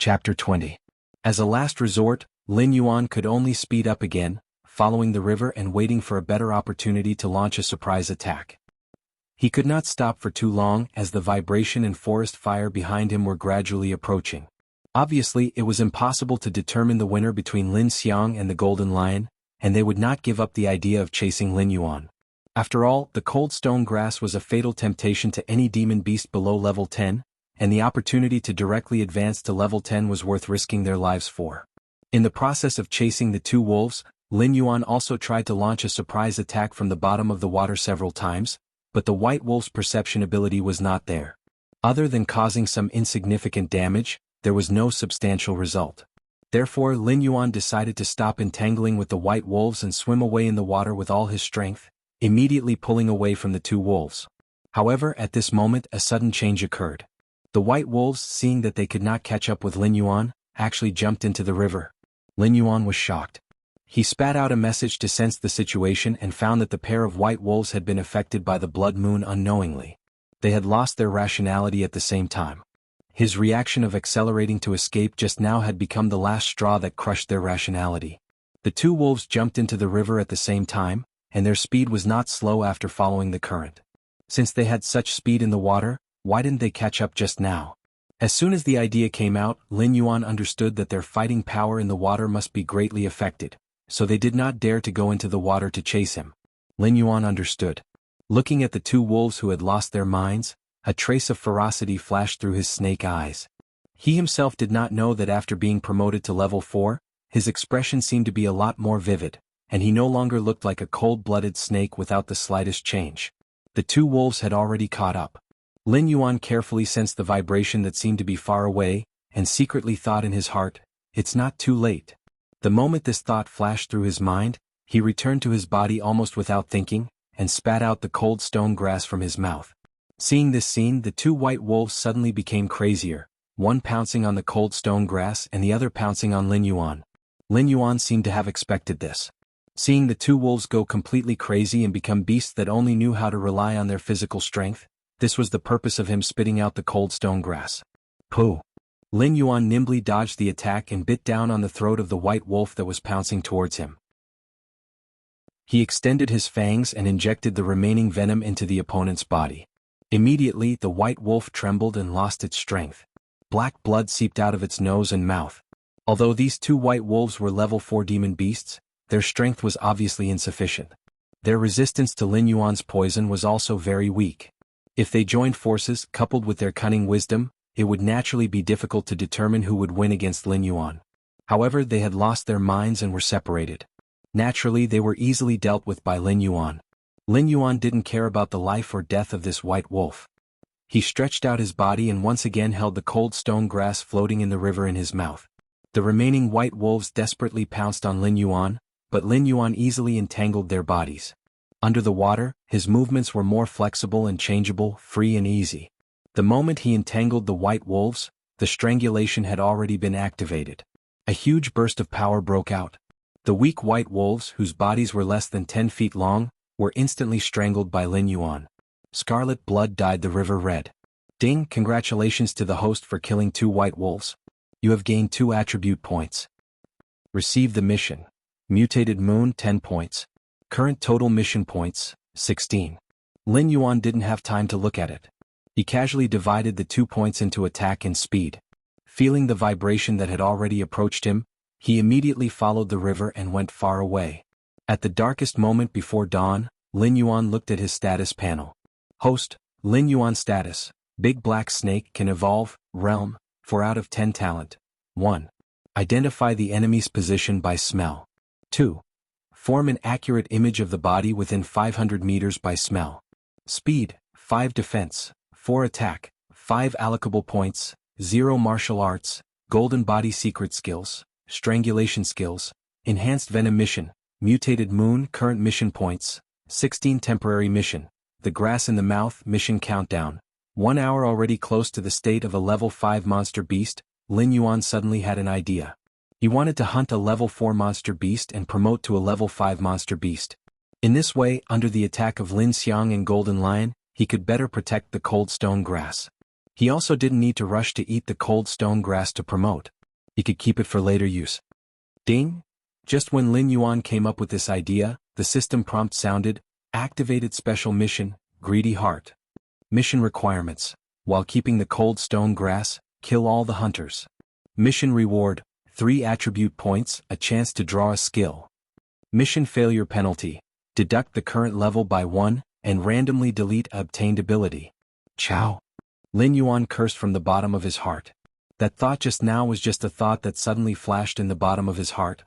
Chapter 20. As a last resort, Lin Yuan could only speed up again, following the river and waiting for a better opportunity to launch a surprise attack. He could not stop for too long as the vibration and forest fire behind him were gradually approaching. Obviously, it was impossible to determine the winner between Lin Xiang and the Golden Lion, and they would not give up the idea of chasing Lin Yuan. After all, the cold stone grass was a fatal temptation to any demon beast below level 10, and the opportunity to directly advance to level 10 was worth risking their lives for. In the process of chasing the two wolves, Lin Yuan also tried to launch a surprise attack from the bottom of the water several times, but the white wolf's perception ability was not there. Other than causing some insignificant damage, there was no substantial result. Therefore, Lin Yuan decided to stop entangling with the white wolves and swim away in the water with all his strength, immediately pulling away from the two wolves. However, at this moment a sudden change occurred. The white wolves, seeing that they could not catch up with Lin Yuan, actually jumped into the river. Lin Yuan was shocked. He spat out a message to sense the situation and found that the pair of white wolves had been affected by the blood moon unknowingly. They had lost their rationality at the same time. His reaction of accelerating to escape just now had become the last straw that crushed their rationality. The two wolves jumped into the river at the same time, and their speed was not slow after following the current. Since they had such speed in the water, why didn't they catch up just now? As soon as the idea came out, Lin Yuan understood that their fighting power in the water must be greatly affected, so they did not dare to go into the water to chase him. Lin Yuan understood. Looking at the two wolves who had lost their minds, a trace of ferocity flashed through his snake eyes. He himself did not know that after being promoted to level 4, his expression seemed to be a lot more vivid, and he no longer looked like a cold-blooded snake without the slightest change. The two wolves had already caught up. Lin Yuan carefully sensed the vibration that seemed to be far away, and secretly thought in his heart, "It's not too late." The moment this thought flashed through his mind, he returned to his body almost without thinking, and spat out the cold stone grass from his mouth. Seeing this scene, the two white wolves suddenly became crazier, one pouncing on the cold stone grass and the other pouncing on Lin Yuan. Lin Yuan seemed to have expected this. Seeing the two wolves go completely crazy and become beasts that only knew how to rely on their physical strength, this was the purpose of him spitting out the cold stone grass. Pooh! Lin Yuan nimbly dodged the attack and bit down on the throat of the white wolf that was pouncing towards him. He extended his fangs and injected the remaining venom into the opponent's body. Immediately, the white wolf trembled and lost its strength. Black blood seeped out of its nose and mouth. Although these two white wolves were level 4 demon beasts, their strength was obviously insufficient. Their resistance to Lin Yuan's poison was also very weak. If they joined forces, coupled with their cunning wisdom, it would naturally be difficult to determine who would win against Lin Yuan. However, they had lost their minds and were separated. Naturally, they were easily dealt with by Lin Yuan. Lin Yuan didn't care about the life or death of this white wolf. He stretched out his body and once again held the cold stone grass floating in the river in his mouth. The remaining white wolves desperately pounced on Lin Yuan, but Lin Yuan easily entangled their bodies. Under the water, his movements were more flexible and changeable, free and easy. The moment he entangled the white wolves, the strangulation had already been activated. A huge burst of power broke out. The weak white wolves, whose bodies were less than 10 feet long, were instantly strangled by Lin Yuan. Scarlet blood dyed the river red. Ding! Congratulations to the host for killing 2 white wolves. You have gained 2 attribute points. Receive the mission. Mutated Moon 10 points. Current total mission points, 16. Lin Yuan didn't have time to look at it. He casually divided the 2 points into attack and speed. Feeling the vibration that had already approached him, he immediately followed the river and went far away. At the darkest moment before dawn, Lin Yuan looked at his status panel. Host, Lin Yuan status, Big Black Snake can evolve, realm, 4 out of 10 talent. 1. Identify the enemy's position by smell. 2. Form an accurate image of the body within 500 meters by smell. Speed, 5 defense, 4 attack, 5 allocable points, 0 martial arts, golden body secret skills, strangulation skills, enhanced venom mission, mutated moon current mission points, 16 temporary mission, the grass in the mouth mission countdown. 1 hour already close to the state of a level 5 monster beast, Lin Yuan suddenly had an idea. He wanted to hunt a level 4 monster beast and promote to a level 5 monster beast. In this way, under the attack of Lin Xiang and Golden Lion, he could better protect the cold stone grass. He also didn't need to rush to eat the cold stone grass to promote. He could keep it for later use. Ding! Just when Lin Yuan came up with this idea, the system prompt sounded, activated special mission, greedy heart. Mission requirements. While keeping the cold stone grass, kill all the hunters. Mission reward, 3 attribute points, a chance to draw a skill. Mission failure penalty, deduct the current level by 1, and randomly delete a obtained ability. Chow. Lin Yuan cursed from the bottom of his heart. That thought just now was just a thought that suddenly flashed in the bottom of his heart.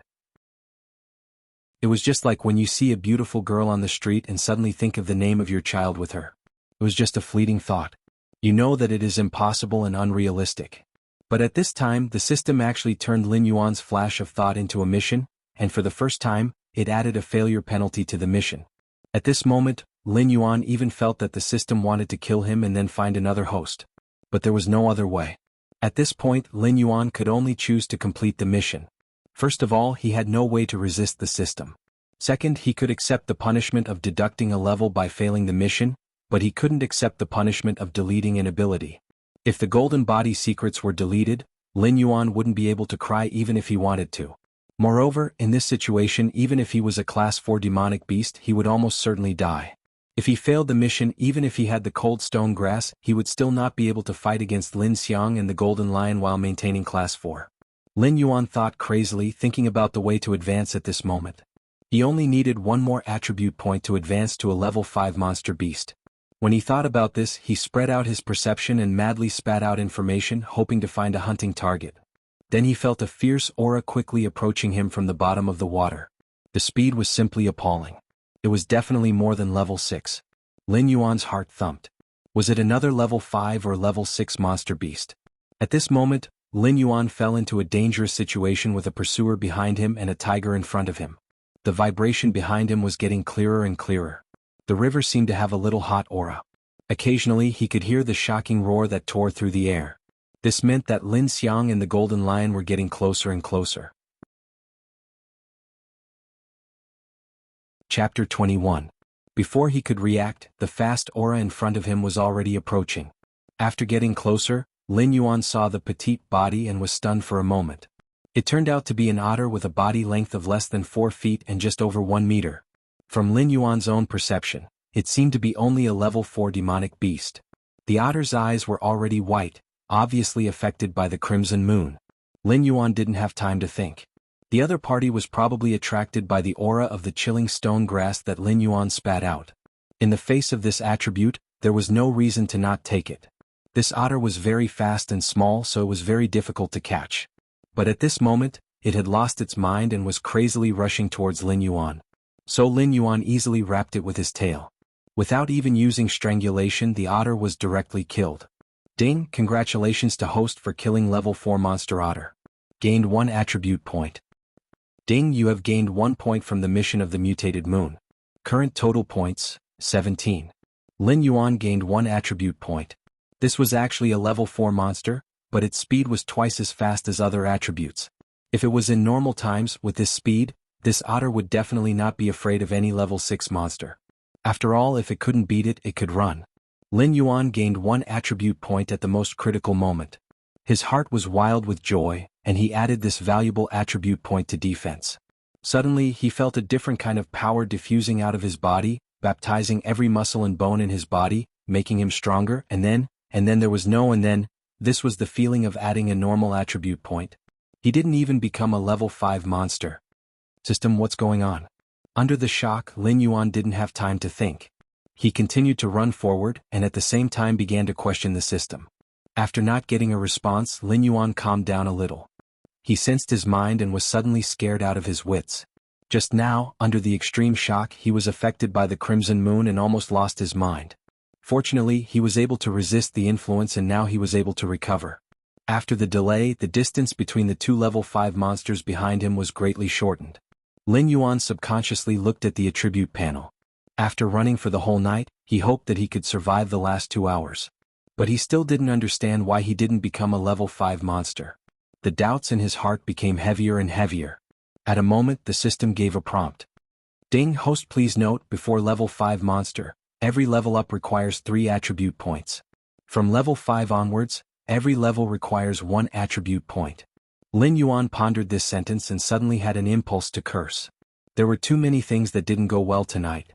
It was just like when you see a beautiful girl on the street and suddenly think of the name of your child with her. It was just a fleeting thought. You know that it is impossible and unrealistic. But at this time the system actually turned Lin Yuan's flash of thought into a mission, and for the first time, it added a failure penalty to the mission. At this moment, Lin Yuan even felt that the system wanted to kill him and then find another host. But there was no other way. At this point, Lin Yuan could only choose to complete the mission. First of all, he had no way to resist the system. Second, he could accept the punishment of deducting a level by failing the mission, but he couldn't accept the punishment of deleting an ability. If the golden body secrets were deleted, Lin Yuan wouldn't be able to cry even if he wanted to. Moreover, in this situation, even if he was a class 4 demonic beast, he would almost certainly die. If he failed the mission, even if he had the cold stone grass, he would still not be able to fight against Lin Xiang and the golden lion while maintaining class 4. Lin Yuan thought crazily, thinking about the way to advance at this moment. He only needed 1 more attribute point to advance to a level 5 monster beast. When he thought about this, he spread out his perception and madly spat out information, hoping to find a hunting target. Then he felt a fierce aura quickly approaching him from the bottom of the water. The speed was simply appalling. It was definitely more than level 6. Lin Yuan's heart thumped. Was it another level 5 or level 6 monster beast? At this moment, Lin Yuan fell into a dangerous situation with a pursuer behind him and a tiger in front of him. The vibration behind him was getting clearer and clearer. The river seemed to have a little hot aura. Occasionally he could hear the shocking roar that tore through the air. This meant that Lin Xiang and the golden lion were getting closer and closer. Chapter 21. Before he could react, the fast aura in front of him was already approaching. After getting closer, Lin Yuan saw the petite body and was stunned for a moment. It turned out to be an otter with a body length of less than 4 feet and just over 1 meter. From Lin Yuan's own perception, it seemed to be only a level 4 demonic beast. The otter's eyes were already white, obviously affected by the crimson moon. Lin Yuan didn't have time to think. The other party was probably attracted by the aura of the chilling stone grass that Lin Yuan spat out. In the face of this attribute, there was no reason to not take it. This otter was very fast and small, so it was very difficult to catch. But at this moment, it had lost its mind and was crazily rushing towards Lin Yuan. So Lin Yuan easily wrapped it with his tail. Without even using strangulation, the otter was directly killed. Ding! Congratulations to host for killing level 4 monster otter. Gained 1 attribute point. Ding! You have gained 1 point from the mission of the mutated moon. Current total points, 17. Lin Yuan gained 1 attribute point. This was actually a level 4 monster, but its speed was twice as fast as other attributes. If it was in normal times, with this speed, this otter would definitely not be afraid of any level 6 monster. After all, if it couldn't beat it, it could run. Lin Yuan gained 1 attribute point at the most critical moment. His heart was wild with joy, and he added this valuable attribute point to defense. Suddenly, he felt a different kind of power diffusing out of his body, baptizing every muscle and bone in his body, making him stronger, and then there was no and then. This was the feeling of adding a normal attribute point. He didn't even become a level 5 monster. System, what's going on? Under the shock, Lin Yuan didn't have time to think. He continued to run forward and at the same time began to question the system. After not getting a response, Lin Yuan calmed down a little. He sensed his mind and was suddenly scared out of his wits. Just now, under the extreme shock, he was affected by the crimson moon and almost lost his mind. Fortunately, he was able to resist the influence and now he was able to recover. After the delay, the distance between the 2 level 5 monsters behind him was greatly shortened. Lin Yuan subconsciously looked at the attribute panel. After running for the whole night, he hoped that he could survive the last 2 hours. But he still didn't understand why he didn't become a level 5 monster. The doubts in his heart became heavier and heavier. At a moment, the system gave a prompt. Ding! Host, please note, before level 5 monster, every level up requires 3 attribute points. From level 5 onwards, every level requires 1 attribute point. Lin Yuan pondered this sentence and suddenly had an impulse to curse. There were too many things that didn't go well tonight.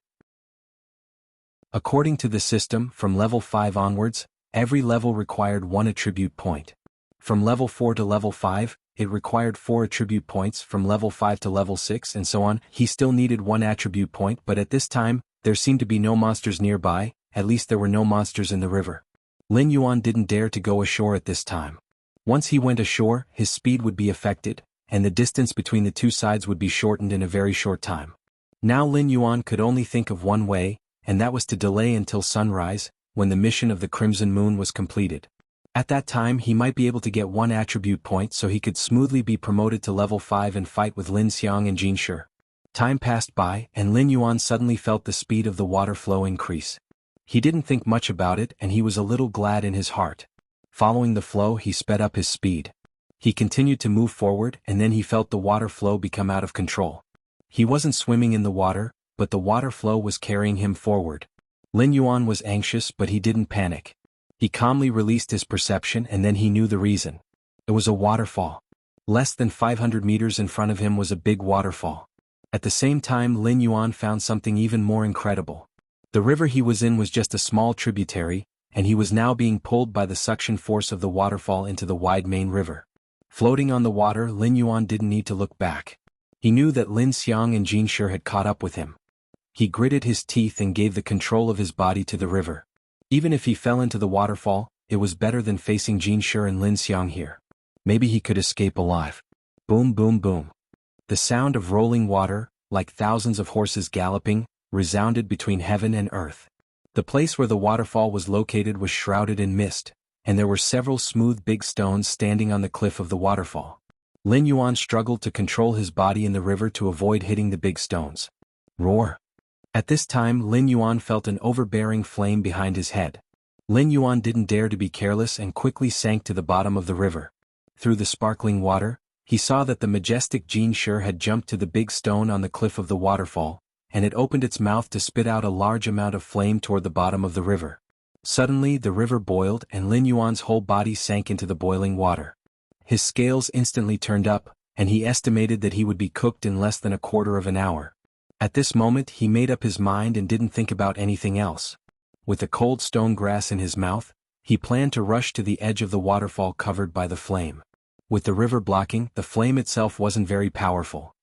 According to the system, from level 5 onwards, every level required 1 attribute point. From level 4 to level 5, it required 4 attribute points, from level 5 to level 6 and so on. He still needed 1 attribute point, but at this time, there seemed to be no monsters nearby, at least there were no monsters in the river. Lin Yuan didn't dare to go ashore at this time. Once he went ashore, his speed would be affected, and the distance between the two sides would be shortened in a very short time. Now Lin Yuan could only think of one way, and that was to delay until sunrise, when the mission of the Crimson Moon was completed. At that time he might be able to get 1 attribute point so he could smoothly be promoted to level 5 and fight with Lin Xiang and Jin Shi. Time passed by, and Lin Yuan suddenly felt the speed of the water flow increase. He didn't think much about it, and he was a little glad in his heart. Following the flow, he sped up his speed. He continued to move forward, and then he felt the water flow become out of control. He wasn't swimming in the water, but the water flow was carrying him forward. Lin Yuan was anxious, but he didn't panic. He calmly released his perception, and then he knew the reason. It was a waterfall. Less than 500 meters in front of him was a big waterfall. At the same time, Lin Yuan found something even more incredible. The river he was in was just a small tributary, and he was now being pulled by the suction force of the waterfall into the wide main river. Floating on the water, Lin Yuan didn't need to look back. He knew that Lin Xiang and Jin Shi had caught up with him. He gritted his teeth and gave the control of his body to the river. Even if he fell into the waterfall, it was better than facing Jin Shi and Lin Xiang here. Maybe he could escape alive. Boom, boom, boom. The sound of rolling water, like thousands of horses galloping, resounded between heaven and earth. The place where the waterfall was located was shrouded in mist, and there were several smooth big stones standing on the cliff of the waterfall. Lin Yuan struggled to control his body in the river to avoid hitting the big stones. Roar! At this time Lin Yuan felt an overbearing flame behind his head. Lin Yuan didn't dare to be careless and quickly sank to the bottom of the river. Through the sparkling water, he saw that the majestic Jin Shi had jumped to the big stone on the cliff of the waterfall, and it opened its mouth to spit out a large amount of flame toward the bottom of the river. Suddenly the river boiled and Lin Yuan's whole body sank into the boiling water. His scales instantly turned up, and he estimated that he would be cooked in less than a quarter of an hour. At this moment he made up his mind and didn't think about anything else. With the cold stone grass in his mouth, he planned to rush to the edge of the waterfall covered by the flame. With the river blocking, the flame itself wasn't very powerful.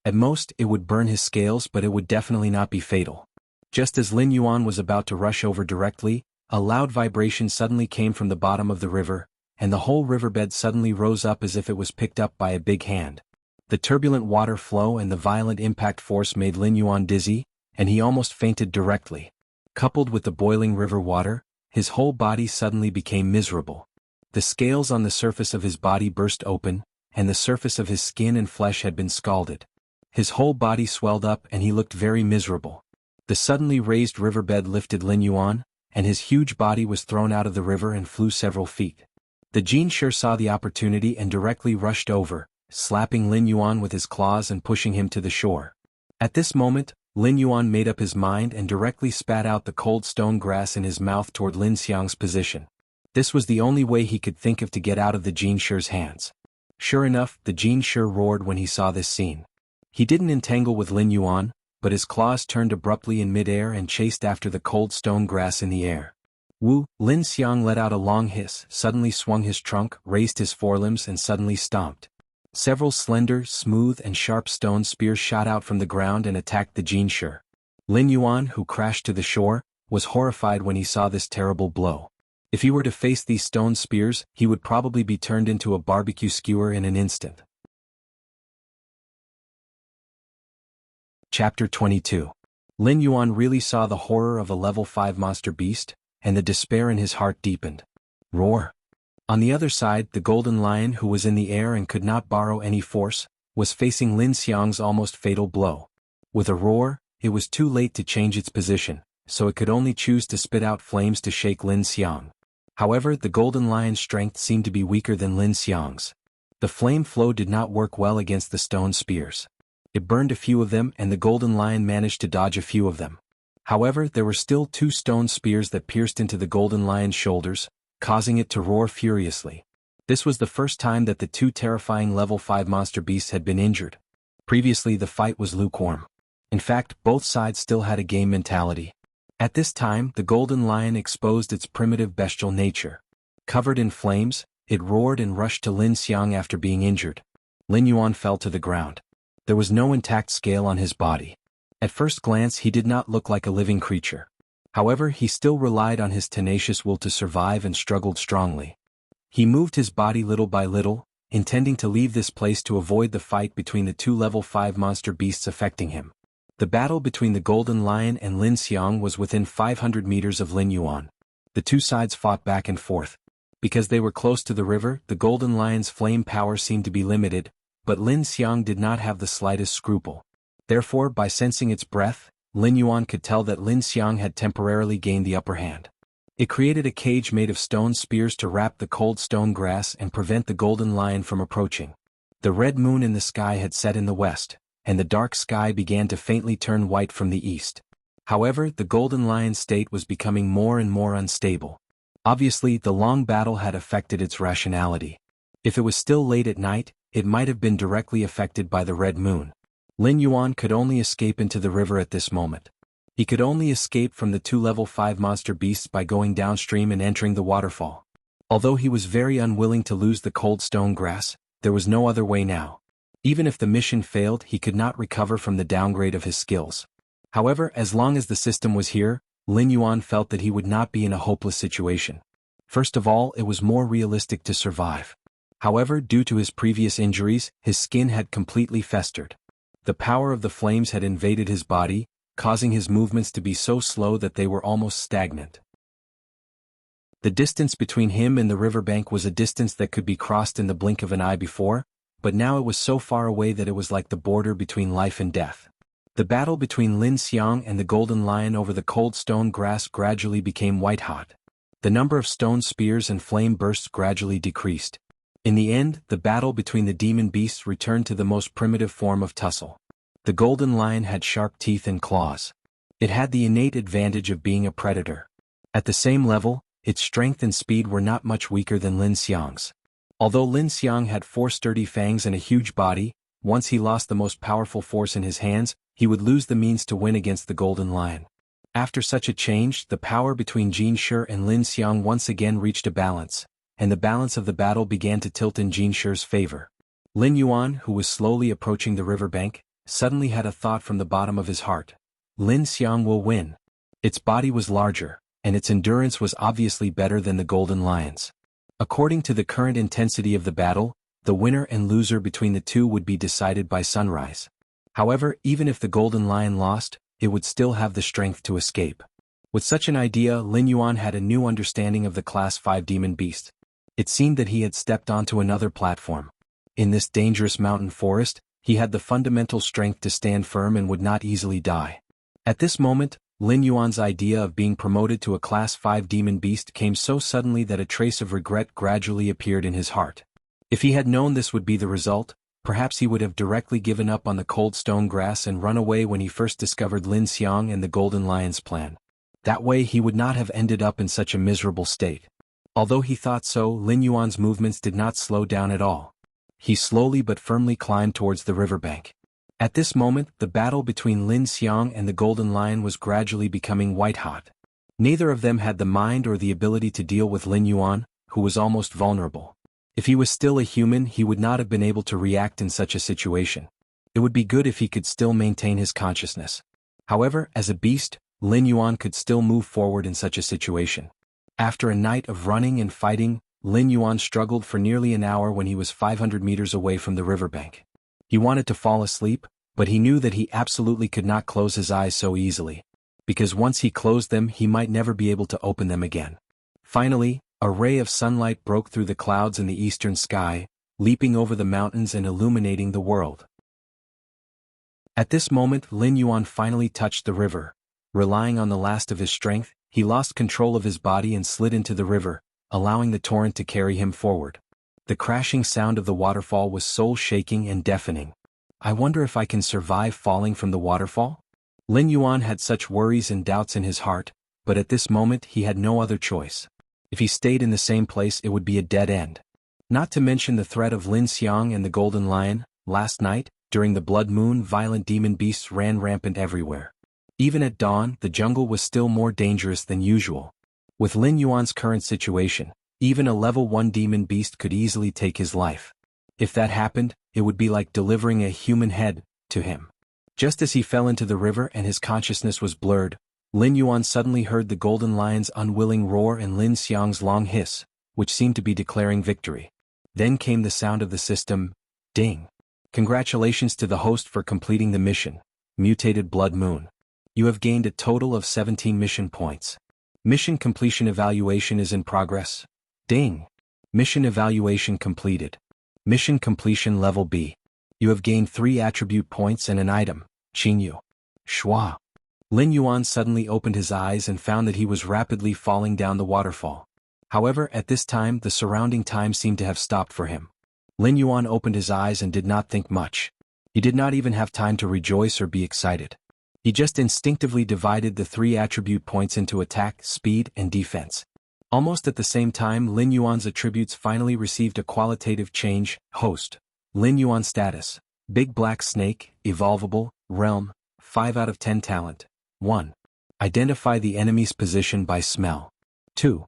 At most, it would burn his scales, but it would definitely not be fatal. Just as Lin Yuan was about to rush over directly, a loud vibration suddenly came from the bottom of the river, and the whole riverbed suddenly rose up as if it was picked up by a big hand. The turbulent water flow and the violent impact force made Lin Yuan dizzy, and he almost fainted directly. Coupled with the boiling river water, his whole body suddenly became miserable. The scales on the surface of his body burst open, and the surface of his skin and flesh had been scalded. His whole body swelled up and he looked very miserable. The suddenly raised riverbed lifted Lin Yuan, and his huge body was thrown out of the river and flew several feet. The Jin Shi saw the opportunity and directly rushed over, slapping Lin Yuan with his claws and pushing him to the shore. At this moment, Lin Yuan made up his mind and directly spat out the cold stone grass in his mouth toward Lin Xiang's position. This was the only way he could think of to get out of the Jin Shi's hands. Sure enough, the Jin Shi roared when he saw this scene. He didn't entangle with Lin Yuan, but his claws turned abruptly in midair and chased after the cold stone grass in the air. Wu! Lin Xiang let out a long hiss, suddenly swung his trunk, raised his forelimbs and suddenly stomped. Several slender, smooth and sharp stone spears shot out from the ground and attacked the Jin Shi. Lin Yuan, who crashed to the shore, was horrified when he saw this terrible blow. If he were to face these stone spears, he would probably be turned into a barbecue skewer in an instant. Chapter 22. Lin Yuan really saw the horror of a level 5 monster beast, and the despair in his heart deepened. Roar! On the other side, the golden lion, who was in the air and could not borrow any force, was facing Lin Xiang's almost fatal blow. With a roar, it was too late to change its position, so it could only choose to spit out flames to shake Lin Xiang. However, the golden lion's strength seemed to be weaker than Lin Xiang's. The flame flow did not work well against the stone spears. It burned a few of them and the golden lion managed to dodge a few of them. However, there were still 2 stone spears that pierced into the golden lion's shoulders, causing it to roar furiously. This was the first time that the 2 terrifying level 5 monster beasts had been injured. Previously the fight was lukewarm. In fact, both sides still had a game mentality. At this time, the golden lion exposed its primitive bestial nature. Covered in flames, it roared and rushed to Lin Xiang after being injured. Lin Yuan fell to the ground. There was no intact scale on his body. At first glance he did not look like a living creature. However, he still relied on his tenacious will to survive and struggled strongly. He moved his body little by little, intending to leave this place to avoid the fight between the 2 level 5 monster beasts affecting him. The battle between the golden lion and Lin Xiang was within 500 meters of Lin Yuan. The 2 sides fought back and forth. Because they were close to the river, the golden lion's flame power seemed to be limited, but Lin Xiang did not have the slightest scruple. Therefore, by sensing its breath, Lin Yuan could tell that Lin Xiang had temporarily gained the upper hand. It created a cage made of stone spears to wrap the cold stone grass and prevent the golden lion from approaching. The red moon in the sky had set in the west, and the dark sky began to faintly turn white from the east. However, the golden lion's state was becoming more and more unstable. Obviously, the long battle had affected its rationality. If it was still late at night, it might have been directly affected by the red moon. Lin Yuan could only escape into the river at this moment. He could only escape from the 2 level 5 monster beasts by going downstream and entering the waterfall. Although he was very unwilling to lose the cold stone grass, there was no other way now. Even if the mission failed, he could not recover from the downgrade of his skills. However, as long as the system was here, Lin Yuan felt that he would not be in a hopeless situation. First of all, it was more realistic to survive. However, due to his previous injuries, his skin had completely festered. The power of the flames had invaded his body, causing his movements to be so slow that they were almost stagnant. The distance between him and the riverbank was a distance that could be crossed in the blink of an eye before, but now it was so far away that it was like the border between life and death. The battle between Lin Xiang and the golden lion over the cold stone grass gradually became white-hot. The number of stone spears and flame bursts gradually decreased. In the end, the battle between the demon beasts returned to the most primitive form of tussle. The golden lion had sharp teeth and claws. It had the innate advantage of being a predator. At the same level, its strength and speed were not much weaker than Lin Xiang's. Although Lin Xiang had 4 sturdy fangs and a huge body, once he lost the most powerful force in his hands, he would lose the means to win against the golden lion. After such a change, the power between Jianghu and Lin Xiang once again reached a balance, and the balance of the battle began to tilt in Jianghu's favor. Lin Yuan, who was slowly approaching the riverbank, suddenly had a thought from the bottom of his heart. Lin Xiang will win. Its body was larger, and its endurance was obviously better than the golden lion's. According to the current intensity of the battle, the winner and loser between the 2 would be decided by sunrise. However, even if the golden lion lost, it would still have the strength to escape. With such an idea, Lin Yuan had a new understanding of the Class 5 demon beast. It seemed that he had stepped onto another platform. In this dangerous mountain forest, he had the fundamental strength to stand firm and would not easily die. At this moment, Lin Yuan's idea of being promoted to a Class 5 demon beast came so suddenly that a trace of regret gradually appeared in his heart. If he had known this would be the result, perhaps he would have directly given up on the cold stone grass and run away when he first discovered Lin Xiang and the golden lion's plan. That way he would not have ended up in such a miserable state. Although he thought so, Lin Yuan's movements did not slow down at all. He slowly but firmly climbed towards the riverbank. At this moment, the battle between Lin Xiang and the golden lion was gradually becoming white-hot. Neither of them had the mind or the ability to deal with Lin Yuan, who was almost vulnerable. If he was still a human, he would not have been able to react in such a situation. It would be good if he could still maintain his consciousness. However, as a beast, Lin Yuan could still move forward in such a situation. After a night of running and fighting, Lin Yuan struggled for nearly an hour when he was 500 meters away from the riverbank. He wanted to fall asleep, but he knew that he absolutely could not close his eyes so easily, because once he closed them he might never be able to open them again. Finally, a ray of sunlight broke through the clouds in the eastern sky, leaping over the mountains and illuminating the world. At this moment Lin Yuan finally touched the river. Relying on the last of his strength, he lost control of his body and slid into the river, allowing the torrent to carry him forward. The crashing sound of the waterfall was soul-shaking and deafening. I wonder if I can survive falling from the waterfall? Lin Yuan had such worries and doubts in his heart, but at this moment he had no other choice. If he stayed in the same place it would be a dead end. Not to mention the threat of Lin Xiang and the Golden Lion. Last night, during the blood moon, violent demon beasts ran rampant everywhere. Even at dawn, the jungle was still more dangerous than usual. With Lin Yuan's current situation, even a level 1 demon beast could easily take his life. If that happened, it would be like delivering a human head to him. Just as he fell into the river and his consciousness was blurred, Lin Yuan suddenly heard the Golden Lion's unwilling roar and Lin Xiang's long hiss, which seemed to be declaring victory. Then came the sound of the system, ding. Congratulations to the host for completing the mission, Mutated Blood Moon. You have gained a total of 17 mission points. Mission completion evaluation is in progress. Ding. Mission evaluation completed. Mission completion level B. You have gained 3 attribute points and an item, Xinyu. Shua. Lin Yuan suddenly opened his eyes and found that he was rapidly falling down the waterfall. However, at this time the surrounding time seemed to have stopped for him. Lin Yuan opened his eyes and did not think much. He did not even have time to rejoice or be excited. He just instinctively divided the 3 attribute points into attack, speed, and defense. Almost at the same time, Lin Yuan's attributes finally received a qualitative change. Host. Lin Yuan status. Big Black Snake, Evolvable, Realm, 5 out of 10 talent. 1. Identify the enemy's position by smell. 2.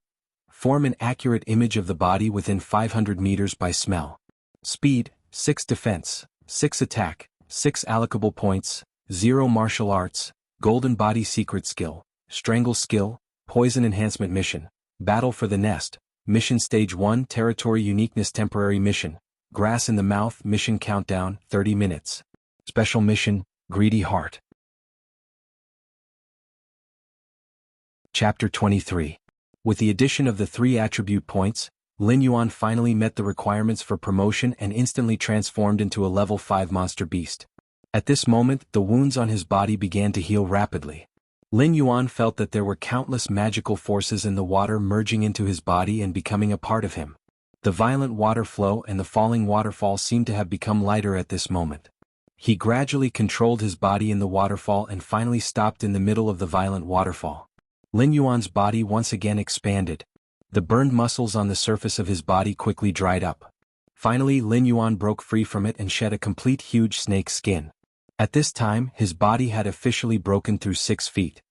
Form an accurate image of the body within 500 meters by smell. Speed, 6 defense, 6 attack, 6 allocable points, 0 martial arts, golden body secret skill, strangle skill, poison enhancement mission, battle for the nest, mission stage 1 territory uniqueness temporary mission, grass in the mouth mission countdown 30 minutes. Special mission, greedy heart. Chapter 23. With the addition of the 3 attribute points, Lin Yuan finally met the requirements for promotion and instantly transformed into a level 5 monster beast. At this moment, the wounds on his body began to heal rapidly. Lin Yuan felt that there were countless magical forces in the water merging into his body and becoming a part of him. The violent water flow and the falling waterfall seemed to have become lighter at this moment. He gradually controlled his body in the waterfall and finally stopped in the middle of the violent waterfall. Lin Yuan's body once again expanded. The burned muscles on the surface of his body quickly dried up. Finally, Lin Yuan broke free from it and shed a complete huge snake skin. At this time, his body had officially broken through 6 feet.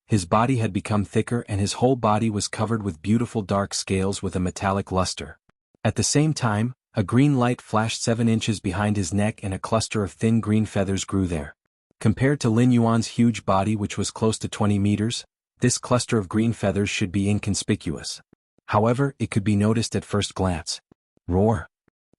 His body had become thicker and his whole body was covered with beautiful dark scales with a metallic luster. At the same time, a green light flashed 7 inches behind his neck and a cluster of thin green feathers grew there. Compared to Lin Yuan's huge body which was close to 20 meters, this cluster of green feathers should be inconspicuous. However, it could be noticed at first glance. Roar.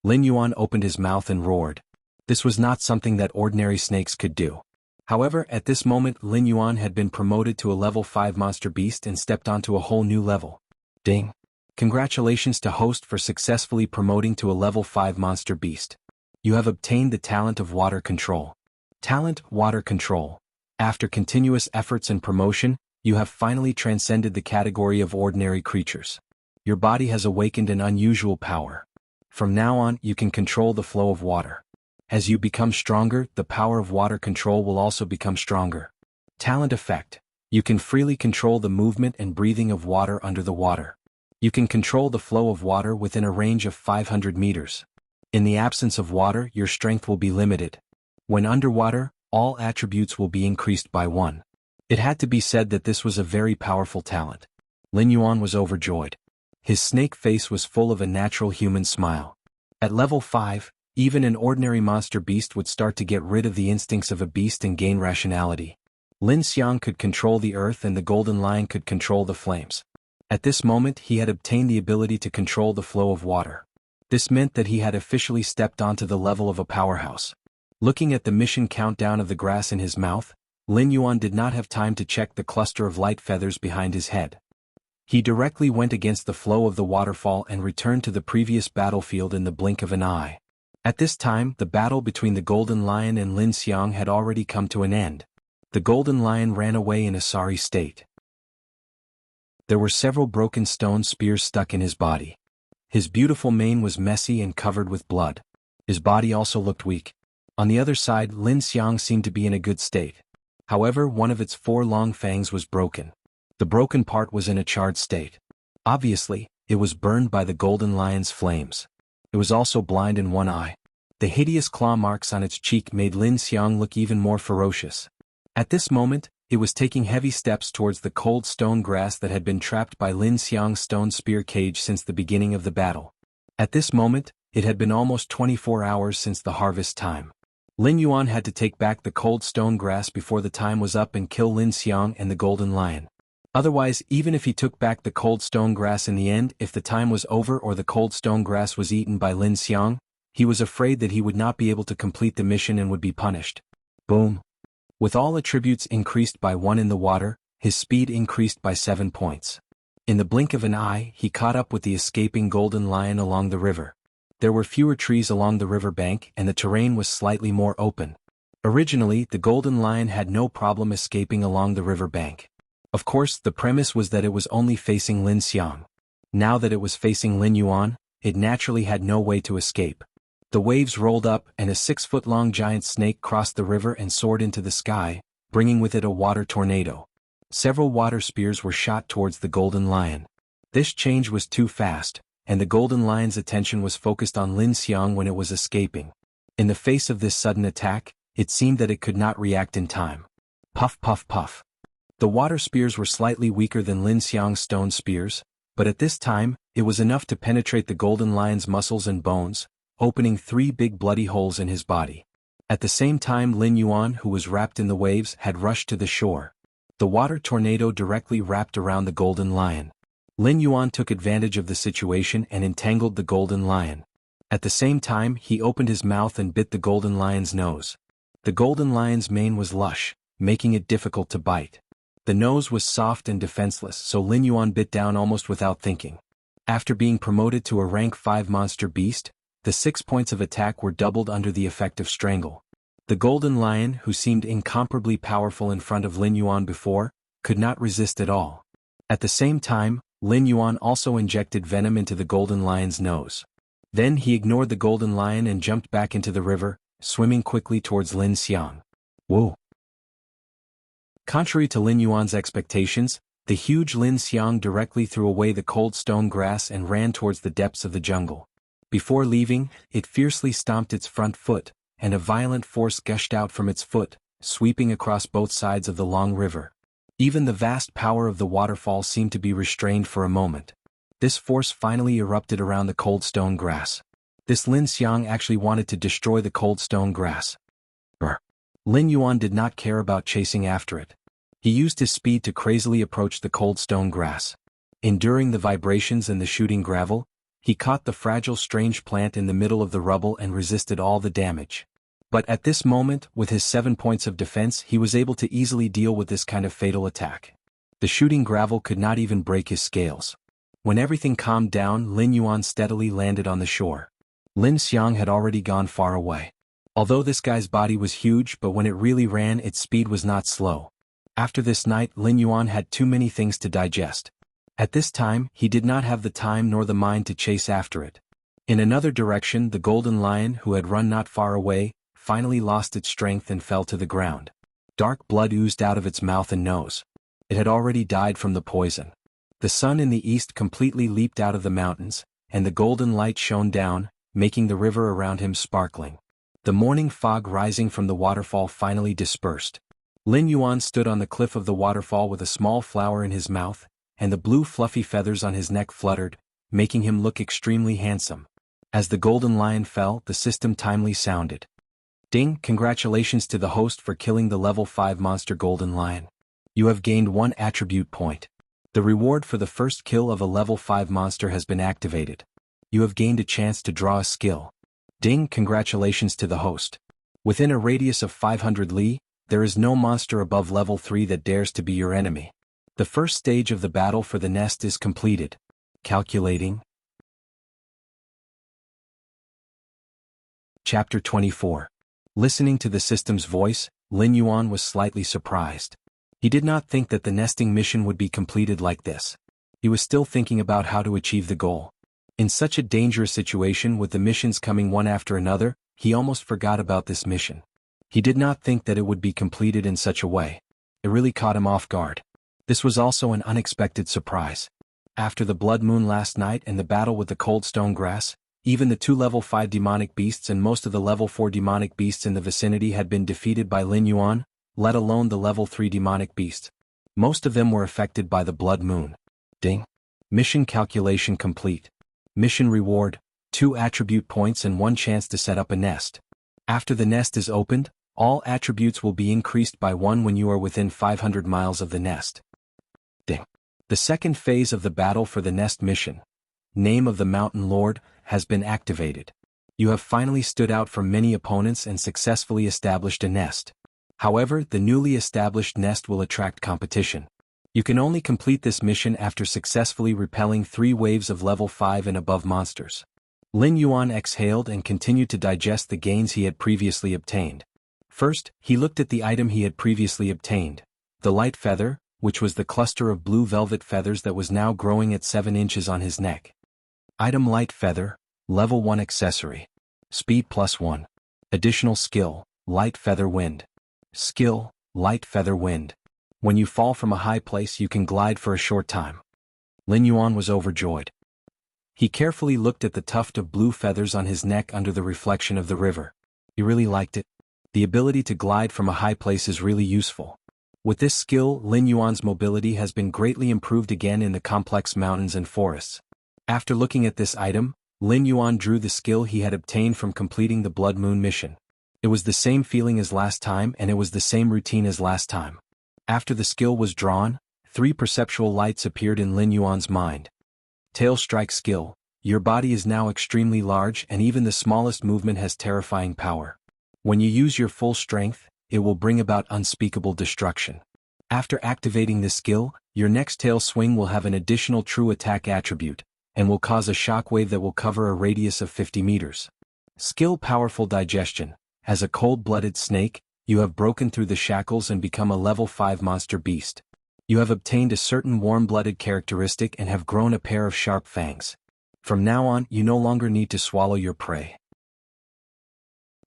Lin Yuan opened his mouth and roared. This was not something that ordinary snakes could do. However, at this moment Lin Yuan had been promoted to a level 5 monster beast and stepped onto a whole new level. Ding. Congratulations to host for successfully promoting to a level 5 monster beast. You have obtained the talent of water control. Talent, water control. After continuous efforts and promotion, you have finally transcended the category of ordinary creatures. Your body has awakened an unusual power. From now on, you can control the flow of water. As you become stronger, the power of water control will also become stronger. Talent effect. You can freely control the movement and breathing of water under the water. You can control the flow of water within a range of 500 meters. In the absence of water, your strength will be limited. When underwater, all attributes will be increased by 1. It had to be said that this was a very powerful talent. Lin Yuan was overjoyed. His snake face was full of a natural human smile. At level 5, even an ordinary monster beast would start to get rid of the instincts of a beast and gain rationality. Lin Xiang could control the earth and the Golden Lion could control the flames. At this moment he had obtained the ability to control the flow of water. This meant that he had officially stepped onto the level of a powerhouse. Looking at the mission countdown of the grass in his mouth, Lin Yuan did not have time to check the cluster of light feathers behind his head. He directly went against the flow of the waterfall and returned to the previous battlefield in the blink of an eye. At this time, the battle between the Golden Lion and Lin Xiang had already come to an end. The Golden Lion ran away in a sorry state. There were several broken stone spears stuck in his body. His beautiful mane was messy and covered with blood. His body also looked weak. On the other side, Lin Xiang seemed to be in a good state. However, one of its 4 long fangs was broken. The broken part was in a charred state. Obviously, it was burned by the golden lion's flames. It was also blind in one eye. The hideous claw marks on its cheek made Lin Xiang look even more ferocious. At this moment, it was taking heavy steps towards the cold stone grass that had been trapped by Lin Xiang's stone spear cage since the beginning of the battle. At this moment, it had been almost 24 hours since the harvest time. Lin Yuan had to take back the cold stone grass before the time was up and kill Lin Xiang and the golden lion. Otherwise, even if he took back the cold stone grass in the end, if the time was over or the cold stone grass was eaten by Lin Xiang, he was afraid that he would not be able to complete the mission and would be punished. Boom. With all attributes increased by 1 in the water, his speed increased by 7 points. In the blink of an eye, he caught up with the escaping golden lion along the river. There were fewer trees along the river bank and the terrain was slightly more open. Originally, the golden lion had no problem escaping along the river bank. Of course, the premise was that it was only facing Lin Xiang. Now that it was facing Lin Yuan, it naturally had no way to escape. The waves rolled up and a 6-foot-long giant snake crossed the river and soared into the sky, bringing with it a water tornado. Several water spears were shot towards the golden lion. This change was too fast, and the golden lion's attention was focused on Lin Xiang when it was escaping. In the face of this sudden attack, it seemed that it could not react in time. Puff puff puff. The water spears were slightly weaker than Lin Xiang's stone spears, but at this time, it was enough to penetrate the golden lion's muscles and bones, opening 3 big bloody holes in his body. At the same time, Lin Yuan, who was wrapped in the waves, had rushed to the shore. The water tornado directly wrapped around the golden lion. Lin Yuan took advantage of the situation and entangled the golden lion. At the same time, he opened his mouth and bit the golden lion's nose. The golden lion's mane was lush, making it difficult to bite. The nose was soft and defenseless, so Lin Yuan bit down almost without thinking. After being promoted to a rank 5 monster beast, the 6 points of attack were doubled under the effect of strangle. The golden lion, who seemed incomparably powerful in front of Lin Yuan before, could not resist at all. At the same time, Lin Yuan also injected venom into the golden lion's nose. Then he ignored the golden lion and jumped back into the river, swimming quickly towards Lin Xiang. Whoa! Contrary to Lin Yuan's expectations, the huge Lin Xiang directly threw away the cold stone grass and ran towards the depths of the jungle. Before leaving, it fiercely stomped its front foot, and a violent force gushed out from its foot, sweeping across both sides of the long river. Even the vast power of the waterfall seemed to be restrained for a moment. This force finally erupted around the cold stone grass. This Lin Xiang actually wanted to destroy the cold stone grass. Lin Yuan did not care about chasing after it. He used his speed to crazily approach the cold stone grass. Enduring the vibrations and the shooting gravel, he caught the fragile strange plant in the middle of the rubble and resisted all the damage. But at this moment, with his 7 points of defense, he was able to easily deal with this kind of fatal attack. The shooting gravel could not even break his scales. When everything calmed down, Lin Yuan steadily landed on the shore. Lin Xiang had already gone far away. Although this guy's body was huge, but when it really ran, its speed was not slow. After this night, Lin Yuan had too many things to digest. At this time, he did not have the time nor the mind to chase after it. In another direction, the golden lion, who had run not far away, finally lost its strength and fell to the ground. Dark blood oozed out of its mouth and nose. It had already died from the poison. The sun in the east completely leaped out of the mountains, and the golden light shone down, making the river around him sparkling. The morning fog rising from the waterfall finally dispersed. Lin Yuan stood on the cliff of the waterfall with a small flower in his mouth, and the blue fluffy feathers on his neck fluttered, making him look extremely handsome. As the golden lion fell, the system timely sounded. Ding! Congratulations to the host for killing the level 5 monster golden lion. You have gained 1 attribute point. The reward for the first kill of a level 5 monster has been activated. You have gained a chance to draw a skill. Ding! Congratulations to the host. Within a radius of 500 li, there is no monster above level 3 that dares to be your enemy. The first stage of the battle for the nest is completed. Calculating. Chapter 24. Listening to the system's voice, Lin Yuan was slightly surprised. He did not think that the nesting mission would be completed like this. He was still thinking about how to achieve the goal. In such a dangerous situation with the missions coming one after another, he almost forgot about this mission. He did not think that it would be completed in such a way. It really caught him off guard. This was also an unexpected surprise. After the blood moon last night and the battle with the cold stone grass, even the 2 level 5 demonic beasts and most of the level 4 demonic beasts in the vicinity had been defeated by Lin Yuan, let alone the level 3 demonic beasts. Most of them were affected by the blood moon. Ding. Mission calculation complete. Mission reward, 2 attribute points and 1 chance to set up a nest. After the nest is opened, all attributes will be increased by 1 when you are within 500 miles of the nest. Ding. The second phase of the battle for the nest mission, Name of the Mountain Lord, has been activated. You have finally stood out from many opponents and successfully established a nest. However, the newly established nest will attract competition. You can only complete this mission after successfully repelling 3 waves of level 5 and above monsters. Lin Yuan exhaled and continued to digest the gains he had previously obtained. First, he looked at the item he had previously obtained, the light feather, which was the cluster of blue velvet feathers that was now growing at 7 inches on his neck. Item light feather, level 1 accessory. Speed +1. Additional skill, light feather wind. Skill, light feather wind. When you fall from a high place you can glide for a short time. Lin Yuan was overjoyed. He carefully looked at the tuft of blue feathers on his neck under the reflection of the river. He really liked it. The ability to glide from a high place is really useful. With this skill, Lin Yuan's mobility has been greatly improved again in the complex mountains and forests. After looking at this item, Lin Yuan drew the skill he had obtained from completing the Blood Moon mission. It was the same feeling as last time and it was the same routine as last time. After the skill was drawn, 3 perceptual lights appeared in Lin Yuan's mind. Tail strike skill. Your body is now extremely large and even the smallest movement has terrifying power. When you use your full strength, it will bring about unspeakable destruction. After activating this skill, your next tail swing will have an additional true attack attribute, and will cause a shockwave that will cover a radius of 50 meters. Skill powerful digestion. As a cold-blooded snake, you have broken through the shackles and become a level 5 monster beast. You have obtained a certain warm-blooded characteristic and have grown a pair of sharp fangs. From now on, you no longer need to swallow your prey.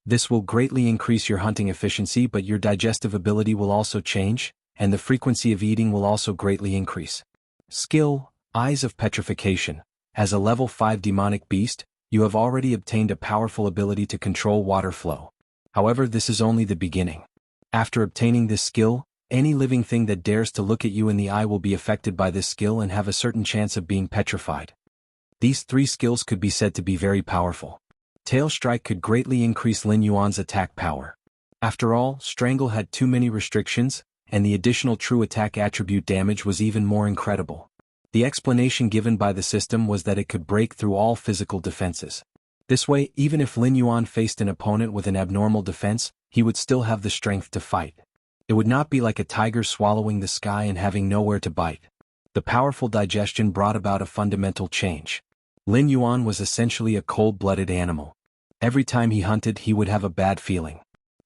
This will greatly increase your hunting efficiency, but your digestive ability will also change, and the frequency of eating will also greatly increase. Skill, Eyes of Petrification. As a level 5 demonic beast, you have already obtained a powerful ability to control water flow. However, this is only the beginning. After obtaining this skill, any living thing that dares to look at you in the eye will be affected by this skill and have a certain chance of being petrified. These 3 skills could be said to be very powerful. Tail Strike could greatly increase Lin Yuan's attack power. After all, Strangle had too many restrictions, and the additional true attack attribute damage was even more incredible. The explanation given by the system was that it could break through all physical defenses. This way, even if Lin Yuan faced an opponent with an abnormal defense, he would still have the strength to fight. It would not be like a tiger swallowing the sky and having nowhere to bite. The powerful digestion brought about a fundamental change. Lin Yuan was essentially a cold-blooded animal. Every time he hunted, he would have a bad feeling.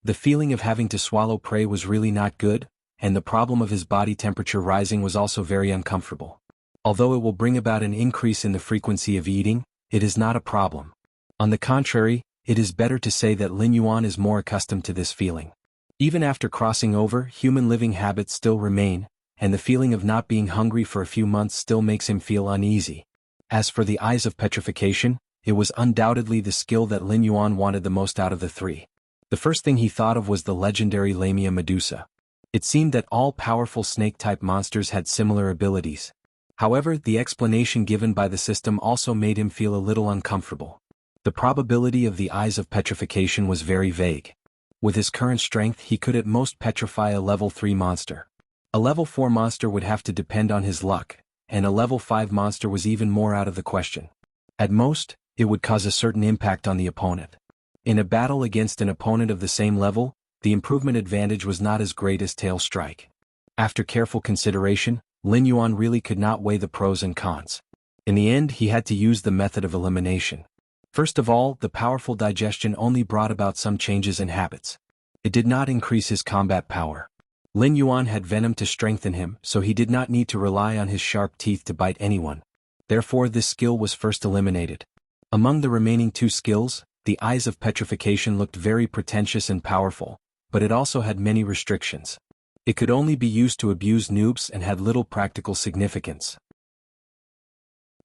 The feeling of having to swallow prey was really not good, and the problem of his body temperature rising was also very uncomfortable. Although it will bring about an increase in the frequency of eating, it is not a problem. On the contrary, it is better to say that Lin Yuan is more accustomed to this feeling. Even after crossing over, human living habits still remain, and the feeling of not being hungry for a few months still makes him feel uneasy. As for the Eyes of Petrification, it was undoubtedly the skill that Lin Yuan wanted the most out of the 3. The first thing he thought of was the legendary Lamia Medusa. It seemed that all powerful snake-type monsters had similar abilities. However, the explanation given by the system also made him feel a little uncomfortable. The probability of the Eyes of Petrification was very vague. With his current strength, he could at most petrify a level 3 monster. A level 4 monster would have to depend on his luck, and a level 5 monster was even more out of the question. At most, it would cause a certain impact on the opponent. In a battle against an opponent of the same level, the improvement advantage was not as great as Tail Strike. After careful consideration, Lin Yuan really could not weigh the pros and cons. In the end, he had to use the method of elimination. First of all, the powerful digestion only brought about some changes in habits. It did not increase his combat power. Lin Yuan had venom to strengthen him, so he did not need to rely on his sharp teeth to bite anyone. Therefore, this skill was first eliminated. Among the remaining 2 skills, the Eyes of Petrification looked very pretentious and powerful, but it also had many restrictions. It could only be used to abuse noobs and had little practical significance.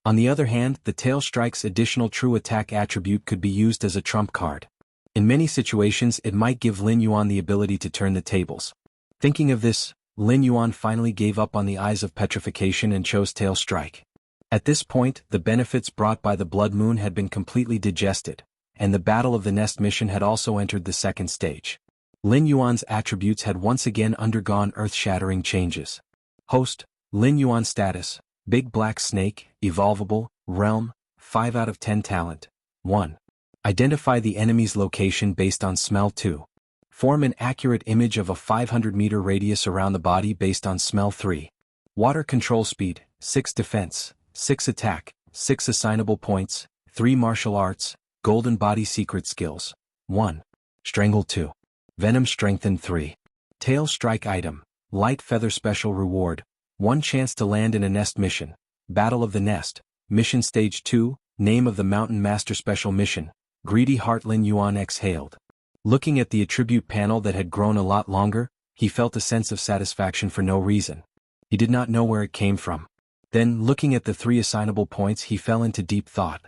On the other hand, the Tail Strike's additional true attack attribute could be used as a trump card. In many situations it might give Lin Yuan the ability to turn the tables. Thinking of this, Lin Yuan finally gave up on the Eyes of Petrification and chose Tail Strike. At this point, the benefits brought by the Blood Moon had been completely digested, and the Battle of the Nest mission had also entered the second stage. Lin Yuan's attributes had once again undergone earth-shattering changes. Host, Lin Yuan status, Big Black Snake, Evolvable, Realm, 5 out of 10 Talent. 1. Identify the enemy's location based on smell. 2. Form an accurate image of a 500-meter radius around the body based on smell. 3. Water control speed, 6 defense, 6 attack, 6 assignable points, 3 martial arts, golden body secret skills. 1. Strangle. 2. Venom strengthened. 3. Tail Strike item, Light Feather special reward, 1 chance to land in a nest mission, Battle of the Nest, mission stage 2, name of the Mountain Master special mission, Greedy Heart. Lin Yuan exhaled. Looking at the attribute panel that had grown a lot longer, he felt a sense of satisfaction for no reason. He did not know where it came from. Then, looking at the 3 assignable points, he fell into deep thought.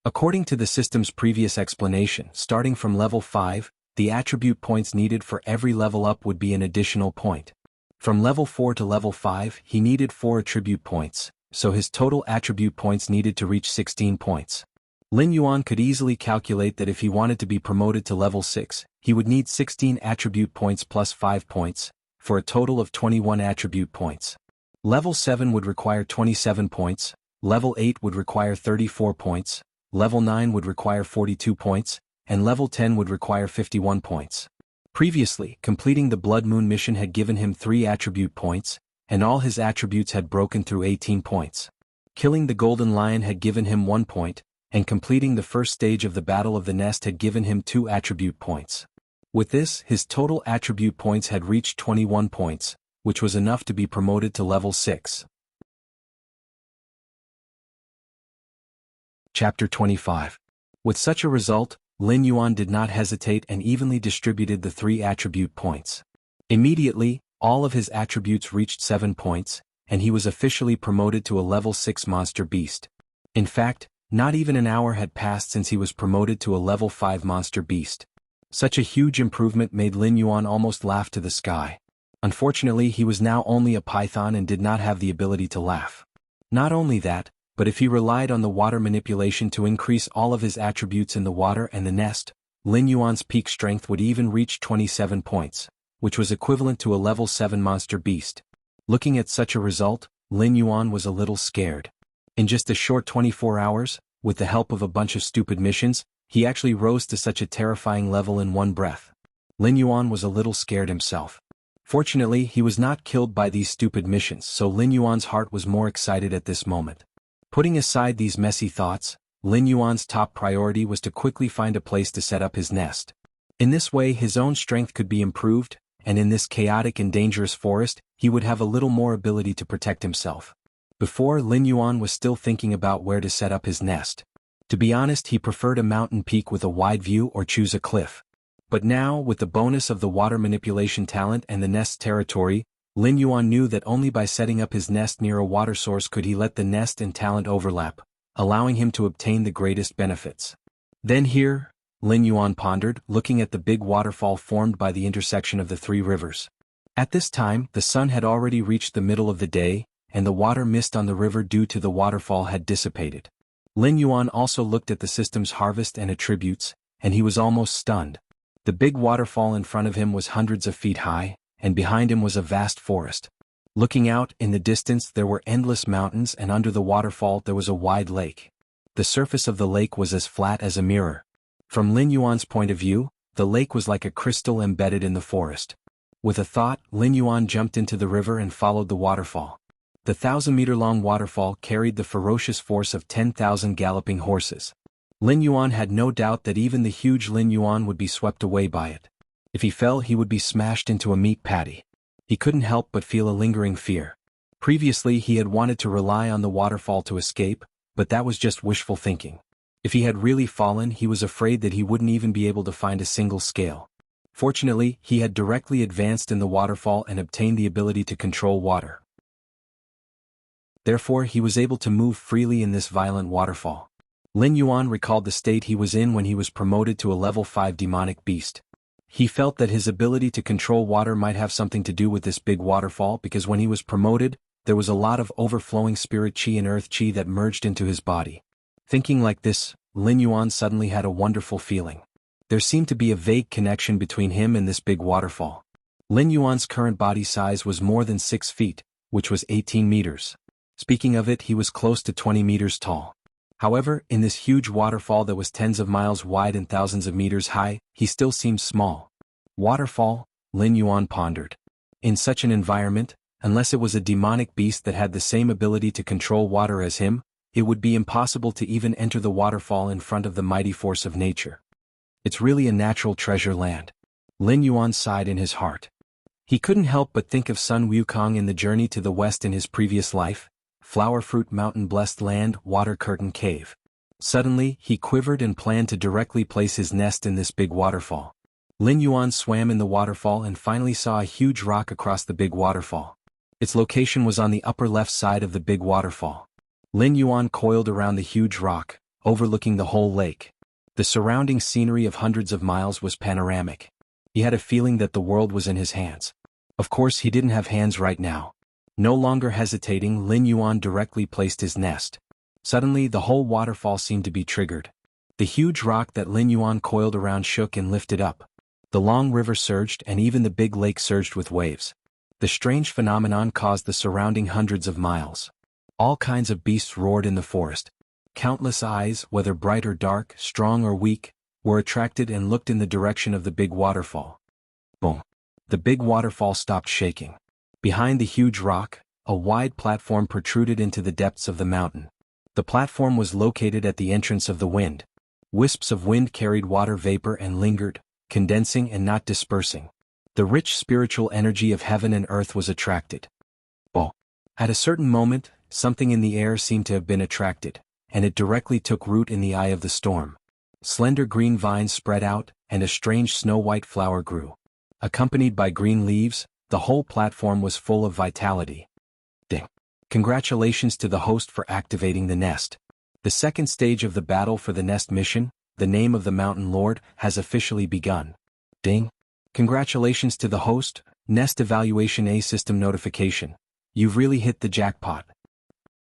According to the system's previous explanation, starting from level 5, the attribute points needed for every level up would be an additional point. From level 4 to level 5, he needed 4 attribute points, so his total attribute points needed to reach 16 points. Lin Yuan could easily calculate that if he wanted to be promoted to level 6, he would need 16 attribute points plus 5 points, for a total of 21 attribute points. Level 7 would require 27 points, level 8 would require 34 points, level 9 would require 42 points, and level 10 would require 51 points. Previously, completing the Blood Moon mission had given him 3 attribute points, and all his attributes had broken through 18 points. Killing the Golden Lion had given him 1 point, and completing the first stage of the Battle of the Nest had given him 2 attribute points. With this, his total attribute points had reached 21 points, which was enough to be promoted to level 6. Chapter 25. With such a result, Lin Yuan did not hesitate and evenly distributed the 3 attribute points. Immediately, all of his attributes reached 7 points, and he was officially promoted to a level 6 monster beast. In fact, not even an hour had passed since he was promoted to a level 5 monster beast. Such a huge improvement made Lin Yuan almost laugh to the sky. Unfortunately, he was now only a python and did not have the ability to laugh. Not only that, but if he relied on the water manipulation to increase all of his attributes in the water and the nest, Lin Yuan's peak strength would even reach 27 points, which was equivalent to a level 7 monster beast. Looking at such a result, Lin Yuan was a little scared. In just a short 24 hours, with the help of a bunch of stupid missions, he actually rose to such a terrifying level in one breath. Lin Yuan was a little scared himself. Fortunately, he was not killed by these stupid missions, so Lin Yuan's heart was more excited at this moment. Putting aside these messy thoughts, Lin Yuan's top priority was to quickly find a place to set up his nest. In this way his own strength could be improved, and in this chaotic and dangerous forest, he would have a little more ability to protect himself. Before, Lin Yuan was still thinking about where to set up his nest. To be honest, he preferred a mountain peak with a wide view or choose a cliff. But now, with the bonus of the water manipulation talent and the nest's territory, Lin Yuan knew that only by setting up his nest near a water source could he let the nest and talent overlap, allowing him to obtain the greatest benefits. Then here, Lin Yuan pondered, looking at the big waterfall formed by the intersection of the 3 rivers. At this time, the sun had already reached the middle of the day, and the water mist on the river due to the waterfall had dissipated. Lin Yuan also looked at the system's harvest and attributes, and he was almost stunned. The big waterfall in front of him was hundreds of feet high, and behind him was a vast forest. Looking out, in the distance there were endless mountains, and under the waterfall there was a wide lake. The surface of the lake was as flat as a mirror. From Lin Yuan's point of view, the lake was like a crystal embedded in the forest. With a thought, Lin Yuan jumped into the river and followed the waterfall. The 1,000-meter-long waterfall carried the ferocious force of 10,000 galloping horses. Lin Yuan had no doubt that even the huge Lin Yuan would be swept away by it. If he fell, he would be smashed into a meat patty. He couldn't help but feel a lingering fear. Previously he had wanted to rely on the waterfall to escape, but that was just wishful thinking. If he had really fallen, he was afraid that he wouldn't even be able to find a single scale. Fortunately, he had directly advanced in the waterfall and obtained the ability to control water. Therefore, he was able to move freely in this violent waterfall. Lin Yuan recalled the state he was in when he was promoted to a level 5 demonic beast. He felt that his ability to control water might have something to do with this big waterfall because when he was promoted, there was a lot of overflowing spirit qi and earth qi that merged into his body. Thinking like this, Lin Yuan suddenly had a wonderful feeling. There seemed to be a vague connection between him and this big waterfall. Lin Yuan's current body size was more than 6 feet, which was 18 meters. Speaking of it, he was close to 20 meters tall. However, in this huge waterfall that was tens of miles wide and thousands of meters high, he still seemed small. Waterfall, Lin Yuan pondered. In such an environment, unless it was a demonic beast that had the same ability to control water as him, it would be impossible to even enter the waterfall in front of the mighty force of nature. It's really a natural treasure land. Lin Yuan sighed in his heart. He couldn't help but think of Sun Wukong in the journey to the west in his previous life, Flower Fruit Mountain Blessed Land, Water Curtain Cave. Suddenly, he quivered and planned to directly place his nest in this big waterfall. Lin Yuan swam in the waterfall and finally saw a huge rock across the big waterfall. Its location was on the upper left side of the big waterfall. Lin Yuan coiled around the huge rock, overlooking the whole lake. The surrounding scenery of hundreds of miles was panoramic. He had a feeling that the world was in his hands. Of course, he didn't have hands right now. No longer hesitating, Lin Yuan directly placed his nest. Suddenly, the whole waterfall seemed to be triggered. The huge rock that Lin Yuan coiled around shook and lifted up. The long river surged and even the big lake surged with waves. The strange phenomenon caused the surrounding hundreds of miles. All kinds of beasts roared in the forest. Countless eyes, whether bright or dark, strong or weak, were attracted and looked in the direction of the big waterfall. Boom! The big waterfall stopped shaking. Behind the huge rock, a wide platform protruded into the depths of the mountain. The platform was located at the entrance of the wind. Wisps of wind carried water vapor and lingered, condensing and not dispersing. The rich spiritual energy of heaven and earth was attracted. Oh! At a certain moment, something in the air seemed to have been attracted, and it directly took root in the eye of the storm. Slender green vines spread out, and a strange snow-white flower grew. Accompanied by green leaves, the whole platform was full of vitality. Ding! Congratulations to the host for activating the nest. The second stage of the battle for the nest mission, the name of the mountain lord, has officially begun. Ding! Congratulations to the host, Nest Evaluation A System Notification. You've really hit the jackpot.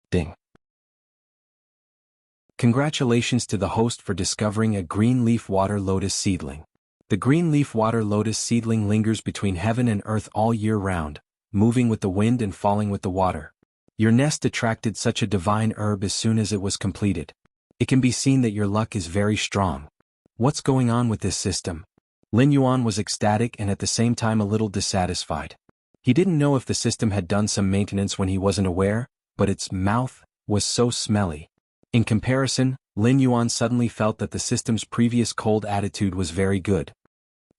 Ding! Congratulations to the host for discovering a green leaf water lotus seedling. The green leaf water lotus seedling lingers between heaven and earth all year round, moving with the wind and falling with the water. Your nest attracted such a divine herb as soon as it was completed. It can be seen that your luck is very strong. What's going on with this system? Lin Yuan was ecstatic and at the same time a little dissatisfied. He didn't know if the system had done some maintenance when he wasn't aware, but its mouth was so smelly. In comparison, Lin Yuan suddenly felt that the system's previous cold attitude was very good.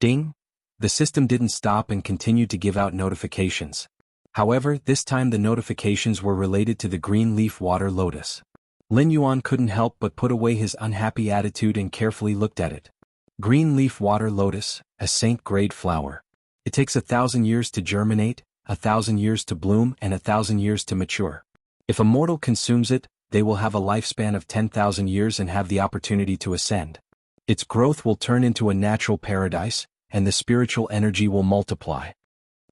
Ding! The system didn't stop and continued to give out notifications. However, this time the notifications were related to the green leaf water lotus. Lin Yuan couldn't help but put away his unhappy attitude and carefully looked at it. Green leaf water lotus, a saint-grade flower. It takes 1,000 years to germinate, 1,000 years to bloom and 1,000 years to mature. If a mortal consumes it, they will have a lifespan of 10,000 years and have the opportunity to ascend. Its growth will turn into a natural paradise, and the spiritual energy will multiply.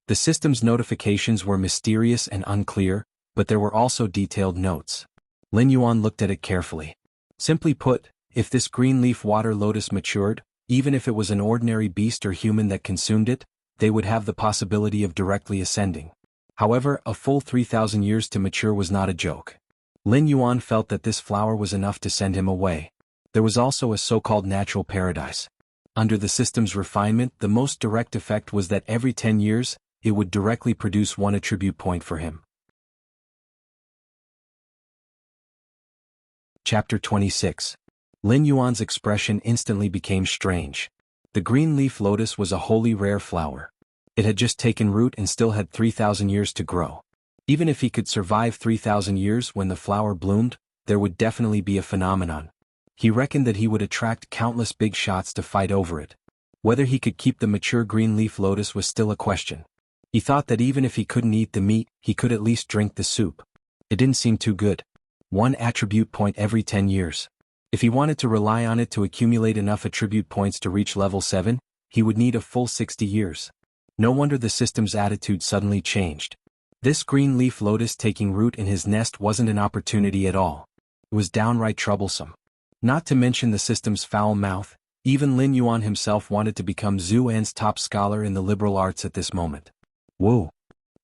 The system's notifications were mysterious and unclear, but there were also detailed notes. Lin Yuan looked at it carefully. Simply put, if this green leaf water lotus matured, even if it was an ordinary beast or human that consumed it, they would have the possibility of directly ascending. However, a full 3,000 years to mature was not a joke. Lin Yuan felt that this flower was enough to send him away. There was also a so-called natural paradise. Under the system's refinement, the most direct effect was that every 10 years, it would directly produce 1 attribute point for him. Chapter 26. Lin Yuan's expression instantly became strange. The green leaf lotus was a wholly rare flower. It had just taken root and still had 3,000 years to grow. Even if he could survive 3,000 years when the flower bloomed, there would definitely be a phenomenon. He reckoned that he would attract countless big shots to fight over it. Whether he could keep the mature green leaf lotus was still a question. He thought that even if he couldn't eat the meat, he could at least drink the soup. It didn't seem too good. 1 attribute point every 10 years. If he wanted to rely on it to accumulate enough attribute points to reach level 7, he would need a full 60 years. No wonder the system's attitude suddenly changed. This green leaf lotus taking root in his nest wasn't an opportunity at all. It was downright troublesome. Not to mention the system's foul mouth, even Lin Yuan himself wanted to become Xuan's top scholar in the liberal arts at this moment. Whoa!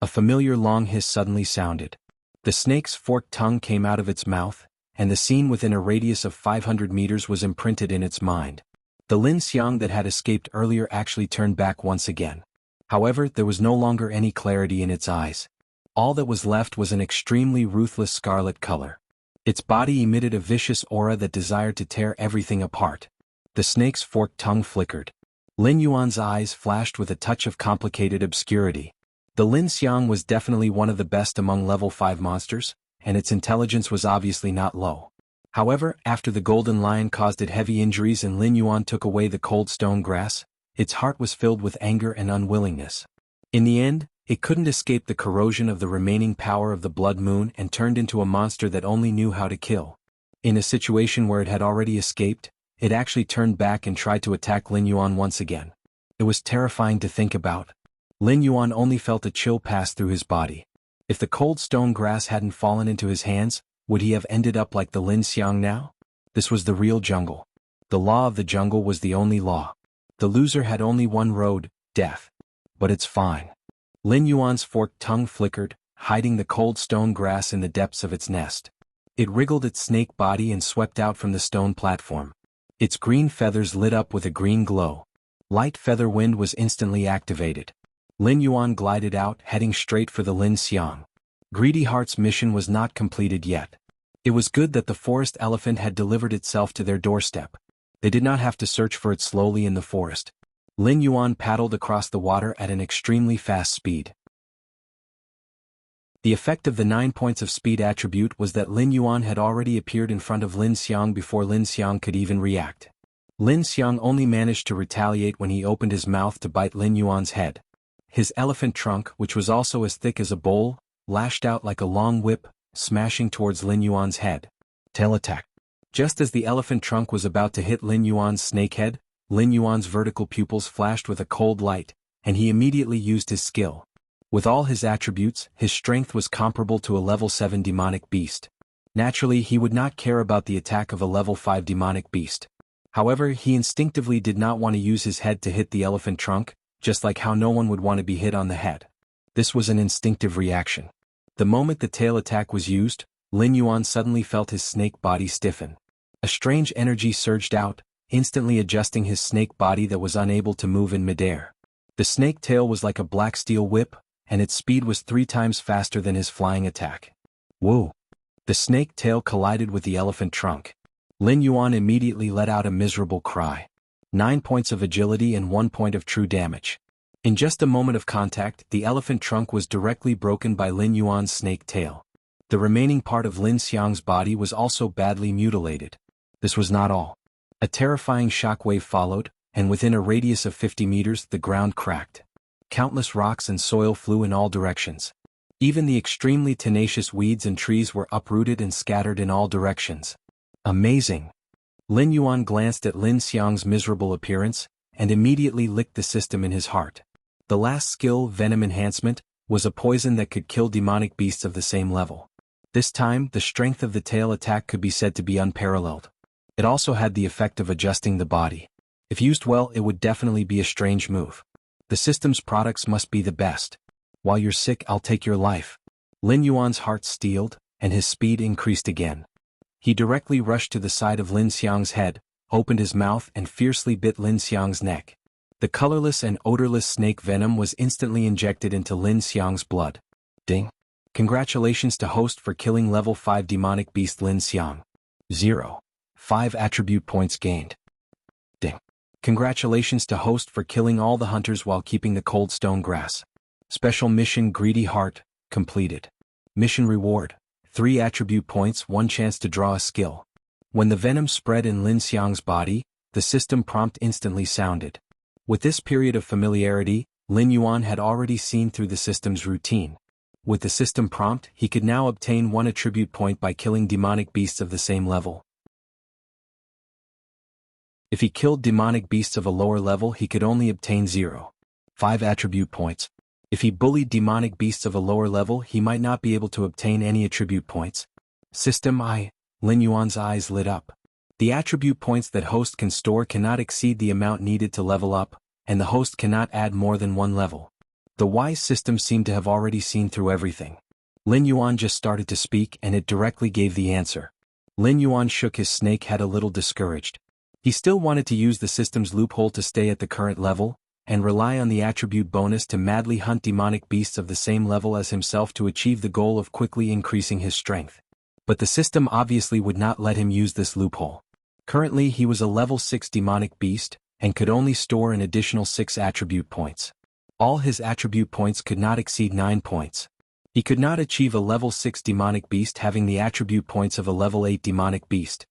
A familiar long hiss suddenly sounded. The snake's forked tongue came out of its mouth, and the scene within a radius of 500 meters was imprinted in its mind. The Lin Xiang that had escaped earlier actually turned back once again. However, there was no longer any clarity in its eyes. All that was left was an extremely ruthless scarlet color. Its body emitted a vicious aura that desired to tear everything apart. The snake's forked tongue flickered. Lin Yuan's eyes flashed with a touch of complicated obscurity. The Lin Xiang was definitely one of the best among level 5 monsters, and its intelligence was obviously not low. However, after the golden lion caused it heavy injuries and Lin Yuan took away the cold stone grass, its heart was filled with anger and unwillingness. In the end, it couldn't escape the corrosion of the remaining power of the blood moon and turned into a monster that only knew how to kill. In a situation where it had already escaped, it actually turned back and tried to attack Lin Yuan once again. It was terrifying to think about. Lin Yuan only felt a chill pass through his body. If the cold stone grass hadn't fallen into his hands, would he have ended up like the Lin Xiang now? This was the real jungle. The law of the jungle was the only law. The loser had only one road, death. But it's fine. Lin Yuan's forked tongue flickered, hiding the cold stone grass in the depths of its nest. It wriggled its snake body and swept out from the stone platform. Its green feathers lit up with a green glow. Light feather wind was instantly activated. Lin Yuan glided out, heading straight for the Lin Xiang. Greedy Heart's mission was not completed yet. It was good that the forest elephant had delivered itself to their doorstep. They did not have to search for it slowly in the forest. Lin Yuan paddled across the water at an extremely fast speed. The effect of the 9 points of speed attribute was that Lin Yuan had already appeared in front of Lin Xiang before Lin Xiang could even react. Lin Xiang only managed to retaliate when he opened his mouth to bite Lin Yuan's head. His elephant trunk, which was also as thick as a bowl, lashed out like a long whip, smashing towards Lin Yuan's head. Tail attack. Just as the elephant trunk was about to hit Lin Yuan's snake head, Lin Yuan's vertical pupils flashed with a cold light, and he immediately used his skill. With all his attributes, his strength was comparable to a level 7 demonic beast. Naturally, he would not care about the attack of a level 5 demonic beast. However, he instinctively did not want to use his head to hit the elephant trunk, just like how no one would want to be hit on the head. This was an instinctive reaction. The moment the tail attack was used, Lin Yuan suddenly felt his snake body stiffen. A strange energy surged out, instantly adjusting his snake body that was unable to move in midair. The snake tail was like a black steel whip, and its speed was 3 times faster than his flying attack. Whoa! The snake tail collided with the elephant trunk. Lin Yuan immediately let out a miserable cry. 9 points of agility and 1 point of true damage. In just a moment of contact, the elephant trunk was directly broken by Lin Yuan's snake tail. The remaining part of Lin Xiang's body was also badly mutilated. This was not all. A terrifying shockwave followed, and within a radius of 50 meters the ground cracked. Countless rocks and soil flew in all directions. Even the extremely tenacious weeds and trees were uprooted and scattered in all directions. Amazing! Lin Yuan glanced at Lin Xiang's miserable appearance, and immediately licked the system in his heart. The last skill, Venom Enhancement, was a poison that could kill demonic beasts of the same level. This time, the strength of the tail attack could be said to be unparalleled. It also had the effect of adjusting the body. If used well, it would definitely be a strange move. The system's products must be the best. While you're sick, I'll take your life. Lin Yuan's heart steeled, and his speed increased again. He directly rushed to the side of Lin Xiang's head, opened his mouth and fiercely bit Lin Xiang's neck. The colorless and odorless snake venom was instantly injected into Lin Xiang's blood. Ding! Congratulations to host for killing level 5 demonic beast Lin Xiang. 0. 5 attribute points gained. Ding! Congratulations to host for killing all the hunters while keeping the cold stone grass. Special mission Greedy Heart, completed. Mission reward, 3 attribute points, 1 chance to draw a skill. When the venom spread in Lin Xiang's body, the system prompt instantly sounded. With this period of familiarity, Lin Yuan had already seen through the system's routine. With the system prompt, he could now obtain 1 attribute point by killing demonic beasts of the same level. If he killed demonic beasts of a lower level, he could only obtain 0.5 attribute points. If he bullied demonic beasts of a lower level, he might not be able to obtain any attribute points. System I. Lin Yuan's eyes lit up. The attribute points that host can store cannot exceed the amount needed to level up, and the host cannot add more than 1 level. The wise system seemed to have already seen through everything. Lin Yuan just started to speak and it directly gave the answer. Lin Yuan shook his snake head a little discouraged. He still wanted to use the system's loophole to stay at the current level, and rely on the attribute bonus to madly hunt demonic beasts of the same level as himself to achieve the goal of quickly increasing his strength. But the system obviously would not let him use this loophole. Currently he was a level 6 demonic beast, and could only store an additional 6 attribute points. All his attribute points could not exceed 9 points. He could not achieve a level 6 demonic beast having the attribute points of a level 8 demonic beast.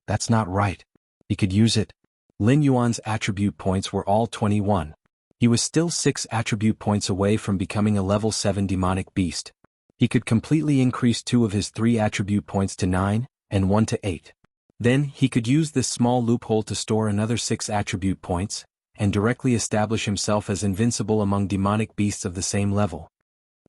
That's not right. He could use it. Lin Yuan's attribute points were all 21. He was still 6 attribute points away from becoming a level 7 demonic beast. He could completely increase 2 of his 3 attribute points to 9, and 1 to 8. Then, he could use this small loophole to store another 6 attribute points, and directly establish himself as invincible among demonic beasts of the same level.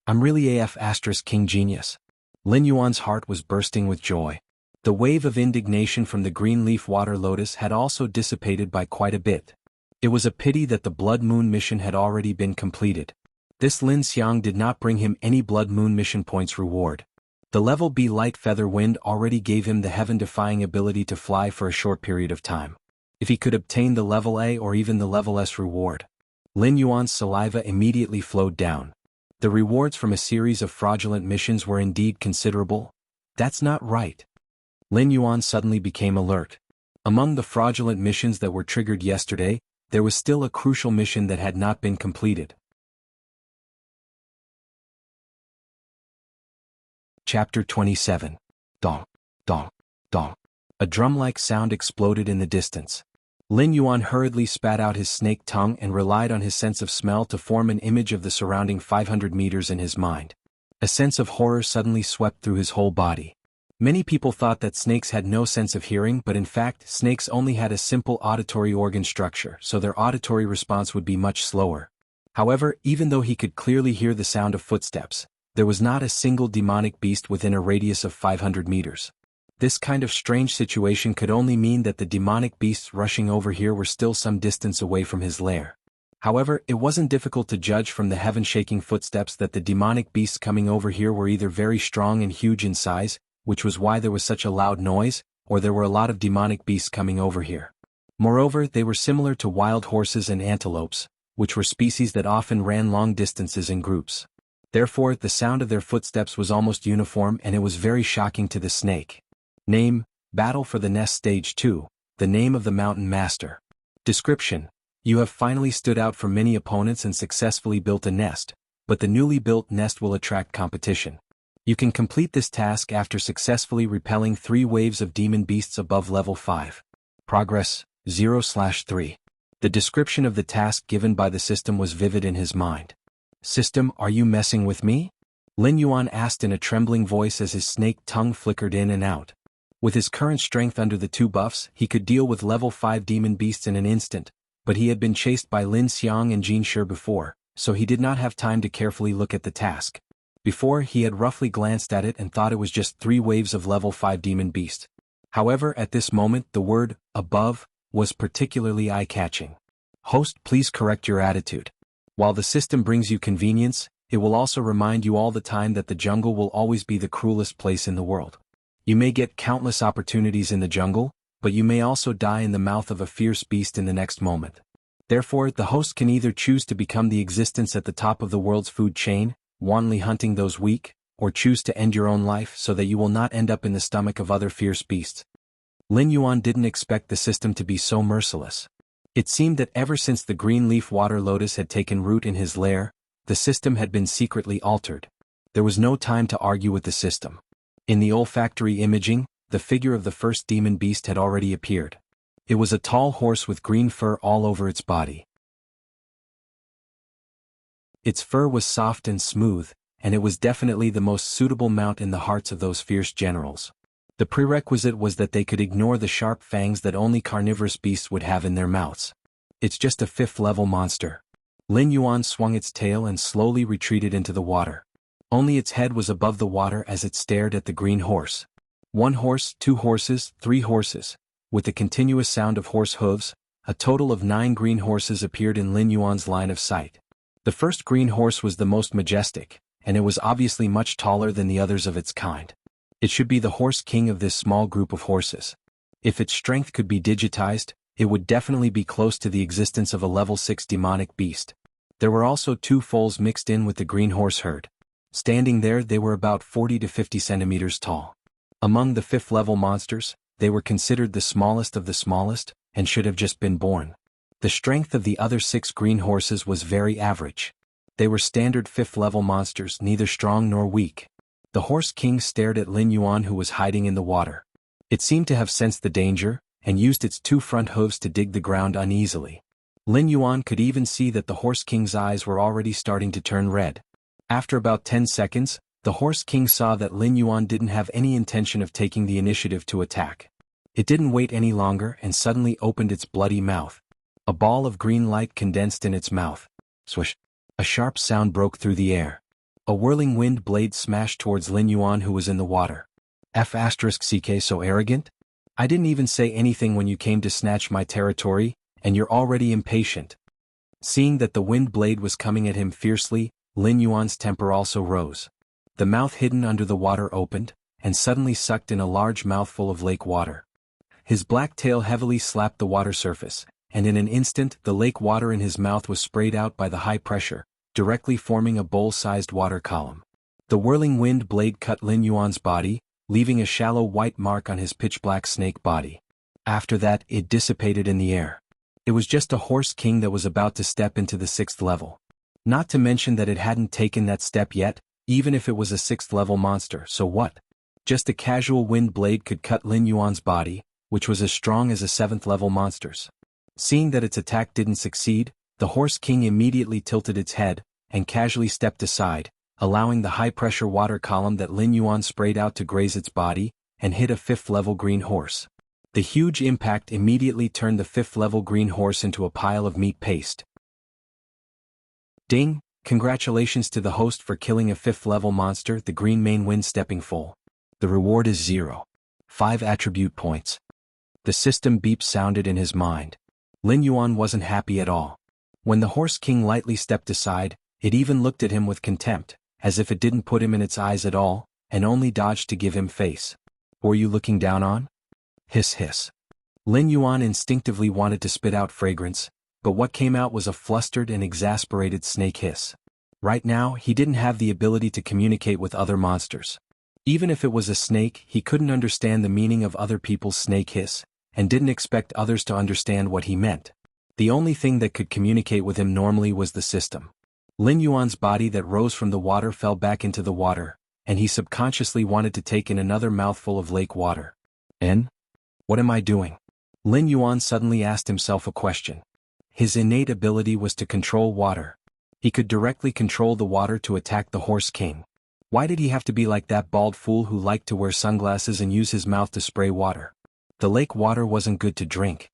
I'm really AF * King Genius. Lin Yuan's heart was bursting with joy. The wave of indignation from the green leaf water lotus had also dissipated by quite a bit. It was a pity that the Blood Moon mission had already been completed. This Lin Xiang did not bring him any Blood Moon mission points reward. The level B light feather wind already gave him the heaven-defying ability to fly for a short period of time. If he could obtain the level A or even the level S reward. Lin Yuan's saliva immediately flowed down. The rewards from a series of fraudulent missions were indeed considerable. That's not right. Lin Yuan suddenly became alert. Among the fraudulent missions that were triggered yesterday, there was still a crucial mission that had not been completed. Chapter 27. Dong, dong, dong. A drum-like sound exploded in the distance. Lin Yuan hurriedly spat out his snake tongue and relied on his sense of smell to form an image of the surrounding 500 meters in his mind. A sense of horror suddenly swept through his whole body. Many people thought that snakes had no sense of hearing, but in fact, snakes only had a simple auditory organ structure, so their auditory response would be much slower. However, even though he could clearly hear the sound of footsteps, there was not a single demonic beast within a radius of 500 meters. This kind of strange situation could only mean that the demonic beasts rushing over here were still some distance away from his lair. However, it wasn't difficult to judge from the heaven-shaking footsteps that the demonic beasts coming over here were either very strong and huge in size, which was why there was such a loud noise, or there were a lot of demonic beasts coming over here. Moreover, they were similar to wild horses and antelopes, which were species that often ran long distances in groups. Therefore, the sound of their footsteps was almost uniform and it was very shocking to the snake. Name: Battle for the Nest Stage 2, the name of the Mountain Master. Description: You have finally stood out from many opponents and successfully built a nest, but the newly built nest will attract competition. You can complete this task after successfully repelling 3 waves of demon beasts above level 5. Progress: 0/3. The description of the task given by the system was vivid in his mind. System, are you messing with me? Lin Yuan asked in a trembling voice as his snake tongue flickered in and out. With his current strength under the 2 buffs, he could deal with level 5 demon beasts in an instant, but he had been chased by Lin Xiang and Jin Shi before, so he did not have time to carefully look at the task. Before, he had roughly glanced at it and thought it was just 3 waves of level 5 demon beast. However, at this moment, the word, above, was particularly eye-catching. Host, please correct your attitude. While the system brings you convenience, it will also remind you all the time that the jungle will always be the cruelest place in the world. You may get countless opportunities in the jungle, but you may also die in the mouth of a fierce beast in the next moment. Therefore, the host can either choose to become the existence at the top of the world's food chain, wantonly hunting those weak, or choose to end your own life so that you will not end up in the stomach of other fierce beasts. Lin Yuan didn't expect the system to be so merciless. It seemed that ever since the green leaf water lotus had taken root in his lair, the system had been secretly altered. There was no time to argue with the system. In the olfactory imaging, the figure of the first demon beast had already appeared. It was a tall horse with green fur all over its body. Its fur was soft and smooth, and it was definitely the most suitable mount in the hearts of those fierce generals. The prerequisite was that they could ignore the sharp fangs that only carnivorous beasts would have in their mouths. It's just a 5th-level monster. Lin Yuan swung its tail and slowly retreated into the water. Only its head was above the water as it stared at the green horse. 1 horse, 2 horses, 3 horses. With the continuous sound of horse hooves, a total of 9 green horses appeared in Lin Yuan's line of sight. The first green horse was the most majestic, and it was obviously much taller than the others of its kind. It should be the horse king of this small group of horses. If its strength could be digitized, it would definitely be close to the existence of a level 6 demonic beast. There were also 2 foals mixed in with the green horse herd. Standing there, they were about 40 to 50 centimeters tall. Among the 5th-level monsters, they were considered the smallest of the smallest, and should have just been born. The strength of the other 6 green horses was very average. They were standard 5th-level monsters, neither strong nor weak. The horse king stared at Lin Yuan, who was hiding in the water. It seemed to have sensed the danger, and used its 2 front hooves to dig the ground uneasily. Lin Yuan could even see that the horse king's eyes were already starting to turn red. After about 10 seconds, the horse king saw that Lin Yuan didn't have any intention of taking the initiative to attack. It didn't wait any longer and suddenly opened its bloody mouth. A ball of green light condensed in its mouth. Swish! A sharp sound broke through the air. A whirling wind blade smashed towards Lin Yuan, who was in the water. F***ck so arrogant? I didn't even say anything when you came to snatch my territory, and you're already impatient. Seeing that the wind blade was coming at him fiercely, Lin Yuan's temper also rose. The mouth hidden under the water opened, and suddenly sucked in a large mouthful of lake water. His black tail heavily slapped the water surface, and in an instant the lake water in his mouth was sprayed out by the high pressure, directly forming a bowl-sized water column. The whirling wind blade cut Lin Yuan's body, leaving a shallow white mark on his pitch-black snake body. After that, it dissipated in the air. It was just a horse king that was about to step into the 6th level. Not to mention that it hadn't taken that step yet, even if it was a 6th-level monster, so what? Just a casual wind blade could cut Lin Yuan's body, which was as strong as a 7th-level monster's. Seeing that its attack didn't succeed, the horse king immediately tilted its head, and casually stepped aside, allowing the high-pressure water column that Lin Yuan sprayed out to graze its body, and hit a 5th-level green horse. The huge impact immediately turned the 5th-level green horse into a pile of meat paste. Ding! Congratulations to the host for killing a 5th-level monster, the green main wind stepping foal. The reward is 0. 5 attribute points. The system beep sounded in his mind. Lin Yuan wasn't happy at all. When the horse king lightly stepped aside, it even looked at him with contempt, as if it didn't put him in its eyes at all, and only dodged to give him face. Were you looking down on? Hiss hiss. Lin Yuan instinctively wanted to spit out fragrance, but what came out was a flustered and exasperated snake hiss. Right now, he didn't have the ability to communicate with other monsters. Even if it was a snake, he couldn't understand the meaning of other people's snake hiss, and didn't expect others to understand what he meant. The only thing that could communicate with him normally was the system. Lin Yuan's body that rose from the water fell back into the water, and he subconsciously wanted to take in another mouthful of lake water. What am I doing? Lin Yuan suddenly asked himself a question. His innate ability was to control water. He could directly control the water to attack the horse king. Why did he have to be like that bald fool who liked to wear sunglasses and use his mouth to spray water? The lake water wasn't good to drink.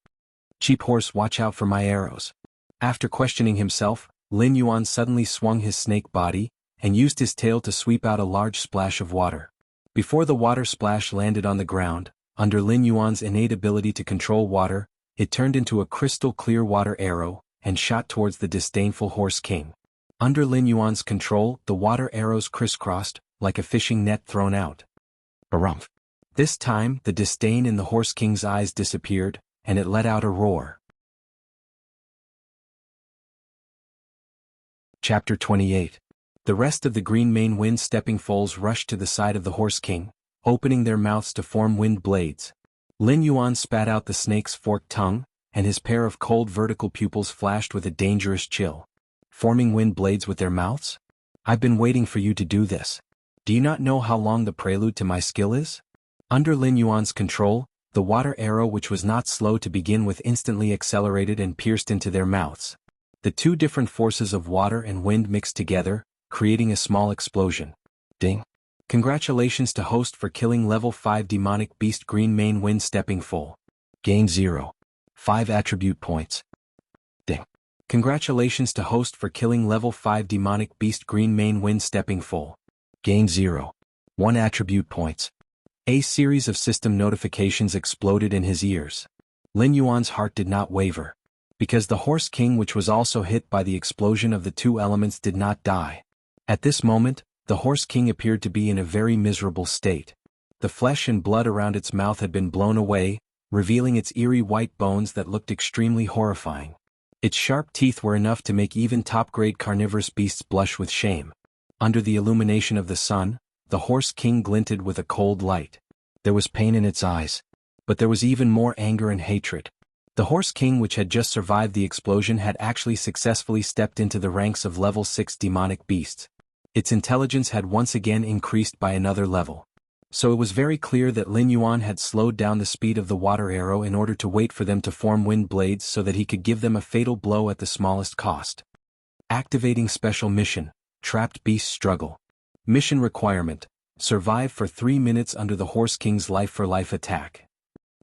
Cheap horse, watch out for my arrows. After questioning himself, Lin Yuan suddenly swung his snake body, and used his tail to sweep out a large splash of water. Before the water splash landed on the ground, under Lin Yuan's innate ability to control water, it turned into a crystal clear water arrow, and shot towards the disdainful horse king. Under Lin Yuan's control, the water arrows crisscrossed, like a fishing net thrown out. Harumph! This time, the disdain in the horse king's eyes disappeared, and it let out a roar. Chapter 28. The rest of the green mane wind stepping foals rushed to the side of the horse king, opening their mouths to form wind blades. Lin Yuan spat out the snake's forked tongue, and his pair of cold vertical pupils flashed with a dangerous chill. Forming wind blades with their mouths? I've been waiting for you to do this. Do you not know how long the prelude to my skill is? Under Lin Yuan's control, the water arrow, which was not slow to begin with, instantly accelerated and pierced into their mouths. The two different forces of water and wind mixed together, creating a small explosion. Ding. Congratulations to host for killing level 5 demonic beast green main wind stepping full. Gain 0. 5 attribute points. Ding. Congratulations to host for killing level 5 demonic beast green main wind stepping full. Gain 0. 1 attribute points. A series of system notifications exploded in his ears. Lin Yuan's heart did not waver. Because the Horse King, which was also hit by the explosion of the two elements, did not die. At this moment, the Horse King appeared to be in a very miserable state. The flesh and blood around its mouth had been blown away, revealing its eerie white bones that looked extremely horrifying. Its sharp teeth were enough to make even top-grade carnivorous beasts blush with shame. Under the illumination of the sun, the Horse King glinted with a cold light. There was pain in its eyes. But there was even more anger and hatred. The Horse King, which had just survived the explosion, had actually successfully stepped into the ranks of level 6 demonic beasts. Its intelligence had once again increased by another level. So it was very clear that Lin Yuan had slowed down the speed of the water arrow in order to wait for them to form wind blades so that he could give them a fatal blow at the smallest cost. Activating special mission, Trapped Beast Struggle. Mission requirement, survive for 3 minutes under the Horse King's life-for-life attack.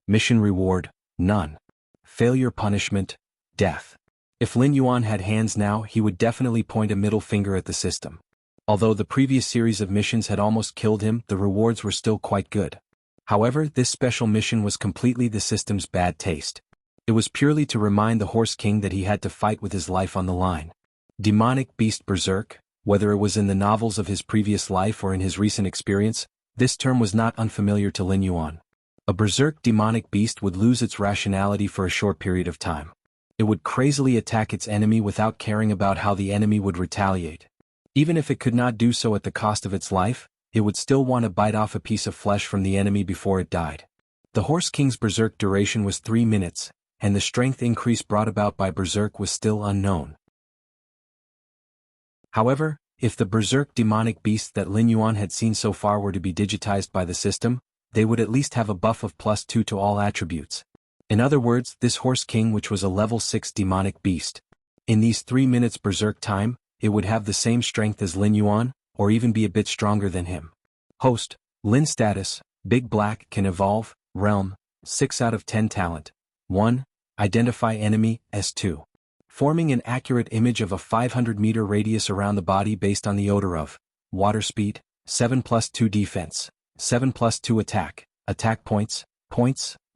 Mission reward, none. Failure punishment, death. If Lin Yuan had hands now, he would definitely point a middle finger at the system. Although the previous series of missions had almost killed him, the rewards were still quite good. However, this special mission was completely the system's bad taste. It was purely to remind the Horse King that he had to fight with his life on the line. Demonic Beast Berserk, whether it was in the novels of his previous life or in his recent experience, this term was not unfamiliar to Lin Yuan. A berserk demonic beast would lose its rationality for a short period of time. It would crazily attack its enemy without caring about how the enemy would retaliate. Even if it could not do so at the cost of its life, it would still want to bite off a piece of flesh from the enemy before it died. The Horse King's berserk duration was 3 minutes, and the strength increase brought about by berserk was still unknown. However, if the berserk demonic beasts that Lin Yuan had seen so far were to be digitized by the system, they would at least have a buff of +2 to all attributes. In other words, this Horse King, which was a level 6 demonic beast, in these 3 minutes berserk time, it would have the same strength as Lin Yuan, or even be a bit stronger than him. Host, Lin status, Big Black can evolve, realm, 6 out of 10 talent. 1. Identify enemy, S2. Forming an accurate image of a 500-meter radius around the body based on the odor of water speed, 7+2 defense. 7+2 attack, attack points,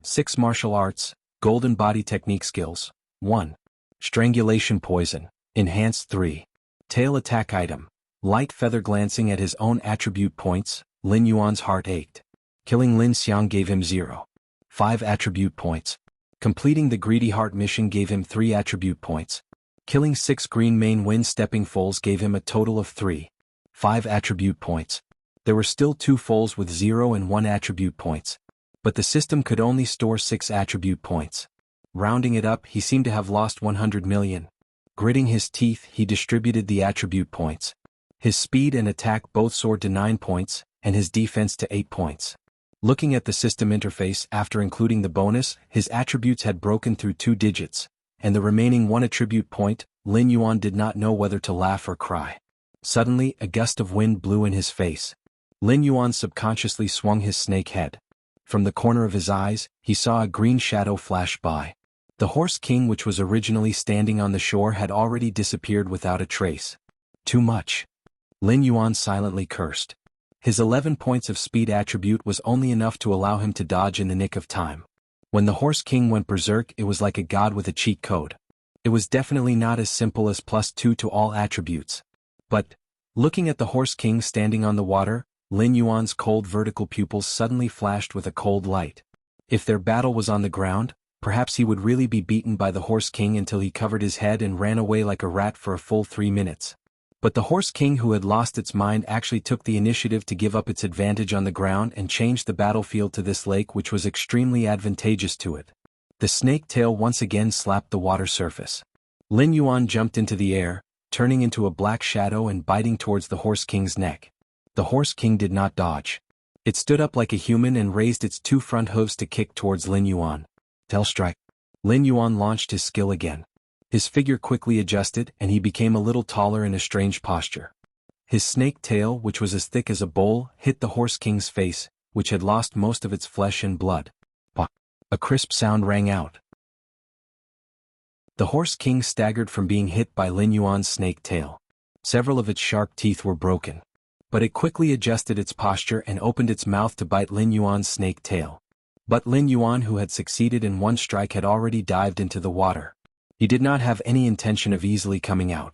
6 martial arts, golden body technique skills, 1. Strangulation poison, enhanced 3. Tail attack item, light feather glancing at his own attribute points, Lin Yuan's heart ached. Killing Lin Xiang gave him 0. 5 attribute points. Completing the greedy heart mission gave him 3 attribute points. Killing 6 green main wind stepping foals gave him a total of 3. 5 attribute points. There were still 2 foals with 0 and 1 attribute points. But the system could only store 6 attribute points. Rounding it up, he seemed to have lost 100 million. Gritting his teeth, he distributed the attribute points. His speed and attack both soared to 9 points, and his defense to 8 points. Looking at the system interface after including the bonus, his attributes had broken through 2 digits, and the remaining 1 attribute point, Lin Yuan did not know whether to laugh or cry. Suddenly, a gust of wind blew in his face. Lin Yuan subconsciously swung his snake head. From the corner of his eyes, he saw a green shadow flash by. The Horse King, which was originally standing on the shore, had already disappeared without a trace. Too much. Lin Yuan silently cursed. His 11 points of speed attribute was only enough to allow him to dodge in the nick of time. When the Horse King went berserk, it was like a god with a cheat code. It was definitely not as simple as +2 to all attributes. But, looking at the Horse King standing on the water, Lin Yuan's cold vertical pupils suddenly flashed with a cold light. If their battle was on the ground, perhaps he would really be beaten by the Horse King until he covered his head and ran away like a rat for a full 3 minutes. But the Horse King, who had lost its mind, actually took the initiative to give up its advantage on the ground and changed the battlefield to this lake, which was extremely advantageous to it. The snake tail once again slapped the water surface. Lin Yuan jumped into the air, turning into a black shadow and biting towards the Horse King's neck. The Horse King did not dodge. It stood up like a human and raised its 2 front hooves to kick towards Lin Yuan. Tail strike. Lin Yuan launched his skill again. His figure quickly adjusted and he became a little taller in a strange posture. His snake tail, which was as thick as a bowl, hit the Horse King's face, which had lost most of its flesh and blood. Pah! A crisp sound rang out. The Horse King staggered from being hit by Lin Yuan's snake tail. Several of its sharp teeth were broken. But it quickly adjusted its posture and opened its mouth to bite Lin Yuan's snake tail. But Lin Yuan, who had succeeded in one strike, had already dived into the water. He did not have any intention of easily coming out.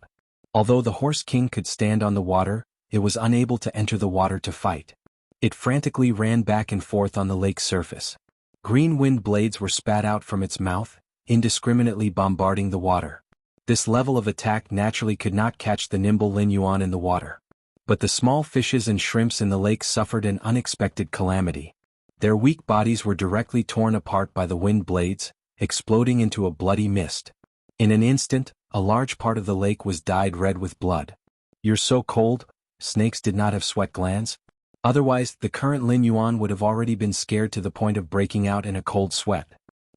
Although the Horse King could stand on the water, it was unable to enter the water to fight. It frantically ran back and forth on the lake's surface. Green wind blades were spat out from its mouth, indiscriminately bombarding the water. This level of attack naturally could not catch the nimble Lin Yuan in the water. But the small fishes and shrimps in the lake suffered an unexpected calamity. Their weak bodies were directly torn apart by the wind blades, exploding into a bloody mist. In an instant, a large part of the lake was dyed red with blood. "You're so cold." Snakes did not have sweat glands. Otherwise, the current Lin Yuan would have already been scared to the point of breaking out in a cold sweat.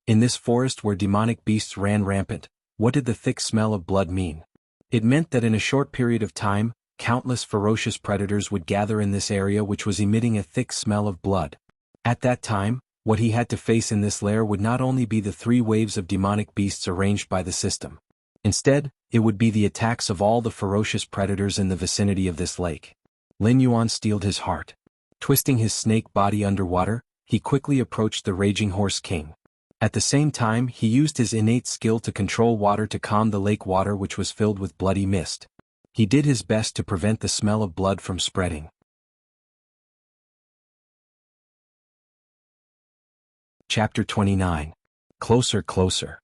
In this forest where demonic beasts ran rampant, what did the thick smell of blood mean? It meant that in a short period of time, countless ferocious predators would gather in this area which was emitting a thick smell of blood. At that time, what he had to face in this lair would not only be the 3 waves of demonic beasts arranged by the system. Instead, it would be the attacks of all the ferocious predators in the vicinity of this lake. Lin Yuan steeled his heart. Twisting his snake body underwater, he quickly approached the raging Horse King. At the same time, he used his innate skill to control water to calm the lake water, which was filled with bloody mist. He did his best to prevent the smell of blood from spreading. Chapter 29. Closer, Closer.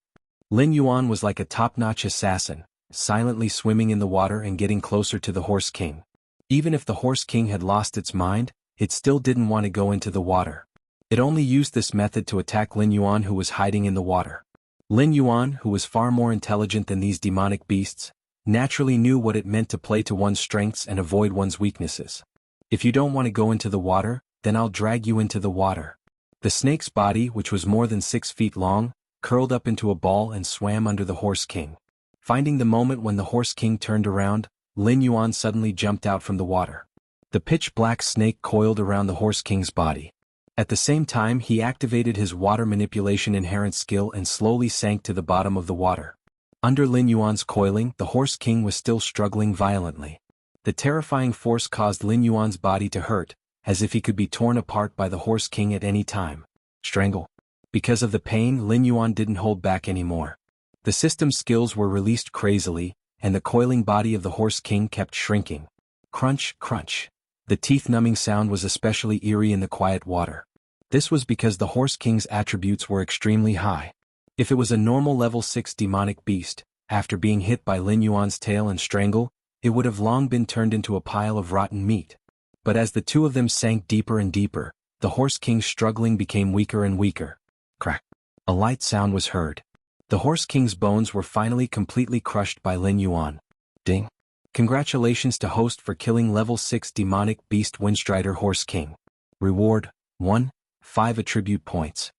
Lin Yuan was like a top-notch assassin, silently swimming in the water and getting closer to the Horse King. Even if the Horse King had lost its mind, it still didn't want to go into the water. It only used this method to attack Lin Yuan, who was hiding in the water. Lin Yuan, who was far more intelligent than these demonic beasts, naturally knew what it meant to play to one's strengths and avoid one's weaknesses. "If you don't want to go into the water, then I'll drag you into the water." The snake's body, which was more than 6 feet long, curled up into a ball and swam under the Horse King. Finding the moment when the Horse King turned around, Lin Yuan suddenly jumped out from the water. The pitch-black snake coiled around the Horse King's body. At the same time, he activated his water manipulation inherent skill and slowly sank to the bottom of the water. Under Lin Yuan's coiling, the Horse King was still struggling violently. The terrifying force caused Lin Yuan's body to hurt, as if he could be torn apart by the Horse King at any time. Strangle. Because of the pain, Lin Yuan didn't hold back anymore. The system's skills were released crazily, and the coiling body of the Horse King kept shrinking. Crunch, crunch. The teeth-numbing sound was especially eerie in the quiet water. This was because the Horse King's attributes were extremely high. If it was a normal level 6 demonic beast, after being hit by Lin Yuan's tail and strangle, it would have long been turned into a pile of rotten meat. But as the two of them sank deeper and deeper, the Horse King's struggling became weaker and weaker. Crack. A light sound was heard. The Horse King's bones were finally completely crushed by Lin Yuan. Ding. Congratulations to host for killing level 6 demonic beast Windstrider Horse King. Reward, 1, 5 attribute points.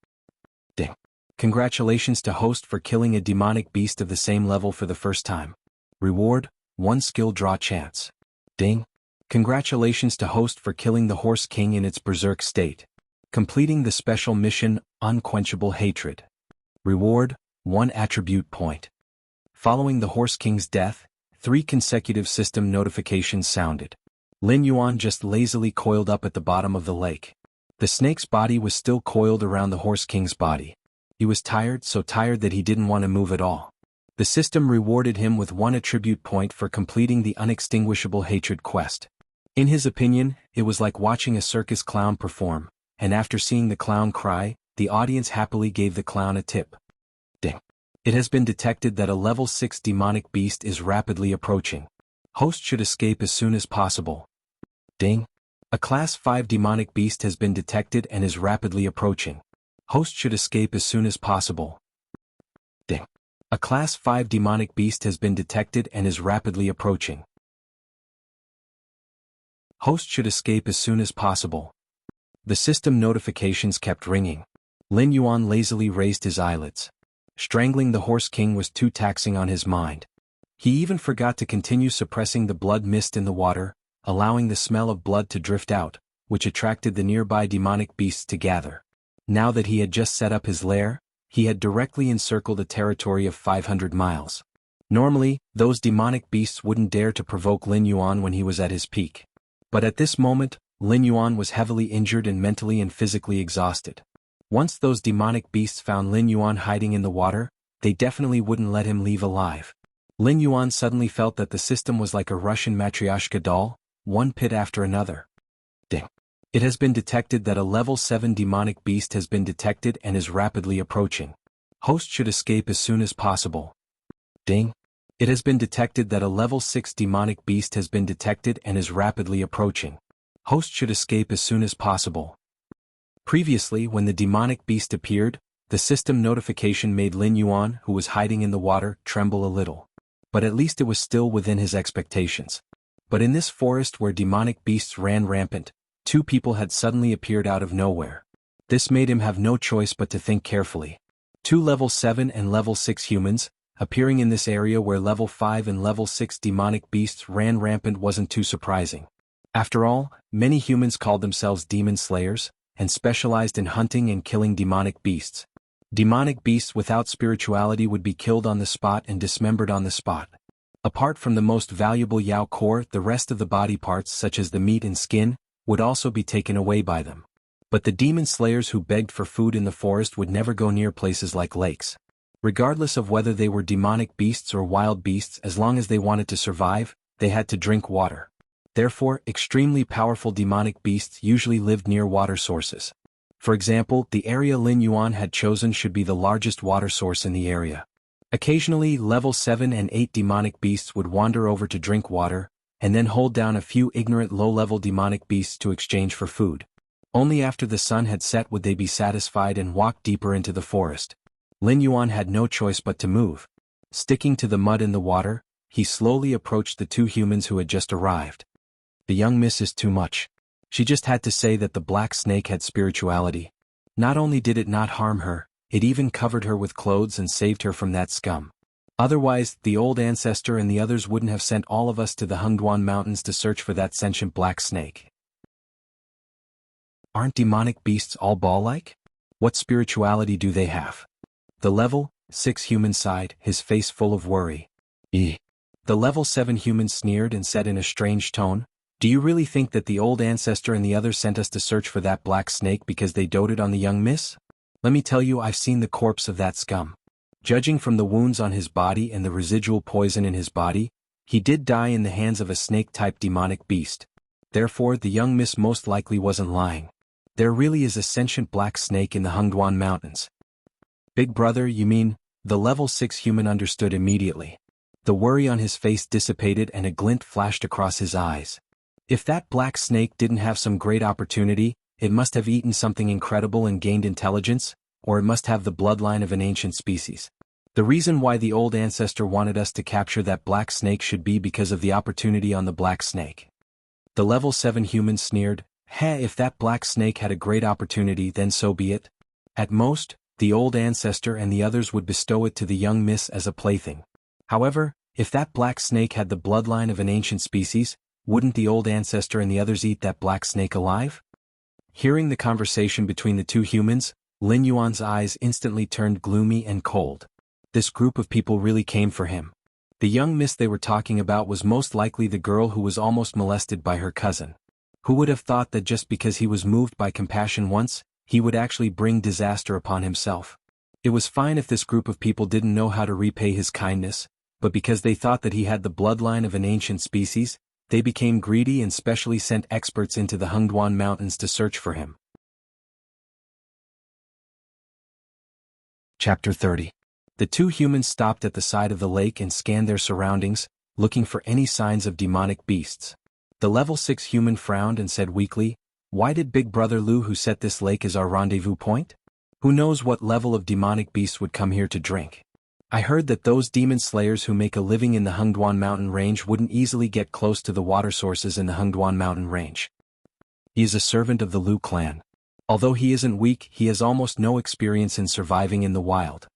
Ding. Congratulations to host for killing a demonic beast of the same level for the first time. Reward, 1 skill draw chance. Ding. Congratulations to host for killing the Horse King in its berserk state. Completing the special mission, Unquenchable Hatred. Reward, 1 attribute point. Following the Horse King's death, 3 consecutive system notifications sounded. Lin Yuan just lazily coiled up at the bottom of the lake. The snake's body was still coiled around the Horse King's body. He was tired, so tired that he didn't want to move at all. The system rewarded him with 1 attribute point for completing the Unextinguishable Hatred quest. In his opinion, it was like watching a circus clown perform, and after seeing the clown cry, the audience happily gave the clown a tip. Ding. It has been detected that a level 6 demonic beast is rapidly approaching. Host should escape as soon as possible. Ding. A class 5 demonic beast has been detected and is rapidly approaching. Host should escape as soon as possible. Ding. A class 5 demonic beast has been detected and is rapidly approaching. Host should escape as soon as possible. The system notifications kept ringing. Lin Yuan lazily raised his eyelids. Strangling the Horse King was too taxing on his mind. He even forgot to continue suppressing the blood mist in the water, allowing the smell of blood to drift out, which attracted the nearby demonic beasts to gather. Now that he had just set up his lair, he had directly encircled a territory of 500 miles. Normally, those demonic beasts wouldn't dare to provoke Lin Yuan when he was at his peak. But at this moment, Lin Yuan was heavily injured and mentally and physically exhausted. Once those demonic beasts found Lin Yuan hiding in the water, they definitely wouldn't let him leave alive. Lin Yuan suddenly felt that the system was like a Russian matryoshka doll, one pit after another. Ding. It has been detected that a level 7 demonic beast has been detected and is rapidly approaching. Host should escape as soon as possible. Ding. It has been detected that a level 6 demonic beast has been detected and is rapidly approaching. Host should escape as soon as possible. Previously, when the demonic beast appeared, the system notification made Lin Yuan, who was hiding in the water, tremble a little. But at least it was still within his expectations. But in this forest where demonic beasts ran rampant, 2 people had suddenly appeared out of nowhere. This made him have no choice but to think carefully. 2 level 7 and level 6 humans, appearing in this area where level 5 and level 6 demonic beasts ran rampant wasn't too surprising. After all, many humans called themselves demon slayers, and specialized in hunting and killing demonic beasts. Demonic beasts without spirituality would be killed on the spot and dismembered on the spot. Apart from the most valuable Yao core, the rest of the body parts such as the meat and skin, would also be taken away by them. But the demon slayers who begged for food in the forest would never go near places like lakes. Regardless of whether they were demonic beasts or wild beasts, as long as they wanted to survive, they had to drink water. Therefore, extremely powerful demonic beasts usually lived near water sources. For example, the area Lin Yuan had chosen should be the largest water source in the area. Occasionally, level 7 and 8 demonic beasts would wander over to drink water, and then hold down a few ignorant low-level demonic beasts to exchange for food. Only after the sun had set would they be satisfied and walk deeper into the forest. Lin Yuan had no choice but to move. Sticking to the mud in the water, he slowly approached the 2 humans who had just arrived. The young miss is too much. She just had to say that the black snake had spirituality. Not only did it not harm her, it even covered her with clothes and saved her from that scum. Otherwise, the old ancestor and the others wouldn't have sent all of us to the xuanhuan mountains to search for that sentient black snake. Aren't demonic beasts all ball-like? What spirituality do they have? The level 6 human sighed, his face full of worry. The level 7 human sneered and said in a strange tone, "Do you really think that the old ancestor and the others sent us to search for that black snake because they doted on the young miss? Let me tell you, I've seen the corpse of that scum. Judging from the wounds on his body and the residual poison in his body, he did die in the hands of a snake-type demonic beast. Therefore, the young miss most likely wasn't lying. There really is a sentient black snake in the xuanhuan mountains." "Big brother, you mean?" The level 6 human understood immediately. The worry on his face dissipated and a glint flashed across his eyes. If that black snake didn't have some great opportunity, it must have eaten something incredible and gained intelligence, or it must have the bloodline of an ancient species. The reason why the old ancestor wanted us to capture that black snake should be because of the opportunity on the black snake. The level 7 human sneered, If that black snake had a great opportunity, then so be it. At most, the old ancestor and the others would bestow it to the young miss as a plaything. However, if that black snake had the bloodline of an ancient species, wouldn't the old ancestor and the others eat that black snake alive?" Hearing the conversation between the 2 humans, Lin Yuan's eyes instantly turned gloomy and cold. This group of people really came for him. The young miss they were talking about was most likely the girl who was almost molested by her cousin. Who would have thought that just because he was moved by compassion once, he would actually bring disaster upon himself? It was fine if this group of people didn't know how to repay his kindness, but because they thought that he had the bloodline of an ancient species, they became greedy and specially sent experts into the xuanhuan mountains to search for him. Chapter 30. The 2 humans stopped at the side of the lake and scanned their surroundings, looking for any signs of demonic beasts. The level 6 human frowned and said weakly, "Why did Big Brother Lu who set this lake as our rendezvous point? Who knows what level of demonic beasts would come here to drink? I heard that those demon slayers who make a living in the xuanhuan mountain range wouldn't easily get close to the water sources in the xuanhuan mountain range. He is a servant of the Lu clan. Although he isn't weak, he has almost no experience in surviving in the wild.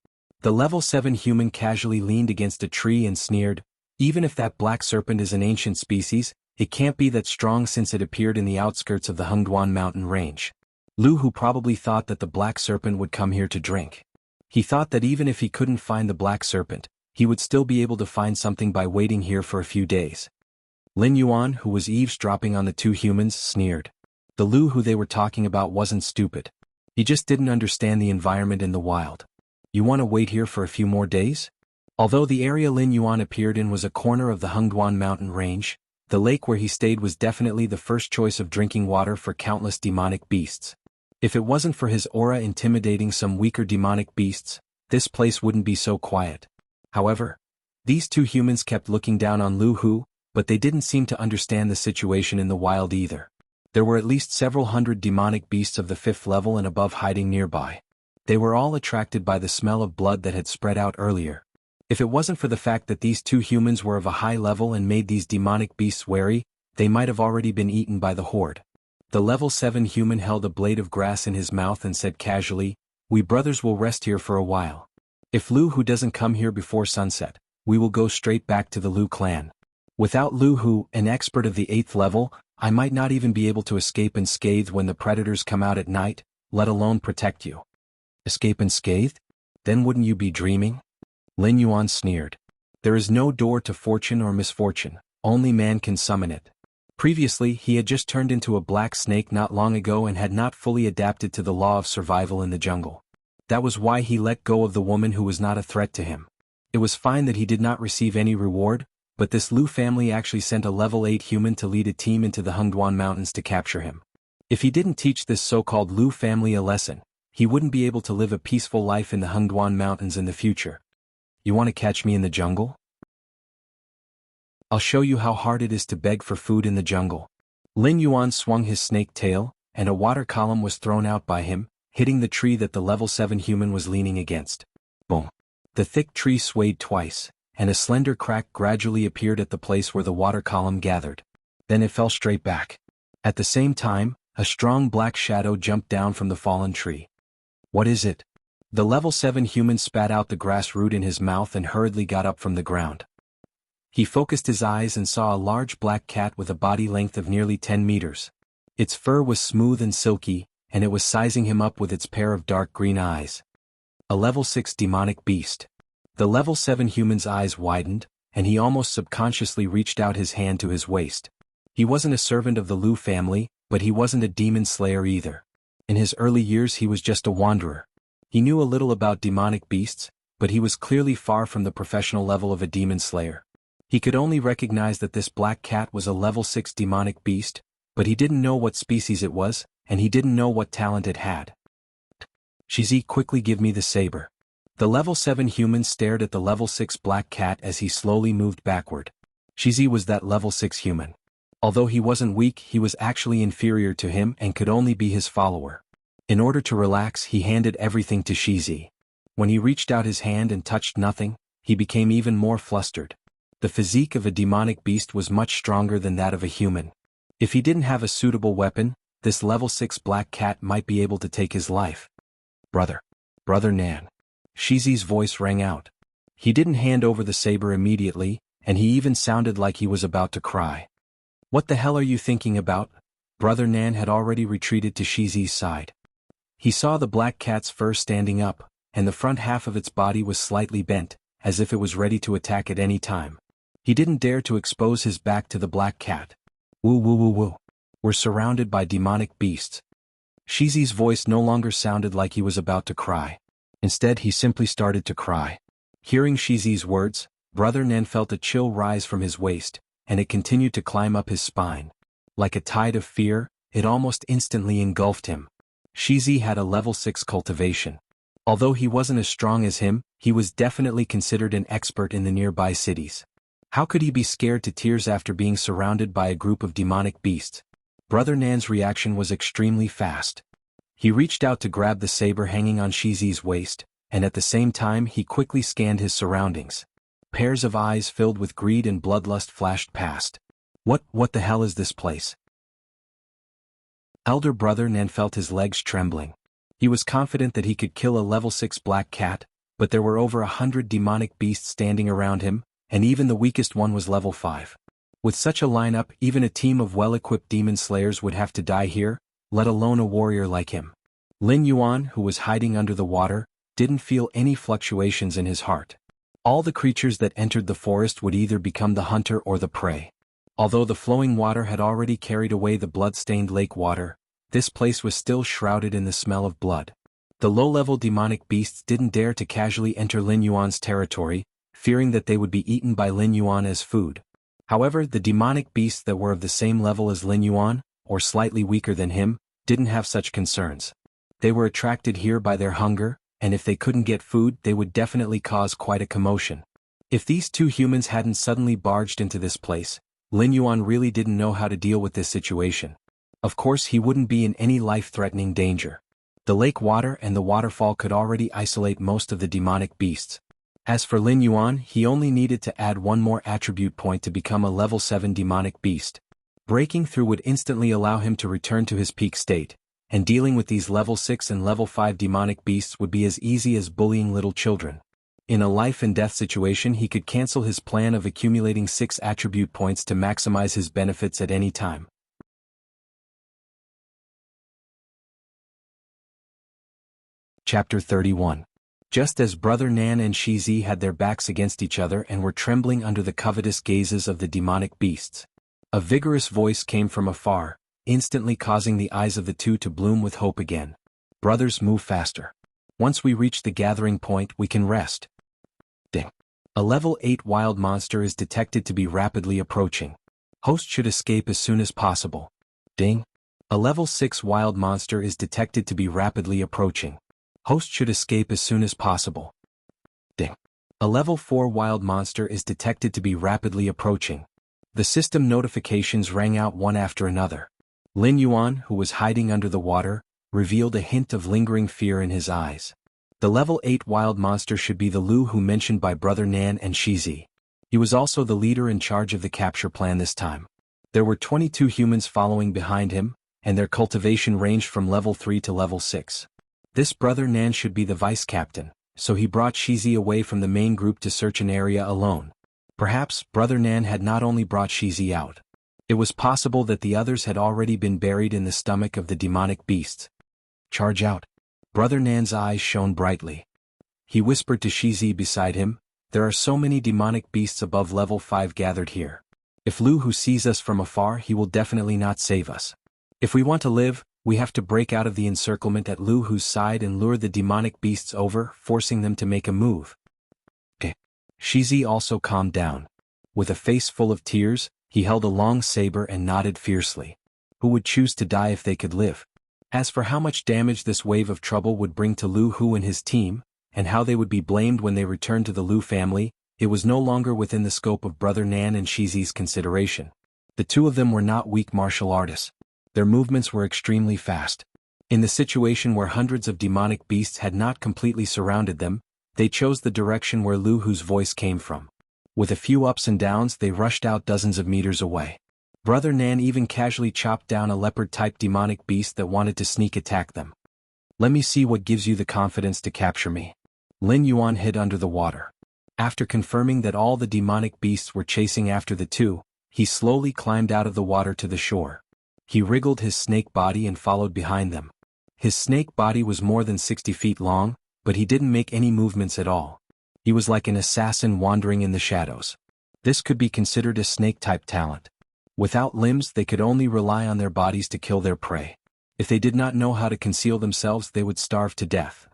The level 7 human casually leaned against a tree and sneered, "Even if that black serpent is an ancient species, it can't be that strong since it appeared in the outskirts of the Xuanhuan mountain range." Lu Hu probably thought that the black serpent would come here to drink. He thought that even if he couldn't find the black serpent, he would still be able to find something by waiting here for a few days. Lin Yuan, who was eavesdropping on the two humans, sneered. The Lu who they were talking about wasn't stupid. He just didn't understand the environment in the wild. "You want to wait here for a few more days?" Although the area Lin Yuan appeared in was a corner of the Xuanhuan mountain range, the lake where he stayed was definitely the first choice of drinking water for countless demonic beasts. If it wasn't for his aura intimidating some weaker demonic beasts, this place wouldn't be so quiet. However, these two humans kept looking down on Lu Hu, but they didn't seem to understand the situation in the wild either. There were at least several hundred demonic beasts of the 5th level and above hiding nearby. They were all attracted by the smell of blood that had spread out earlier. If it wasn't for the fact that these two humans were of a high level and made these demonic beasts wary, they might have already been eaten by the horde. The level 7 human held a blade of grass in his mouth and said casually, "We brothers will rest here for a while. If Lu Hu doesn't come here before sunset, we will go straight back to the Lu clan. Without Lu Hu, an expert of the 8th level, I might not even be able to escape unscathed when the predators come out at night, let alone protect you." "Escape unscathed? Then wouldn't you be dreaming?" Lin Yuan sneered. "There is no door to fortune or misfortune, only man can summon it." Previously, he had just turned into a black snake not long ago and had not fully adapted to the law of survival in the jungle. That was why he let go of the woman who was not a threat to him. It was fine that he did not receive any reward, but this Lu family actually sent a level 8 human to lead a team into the Xuanhuan mountains to capture him. If he didn't teach this so-called Lu family a lesson, he wouldn't be able to live a peaceful life in the Xuanhuan mountains in the future. "You want to catch me in the jungle? I'll show you how hard it is to beg for food in the jungle." Lin Yuan swung his snake tail, and a water column was thrown out by him, hitting the tree that the level 7 human was leaning against. Boom! The thick tree swayed twice, and a slender crack gradually appeared at the place where the water column gathered. Then it fell straight back. At the same time, a strong black shadow jumped down from the fallen tree. "What is it?" The level 7 human spat out the grass root in his mouth and hurriedly got up from the ground. He focused his eyes and saw a large black cat with a body length of nearly 10 meters. Its fur was smooth and silky, and it was sizing him up with its pair of dark green eyes. A level 6 demonic beast. The level 7 human's eyes widened, and he almost subconsciously reached out his hand to his waist. He wasn't a servant of the Lu family, but he wasn't a demon slayer either. In his early years he was just a wanderer. He knew a little about demonic beasts, but he was clearly far from the professional level of a demon slayer. He could only recognize that this black cat was a level 6 demonic beast, but he didn't know what species it was, and he didn't know what talent it had. "Shizi, quickly give me the saber." The level 7 human stared at the level 6 black cat as he slowly moved backward. Shizi was that level 6 human. Although he wasn't weak, he was actually inferior to him and could only be his follower. In order to relax, he handed everything to Shizi. When he reached out his hand and touched nothing, he became even more flustered. The physique of a demonic beast was much stronger than that of a human. If he didn't have a suitable weapon, this level 6 black cat might be able to take his life. Brother Nan." Shizi's voice rang out. He didn't hand over the saber immediately, and he even sounded like he was about to cry. "What the hell are you thinking about?" Brother Nan had already retreated to Shizi's side. He saw the black cat's fur standing up, and the front half of its body was slightly bent, as if it was ready to attack at any time. He didn't dare to expose his back to the black cat. "Woo woo woo woo. We're surrounded by demonic beasts." Shizi's voice no longer sounded like he was about to cry. Instead, he simply started to cry. Hearing Shizi's words, Brother Nan felt a chill rise from his waist, and it continued to climb up his spine. Like a tide of fear, it almost instantly engulfed him. Shizi had a level 6 cultivation. Although he wasn't as strong as him, he was definitely considered an expert in the nearby cities. How could he be scared to tears after being surrounded by a group of demonic beasts? Brother Nan's reaction was extremely fast. He reached out to grab the saber hanging on Shizi's waist, and at the same time he quickly scanned his surroundings. Pairs of eyes filled with greed and bloodlust flashed past. What the hell is this place?" Elder Brother Nan felt his legs trembling. He was confident that he could kill a level 6 black cat, but there were over 100 demonic beasts standing around him, and even the weakest one was level 5. With such a lineup, even a team of well-equipped demon slayers would have to die here, let alone a warrior like him. Lin Yuan, who was hiding under the water, didn't feel any fluctuations in his heart. All the creatures that entered the forest would either become the hunter or the prey. Although the flowing water had already carried away the blood-stained lake water, this place was still shrouded in the smell of blood. The low-level demonic beasts didn't dare to casually enter Lin Yuan's territory, fearing that they would be eaten by Lin Yuan as food. However, the demonic beasts that were of the same level as Lin Yuan, or slightly weaker than him, didn't have such concerns. They were attracted here by their hunger, and if they couldn't get food, they would definitely cause quite a commotion. If these two humans hadn't suddenly barged into this place, Lin Yuan really didn't know how to deal with this situation. Of course, he wouldn't be in any life-threatening danger. The lake water and the waterfall could already isolate most of the demonic beasts. As for Lin Yuan, he only needed to add one more attribute point to become a level 7 demonic beast. Breaking through would instantly allow him to return to his peak state, and dealing with these level 6 and level 5 demonic beasts would be as easy as bullying little children. In a life-and-death situation, he could cancel his plan of accumulating 6 attribute points to maximize his benefits at any time. Chapter 31. Just as Brother Nan and Shizi had their backs against each other and were trembling under the covetous gazes of the demonic beasts, a vigorous voice came from afar, instantly causing the eyes of the two to bloom with hope again. Brothers, move faster. Once we reach the gathering point, we can rest. Ding. A level 8 wild monster is detected to be rapidly approaching. Host should escape as soon as possible. Ding. A level 6 wild monster is detected to be rapidly approaching. Host should escape as soon as possible. Ding. A level 4 wild monster is detected to be rapidly approaching. The system notifications rang out one after another. Lin Yuan, who was hiding under the water, revealed a hint of lingering fear in his eyes. The level 8 wild monster should be the Lu Hu mentioned by Brother Nan and Shizi. He was also the leader in charge of the capture plan this time. There were 22 humans following behind him, and their cultivation ranged from level 3 to level 6. This Brother Nan should be the vice captain, so he brought Shizi away from the main group to search an area alone. Perhaps Brother Nan had not only brought Shizi out. It was possible that the others had already been buried in the stomach of the demonic beasts. Charge out. Brother Nan's eyes shone brightly. He whispered to Shizi beside him, there are so many demonic beasts above level 5 gathered here. If Lu Hu sees us from afar, he will definitely not save us. If we want to live, we have to break out of the encirclement at Lu Hu's side and lure the demonic beasts over, forcing them to make a move. Shizi also calmed down. With a face full of tears, he held a long saber and nodded fiercely. Who would choose to die if they could live? As for how much damage this wave of trouble would bring to Lu Hu and his team, and how they would be blamed when they returned to the Lu family, it was no longer within the scope of Brother Nan and Shizi's consideration. The two of them were not weak martial artists. Their movements were extremely fast. In the situation where hundreds of demonic beasts had not completely surrounded them, they chose the direction where Lu Hu's voice came from. With a few ups and downs, they rushed out dozens of meters away. Brother Nan even casually chopped down a leopard-type demonic beast that wanted to sneak attack them. Let me see what gives you the confidence to capture me. Lin Yuan hid under the water. After confirming that all the demonic beasts were chasing after the two, he slowly climbed out of the water to the shore. He wriggled his snake body and followed behind them. His snake body was more than 60 feet long, but he didn't make any movements at all. He was like an assassin wandering in the shadows. This could be considered a snake-type talent. Without limbs, they could only rely on their bodies to kill their prey. If they did not know how to conceal themselves, they would starve to death.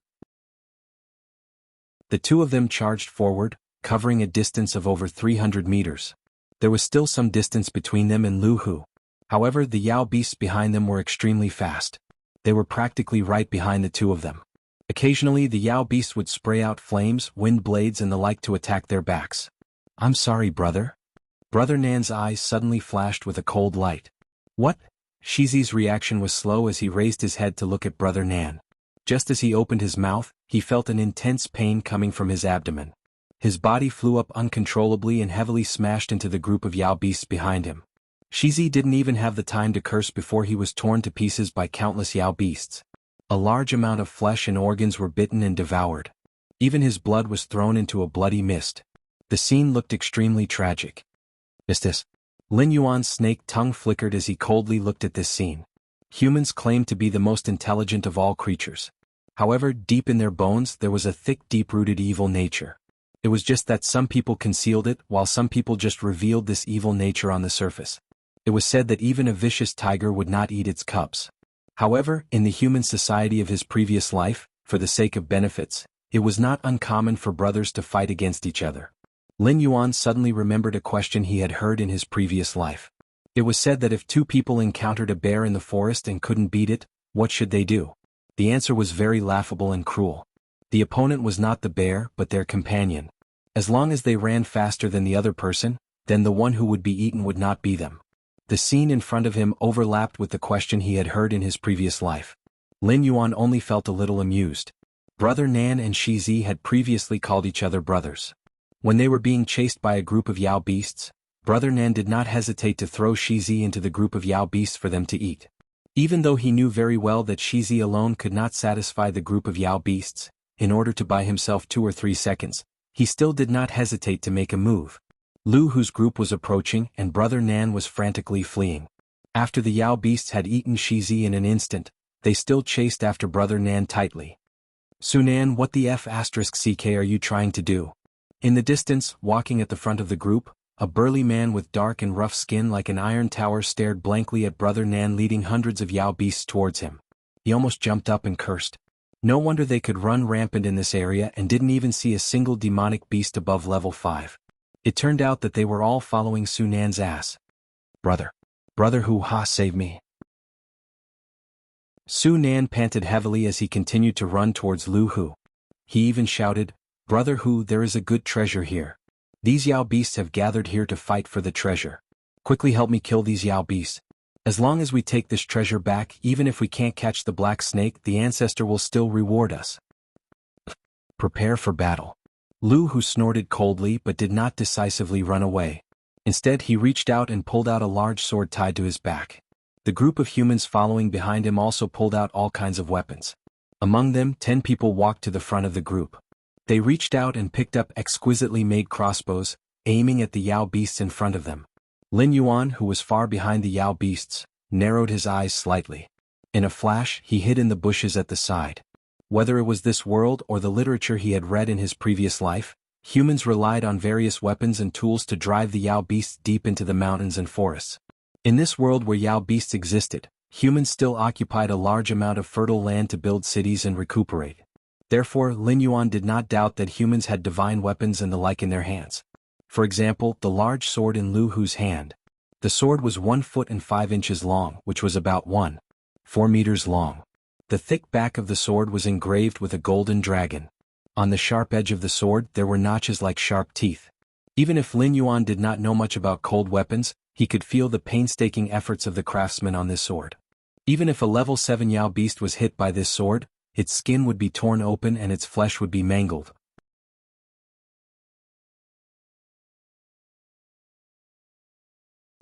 The two of them charged forward, covering a distance of over 300 meters. There was still some distance between them and Lu Hu. However, the Yao beasts behind them were extremely fast. They were practically right behind the two of them. Occasionally, the Yao beasts would spray out flames, wind blades and the like to attack their backs. I'm sorry, brother. Brother Nan's eyes suddenly flashed with a cold light. What? Shizi's reaction was slow as he raised his head to look at Brother Nan. Just as he opened his mouth, he felt an intense pain coming from his abdomen. His body flew up uncontrollably and heavily smashed into the group of Yao beasts behind him. Shizi didn't even have the time to curse before he was torn to pieces by countless Yao beasts. A large amount of flesh and organs were bitten and devoured. Even his blood was thrown into a bloody mist. The scene looked extremely tragic. Is this? Lin Yuan's snake tongue flickered as he coldly looked at this scene. Humans claimed to be the most intelligent of all creatures. However, deep in their bones there was a thick, deep-rooted evil nature. It was just that some people concealed it, while some people just revealed this evil nature on the surface. It was said that even a vicious tiger would not eat its cubs. However, in the human society of his previous life, for the sake of benefits, it was not uncommon for brothers to fight against each other. Lin Yuan suddenly remembered a question he had heard in his previous life. It was said that if two people encountered a bear in the forest and couldn't beat it, what should they do? The answer was very laughable and cruel. The opponent was not the bear but their companion. As long as they ran faster than the other person, then the one who would be eaten would not be them. The scene in front of him overlapped with the question he had heard in his previous life. Lin Yuan only felt a little amused. Brother Nan and Shizi had previously called each other brothers. When they were being chased by a group of Yao beasts, Brother Nan did not hesitate to throw Shizi into the group of Yao beasts for them to eat. Even though he knew very well that Shizi alone could not satisfy the group of Yao beasts, in order to buy himself 2 or 3 seconds, he still did not hesitate to make a move. Lu Hu's group was approaching and Brother Nan was frantically fleeing. After the Yao beasts had eaten Shizi in an instant, they still chased after Brother Nan tightly. Sunan, what the f***ck are you trying to do? In the distance, walking at the front of the group, a burly man with dark and rough skin like an iron tower stared blankly at Brother Nan leading hundreds of Yao beasts towards him. He almost jumped up and cursed. No wonder they could run rampant in this area and didn't even see a single demonic beast above level 5. It turned out that they were all following Sunan's ass. Brother Hu Ha, save me. Sunan panted heavily as he continued to run towards Lu Hu. He even shouted, Brother Hu, there is a good treasure here. These Yao beasts have gathered here to fight for the treasure. Quickly help me kill these Yao beasts. As long as we take this treasure back, even if we can't catch the black snake, the ancestor will still reward us. Prepare for battle. Lu Hu snorted coldly but did not decisively run away. Instead, he reached out and pulled out a large sword tied to his back. The group of humans following behind him also pulled out all kinds of weapons. Among them, 10 people walked to the front of the group. They reached out and picked up exquisitely made crossbows, aiming at the Yao beasts in front of them. Lin Yuan, who was far behind the Yao beasts, narrowed his eyes slightly. In a flash, he hid in the bushes at the side. Whether it was this world or the literature he had read in his previous life, humans relied on various weapons and tools to drive the Yao beasts deep into the mountains and forests. In this world where Yao beasts existed, humans still occupied a large amount of fertile land to build cities and recuperate. Therefore, Lin Yuan did not doubt that humans had divine weapons and the like in their hands. For example, the large sword in Lu Hu's hand. The sword was 1 foot and 5 inches long, which was about 1.4 meters long. The thick back of the sword was engraved with a golden dragon. On the sharp edge of the sword there were notches like sharp teeth. Even if Lin Yuan did not know much about cold weapons, he could feel the painstaking efforts of the craftsman on this sword. Even if a level 7 Yao beast was hit by this sword, its skin would be torn open and its flesh would be mangled.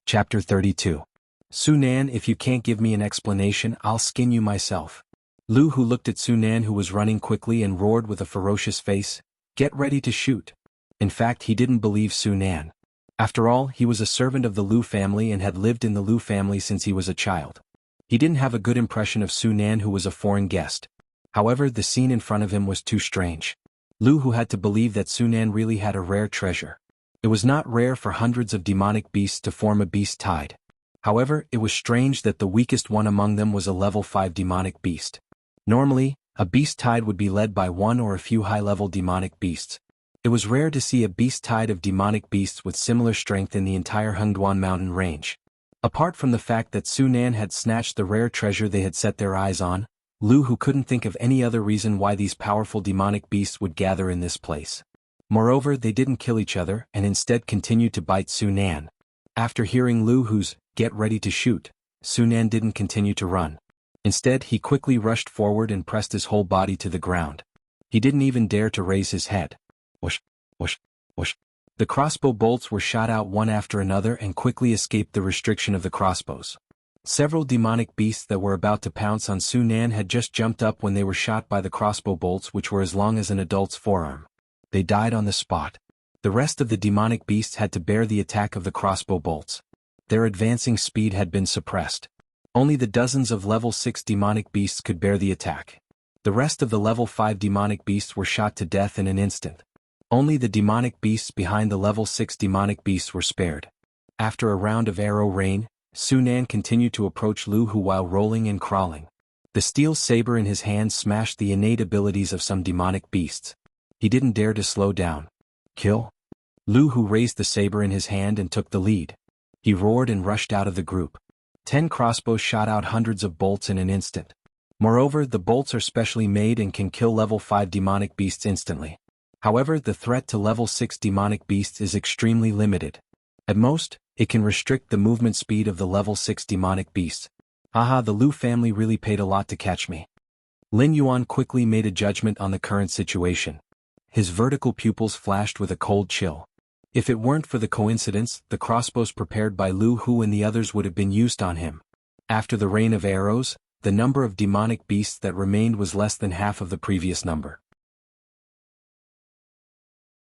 Chapter 32. Sunan, if you can't give me an explanation, I'll skin you myself. Lu Hu looked at Sunan, who was running quickly, and roared with a ferocious face, Get ready to shoot. In fact, he didn't believe Sunan. After all, he was a servant of the Lu family and had lived in the Lu family since he was a child. He didn't have a good impression of Sunan, who was a foreign guest. However, the scene in front of him was too strange. Lu Hu had to believe that Sunan really had a rare treasure. It was not rare for hundreds of demonic beasts to form a beast tide. However, it was strange that the weakest one among them was a level 5 demonic beast. Normally, a beast tide would be led by one or a few high-level demonic beasts. It was rare to see a beast tide of demonic beasts with similar strength in the entire Hengduan mountain range. Apart from the fact that Sunan had snatched the rare treasure they had set their eyes on, Lu Hu couldn't think of any other reason why these powerful demonic beasts would gather in this place. Moreover, they didn't kill each other and instead continued to bite Sunan. After hearing Lu Hu's "Get ready to shoot," Sunan didn't continue to run. Instead, he quickly rushed forward and pressed his whole body to the ground. He didn't even dare to raise his head. Whoosh, whoosh, whoosh. The crossbow bolts were shot out one after another and quickly escaped the restriction of the crossbows. Several demonic beasts that were about to pounce on Xuanhuan had just jumped up when they were shot by the crossbow bolts, which were as long as an adult's forearm. They died on the spot. The rest of the demonic beasts had to bear the attack of the crossbow bolts. Their advancing speed had been suppressed. Only the dozens of level 6 demonic beasts could bear the attack. The rest of the level 5 demonic beasts were shot to death in an instant. Only the demonic beasts behind the level 6 demonic beasts were spared. After a round of arrow rain, Xuanhuan continued to approach Lu Hu while rolling and crawling. The steel saber in his hand smashed the innate abilities of some demonic beasts. He didn't dare to slow down. Kill? Lu Hu raised the saber in his hand and took the lead. He roared and rushed out of the group. 10 crossbows shot out hundreds of bolts in an instant. Moreover, the bolts are specially made and can kill level 5 demonic beasts instantly. However, the threat to level 6 demonic beasts is extremely limited. At most, it can restrict the movement speed of the level 6 demonic beasts. Haha, the Lu family really paid a lot to catch me. Lin Yuan quickly made a judgment on the current situation. His vertical pupils flashed with a cold chill. If it weren't for the coincidence, the crossbows prepared by Lu Hu and the others would have been used on him. After the rain of arrows, the number of demonic beasts that remained was less than half of the previous number.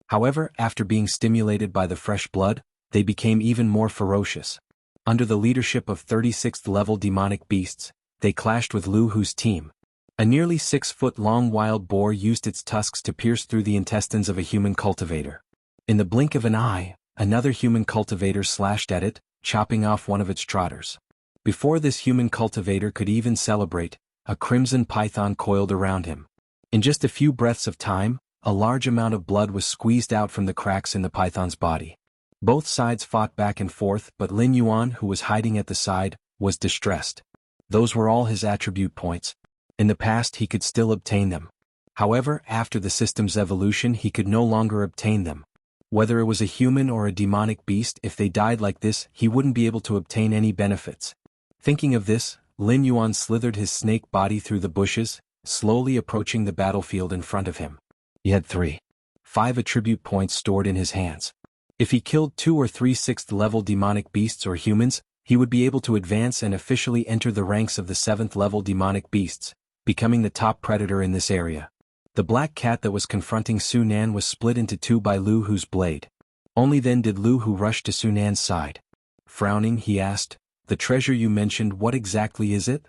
However, after being stimulated by the fresh blood, they became even more ferocious. Under the leadership of 36th level demonic beasts, they clashed with Lu Hu's team. A nearly 6-foot-long wild boar used its tusks to pierce through the intestines of a human cultivator. In the blink of an eye, another human cultivator slashed at it, chopping off one of its trotters. Before this human cultivator could even celebrate, a crimson python coiled around him. In just a few breaths of time, a large amount of blood was squeezed out from the cracks in the python's body. Both sides fought back and forth, but Lin Yuan, who was hiding at the side, was distressed. Those were all his attribute points. In the past he could still obtain them. However, after the system's evolution he could no longer obtain them. Whether it was a human or a demonic beast, if they died like this, he wouldn't be able to obtain any benefits. Thinking of this, Lin Yuan slithered his snake body through the bushes, slowly approaching the battlefield in front of him. He had 5 attribute points stored in his hands. If he killed 2 or 3 6th-level demonic beasts or humans, he would be able to advance and officially enter the ranks of the 7th-level demonic beasts, becoming the top predator in this area. The black cat that was confronting Xuanhuan was split into 2 by Lu Hu's blade. Only then did Lu Hu rush to Xuanhuan's side. Frowning, he asked, "The treasure you mentioned, what exactly is it?"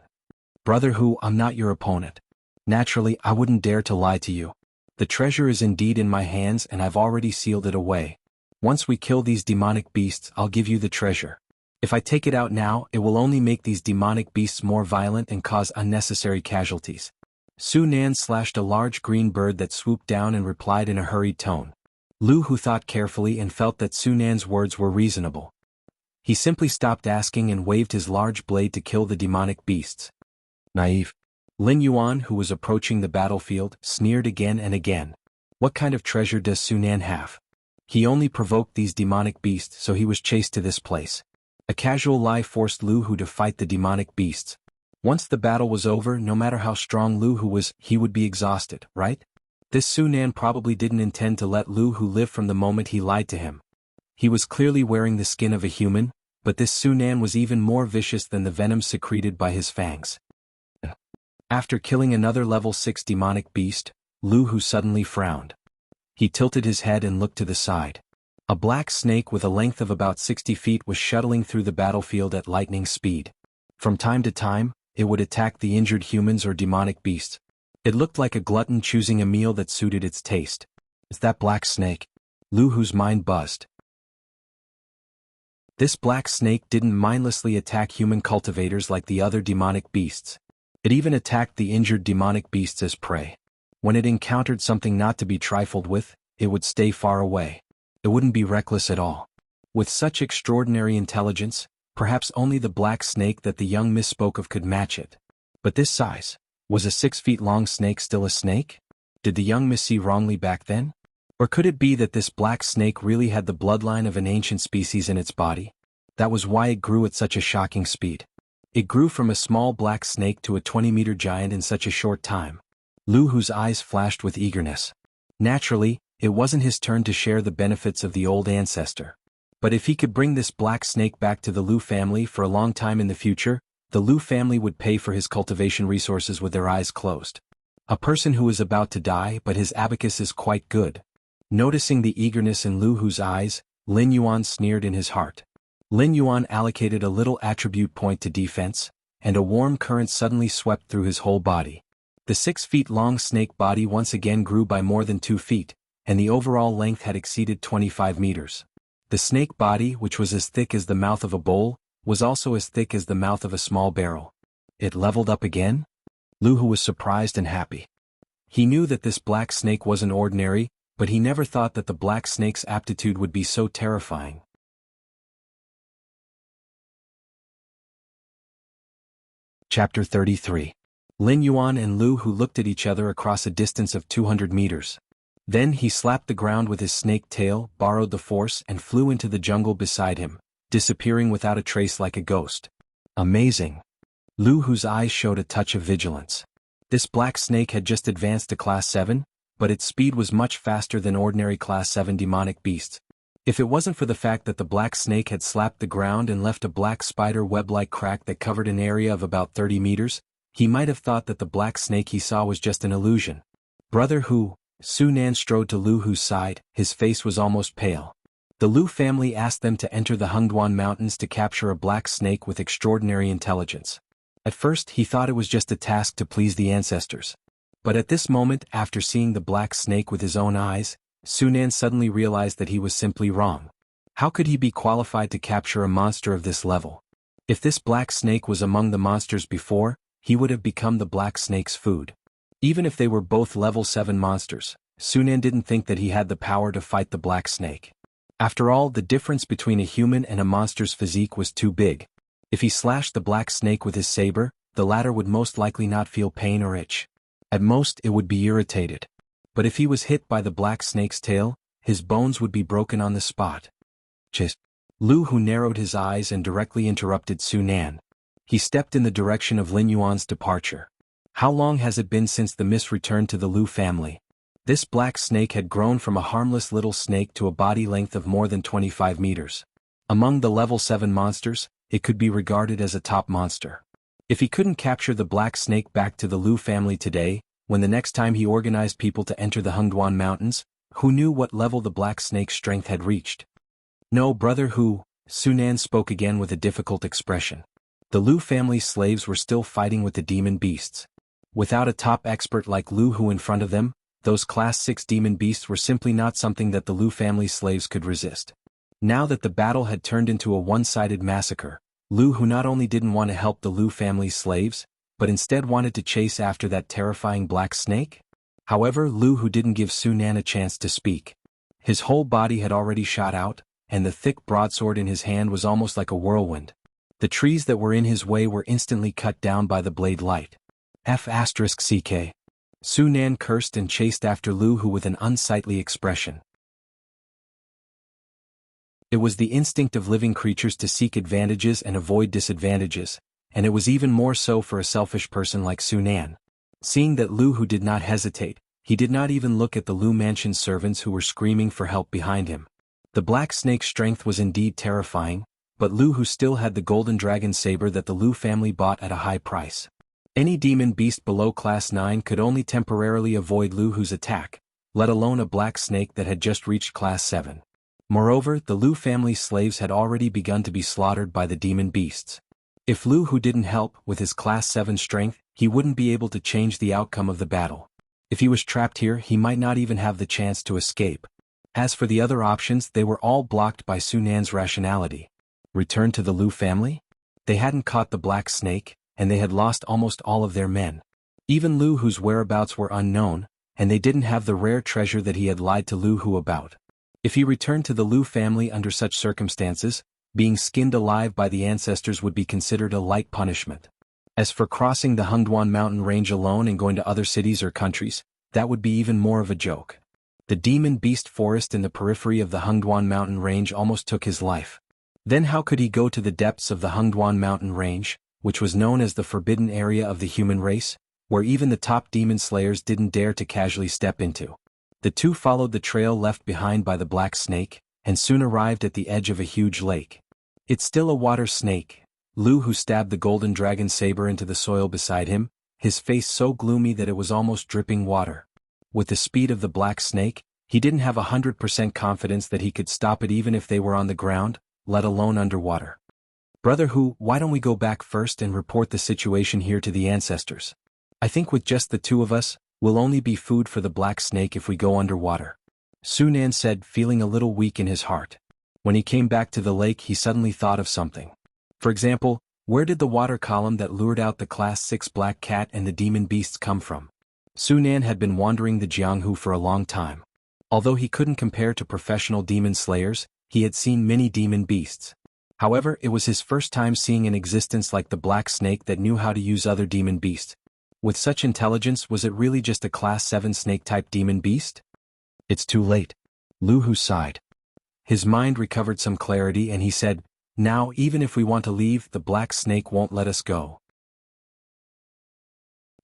"Brother Hu, I'm not your opponent. Naturally, I wouldn't dare to lie to you. The treasure is indeed in my hands and I've already sealed it away. Once we kill these demonic beasts, I'll give you the treasure. If I take it out now, it will only make these demonic beasts more violent and cause unnecessary casualties." Xuanhuan slashed a large green bird that swooped down and replied in a hurried tone. Lu Hu thought carefully and felt that Xuanhuan's words were reasonable. He simply stopped asking and waved his large blade to kill the demonic beasts. Naive. Lin Yuan, who was approaching the battlefield, sneered again and again. What kind of treasure does Xuanhuan have? He only provoked these demonic beasts, so he was chased to this place. A casual lie forced Lu Hu to fight the demonic beasts. Once the battle was over, no matter how strong Lu Hu was, he would be exhausted, right? This Xuanhuan probably didn't intend to let Lu Hu live from the moment he lied to him. He was clearly wearing the skin of a human, but this Xuanhuan was even more vicious than the venom secreted by his fangs. After killing another level 6 demonic beast, Lu Hu suddenly frowned. He tilted his head and looked to the side. A black snake with a length of about 60 feet was shuttling through the battlefield at lightning speed. From time to time, it would attack the injured humans or demonic beasts. It looked like a glutton choosing a meal that suited its taste. Is that black snake? Lu Hu's mind buzzed. This black snake didn't mindlessly attack human cultivators like the other demonic beasts. It even attacked the injured demonic beasts as prey. When it encountered something not to be trifled with, it would stay far away. It wouldn't be reckless at all. With such extraordinary intelligence, perhaps only the black snake that the young miss spoke of could match it. But this size, was a 6-feet-long snake still a snake? Did the young miss see wrongly back then? Or could it be that this black snake really had the bloodline of an ancient species in its body? That was why it grew at such a shocking speed. It grew from a small black snake to a 20-meter giant in such a short time. Lu Hu's eyes flashed with eagerness. Naturally, it wasn't his turn to share the benefits of the old ancestor. But if he could bring this black snake back to the Lu family for a long time in the future, the Lu family would pay for his cultivation resources with their eyes closed. A person who is about to die but his abacus is quite good. Noticing the eagerness in Lu Hu's eyes, Lin Yuan sneered in his heart. Lin Yuan allocated a little attribute point to defense, and a warm current suddenly swept through his whole body. The 6-feet-long snake body once again grew by more than 2 feet, and the overall length had exceeded 25 meters. The snake body, which was as thick as the mouth of a bowl, was also as thick as the mouth of a small barrel. It leveled up again? Lu Hu was surprised and happy. He knew that this black snake wasn't ordinary, but he never thought that the black snake's aptitude would be so terrifying. Chapter 33. Lin Yuan and Lu Hu looked at each other across a distance of 200 meters. Then he slapped the ground with his snake tail, borrowed the force and flew into the jungle beside him, disappearing without a trace like a ghost. Amazing. Lu Hu's eyes showed a touch of vigilance. This black snake had just advanced to Class 7, but its speed was much faster than ordinary Class 7 demonic beasts. If it wasn't for the fact that the black snake had slapped the ground and left a black spider web-like crack that covered an area of about 30 meters, he might have thought that the black snake he saw was just an illusion. Brother Hu, Xuanhuan strode to Lu Hu's side, his face was almost pale. The Lu family asked them to enter the Xuanhuan mountains to capture a black snake with extraordinary intelligence. At first he thought it was just a task to please the ancestors. But at this moment, after seeing the black snake with his own eyes, Xuanhuan suddenly realized that he was simply wrong. How could he be qualified to capture a monster of this level? If this black snake was among the monsters before, he would have become the black snake's food. Even if they were both level 7 monsters, Xuanhuan didn't think that he had the power to fight the black snake. After all, the difference between a human and a monster's physique was too big. If he slashed the black snake with his saber, the latter would most likely not feel pain or itch. At most, it would be irritated. But if he was hit by the black snake's tail, his bones would be broken on the spot. Just. Lu Hu narrowed his eyes and directly interrupted Xuanhuan. He stepped in the direction of Lin Yuan's departure. How long has it been since the mist returned to the Lu family? This black snake had grown from a harmless little snake to a body length of more than 25 meters. Among the level 7 monsters, it could be regarded as a top monster. If he couldn't capture the black snake back to the Lu family today, when the next time he organized people to enter the Xuanhuan mountains, who knew what level the black snake's strength had reached? No, Brother Hu, Xuanhuan spoke again with a difficult expression. The Lu family's slaves were still fighting with the demon beasts. Without a top expert like Lu Hu in front of them, those Class 6 demon beasts were simply not something that the Lu family's slaves could resist. Now that the battle had turned into a one-sided massacre, Lu Hu not only didn't want to help the Lu family's slaves, but instead wanted to chase after that terrifying black snake? However, Lu Hu didn't give Xuanhuan a chance to speak. His whole body had already shot out, and the thick broadsword in his hand was almost like a whirlwind. The trees that were in his way were instantly cut down by the blade light. F***ck. Xuanhuan cursed and chased after Lu Hu with an unsightly expression. It was the instinct of living creatures to seek advantages and avoid disadvantages, and it was even more so for a selfish person like Xuanhuan. Seeing that Lu Hu did not hesitate, he did not even look at the Lu mansion servants who were screaming for help behind him. The black snake's strength was indeed terrifying, but Lu Hu still had the golden dragon saber that the Lu family bought at a high price. Any demon beast below Class 9 could only temporarily avoid Lu Hu's attack, let alone a black snake that had just reached Class 7. Moreover, the Lu family's slaves had already begun to be slaughtered by the demon beasts. If Lu Hu didn't help with his Class 7 strength, he wouldn't be able to change the outcome of the battle. If he was trapped here, he might not even have the chance to escape. As for the other options, they were all blocked by Xuanhuan's rationality. Return to the Lu family? They hadn't caught the black snake, and they had lost almost all of their men. Even Lu Hu's whereabouts were unknown, and they didn't have the rare treasure that he had lied to Lu Hu about. If he returned to the Lu family under such circumstances, being skinned alive by the ancestors would be considered a light punishment. As for crossing the Xuanhuan mountain range alone and going to other cities or countries, that would be even more of a joke. The demon beast forest in the periphery of the Xuanhuan mountain range almost took his life. Then how could he go to the depths of the Xuanhuan mountain range, which was known as the forbidden area of the human race, where even the top demon slayers didn't dare to casually step into? The two followed the trail left behind by the black snake, and soon arrived at the edge of a huge lake. It's still a water snake, Lu Hu stabbed the golden dragon saber into the soil beside him, his face so gloomy that it was almost dripping water. With the speed of the black snake, he didn't have 100% confidence that he could stop it even if they were on the ground, let alone underwater. Brother Hu, why don't we go back first and report the situation here to the ancestors? I think with just the two of us, we'll only be food for the black snake if we go underwater. Xuanhuan said, feeling a little weak in his heart. When he came back to the lake, he suddenly thought of something. For example, where did the water column that lured out the Class 6 black cat and the demon beasts come from? Xuanhuan had been wandering the jianghu for a long time. Although he couldn't compare to professional demon slayers, he had seen many demon beasts. However, it was his first time seeing an existence like the black snake that knew how to use other demon beasts. With such intelligence, was it really just a Class 7 snake-type demon beast? It's too late. Lu Hu sighed. His mind recovered some clarity and he said, now even if we want to leave, the black snake won't let us go.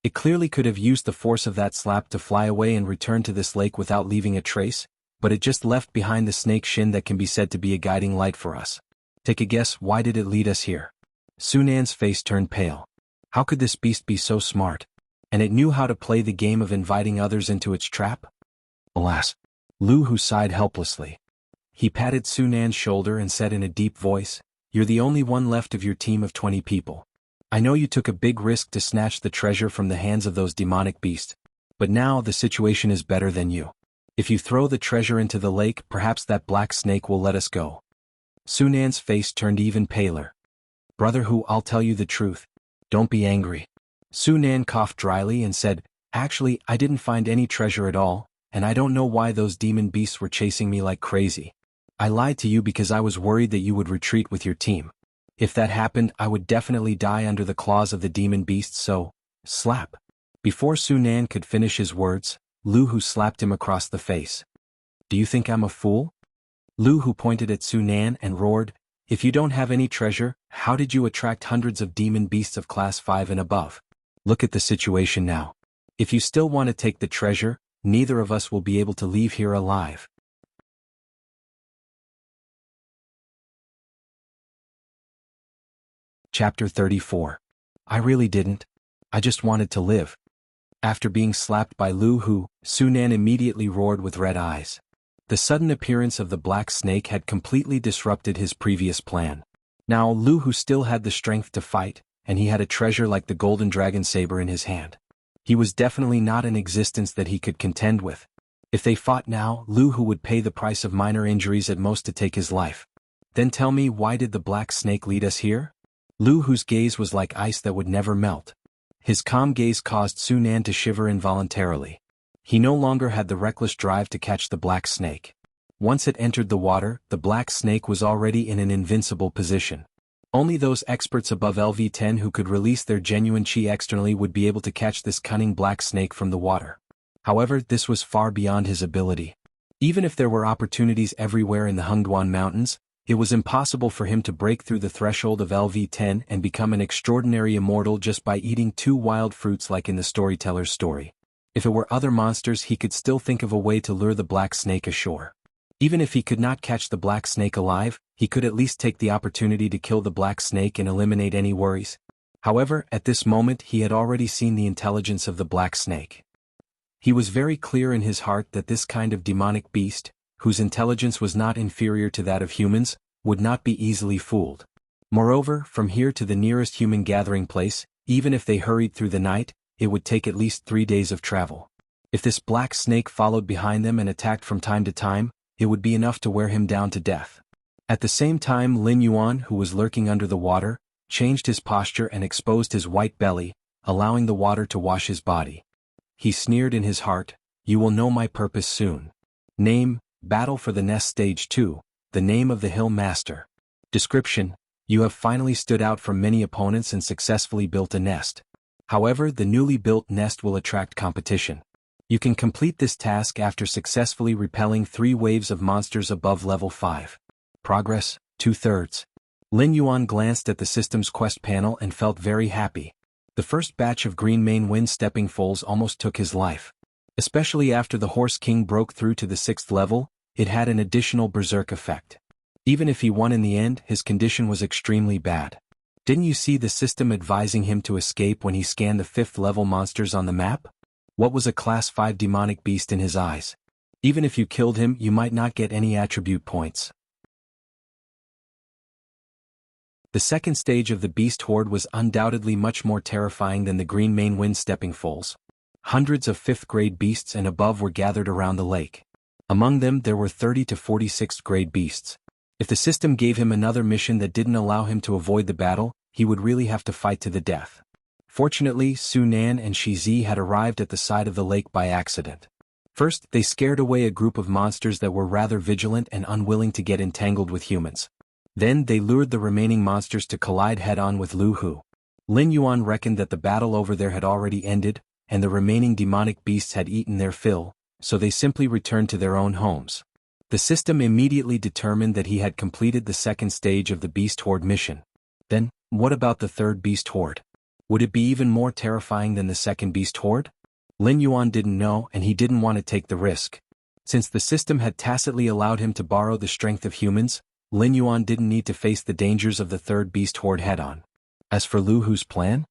It clearly could have used the force of that slap to fly away and return to this lake without leaving a trace, but it just left behind the snake shin that can be said to be a guiding light for us. Take a guess, why did it lead us here? Xuanhuan's face turned pale. How could this beast be so smart? And it knew how to play the game of inviting others into its trap? Alas. Lu Hu sighed helplessly. He patted Xuanhuan's shoulder and said in a deep voice, you're the only one left of your team of 20 people. I know you took a big risk to snatch the treasure from the hands of those demonic beasts, but now the situation is better than you. If you throw the treasure into the lake, perhaps that black snake will let us go. Xuanhuan's face turned even paler. Brother Hu, I'll tell you the truth. Don't be angry. Xuanhuan coughed dryly and said, actually, I didn't find any treasure at all, and I don't know why those demon beasts were chasing me like crazy. I lied to you because I was worried that you would retreat with your team. If that happened, I would definitely die under the claws of the demon beasts, so, slap. Before Xuanhuan could finish his words, Lu Hu slapped him across the face. Do you think I'm a fool? Lu Hu pointed at Xuanhuan and roared, if you don't have any treasure, how did you attract hundreds of demon beasts of Class 5 and above? Look at the situation now. If you still want to take the treasure, neither of us will be able to leave here alive. Chapter 34. I really didn't. I just wanted to live. After being slapped by Lu Hu, Xuanhuan immediately roared with red eyes. The sudden appearance of the black snake had completely disrupted his previous plan. Now Lu Hu still had the strength to fight, and he had a treasure like the golden dragon saber in his hand. He was definitely not an existence that he could contend with. If they fought now, Lu Hu would pay the price of minor injuries at most to take his life. Then tell me, why did the black snake lead us here? Lu Hu's gaze was like ice that would never melt. His calm gaze caused Xuanhuan to shiver involuntarily. He no longer had the reckless drive to catch the black snake. Once it entered the water, the black snake was already in an invincible position. Only those experts above LV10 who could release their genuine chi externally would be able to catch this cunning black snake from the water. However, this was far beyond his ability. Even if there were opportunities everywhere in the Xuanhuan Mountains, it was impossible for him to break through the threshold of LV10 and become an extraordinary immortal just by eating 2 wild fruits like in the storyteller's story. If it were other monsters, he could still think of a way to lure the black snake ashore. Even if he could not catch the black snake alive, he could at least take the opportunity to kill the black snake and eliminate any worries. However, at this moment he had already seen the intelligence of the black snake. He was very clear in his heart that this kind of demonic beast, whose intelligence was not inferior to that of humans, would not be easily fooled. Moreover, from here to the nearest human gathering place, even if they hurried through the night, it would take at least 3 days of travel. If this black snake followed behind them and attacked from time to time, it would be enough to wear him down to death. At the same time, Lin Yuan, who was lurking under the water, changed his posture and exposed his white belly, allowing the water to wash his body. He sneered in his heart, "You will know my purpose soon." Name: Battle for the Nest Stage 2, the name of the Hill Master. Description: You have finally stood out from many opponents and successfully built a nest. However, the newly built nest will attract competition. You can complete this task after successfully repelling 3 waves of monsters above level 5. Progress: 2/3. Lin Yuan glanced at the system's quest panel and felt very happy. The first batch of green mane wind stepping foals almost took his life. Especially after the Horse King broke through to the 6th level, it had an additional berserk effect. Even if he won in the end, his condition was extremely bad. Didn't you see the system advising him to escape when he scanned the 5th level monsters on the map? What was a class 5 demonic beast in his eyes? Even if you killed him, you might not get any attribute points. The second stage of the beast horde was undoubtedly much more terrifying than the green main wind stepping foals. Hundreds of 5th grade beasts and above were gathered around the lake. Among them there were 30 to 40 6th grade beasts. If the system gave him another mission that didn't allow him to avoid the battle, he would really have to fight to the death. Fortunately, Xuanhuan and Shizi had arrived at the side of the lake by accident. First, they scared away a group of monsters that were rather vigilant and unwilling to get entangled with humans. Then they lured the remaining monsters to collide head-on with Lu Hu. Lin Yuan reckoned that the battle over there had already ended, and the remaining demonic beasts had eaten their fill, so they simply returned to their own homes. The system immediately determined that he had completed the second stage of the beast horde mission. Then, what about the third beast horde? Would it be even more terrifying than the second beast horde? Lin Yuan didn't know, and he didn't want to take the risk. Since the system had tacitly allowed him to borrow the strength of humans, Lin Yuan didn't need to face the dangers of the third beast horde head-on. As for Lu Hu's plan?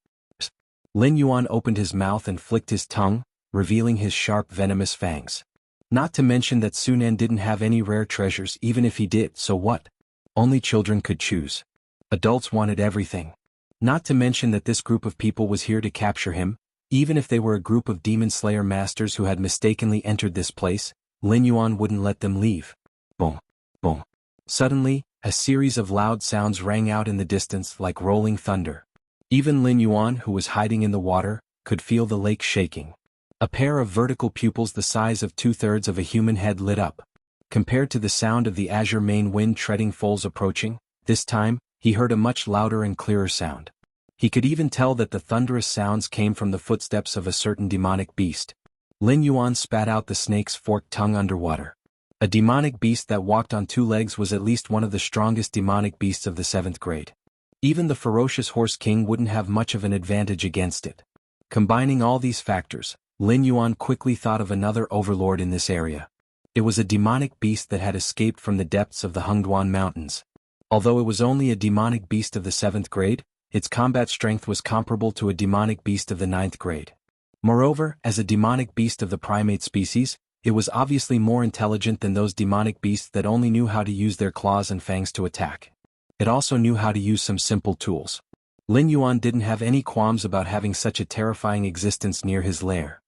Lin Yuan opened his mouth and flicked his tongue, revealing his sharp venomous fangs. Not to mention that Xuanhuan didn't have any rare treasures. Even if he did, so what? Only children could choose. Adults wanted everything. Not to mention that this group of people was here to capture him. Even if they were a group of demon slayer masters who had mistakenly entered this place, Lin Yuan wouldn't let them leave. Boom. Boom. Suddenly, a series of loud sounds rang out in the distance like rolling thunder. Even Lin Yuan, who was hiding in the water, could feel the lake shaking. A pair of vertical pupils the size of 2/3 of a human head lit up. Compared to the sound of the azure main wind treading foals approaching, this time, he heard a much louder and clearer sound. He could even tell that the thunderous sounds came from the footsteps of a certain demonic beast. Lin Yuan spat out the snake's forked tongue underwater. A demonic beast that walked on 2 legs was at least one of the strongest demonic beasts of the 7th grade. Even the ferocious Horse King wouldn't have much of an advantage against it. Combining all these factors, Lin Yuan quickly thought of another overlord in this area. It was a demonic beast that had escaped from the depths of the xuanhuan mountains. Although it was only a demonic beast of the 7th grade, its combat strength was comparable to a demonic beast of the 9th grade. Moreover, as a demonic beast of the primate species, it was obviously more intelligent than those demonic beasts that only knew how to use their claws and fangs to attack. It also knew how to use some simple tools. Lin Yuan didn't have any qualms about having such a terrifying existence near his lair.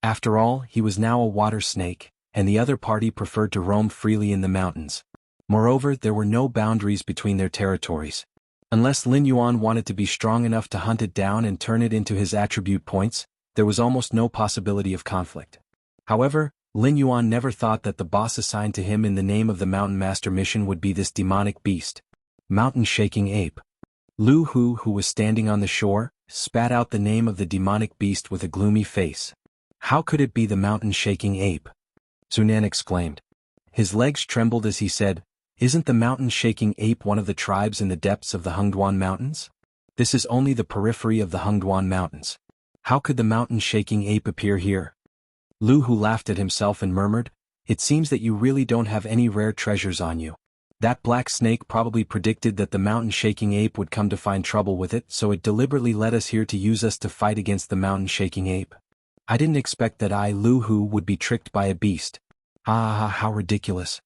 After all, he was now a water snake, and the other party preferred to roam freely in the mountains. Moreover, there were no boundaries between their territories. Unless Lin Yuan wanted to be strong enough to hunt it down and turn it into his attribute points, there was almost no possibility of conflict. However, Lin Yuan never thought that the boss assigned to him in the name of the Mountain Master mission would be this demonic beast. Mountain-shaking ape. Lu Hu, who was standing on the shore, spat out the name of the demonic beast with a gloomy face. How could it be the mountain-shaking ape? Xuanhuan exclaimed. His legs trembled as he said, "Isn't the mountain-shaking ape one of the tribes in the depths of the Xuanhuan mountains? This is only the periphery of the Xuanhuan mountains. How could the mountain-shaking ape appear here?" Lu Hu laughed at himself and murmured, "It seems that you really don't have any rare treasures on you. That black snake probably predicted that the mountain-shaking ape would come to find trouble with it, so it deliberately led us here to use us to fight against the mountain-shaking ape. I didn't expect that I, Lu Hu, would be tricked by a beast. How ridiculous.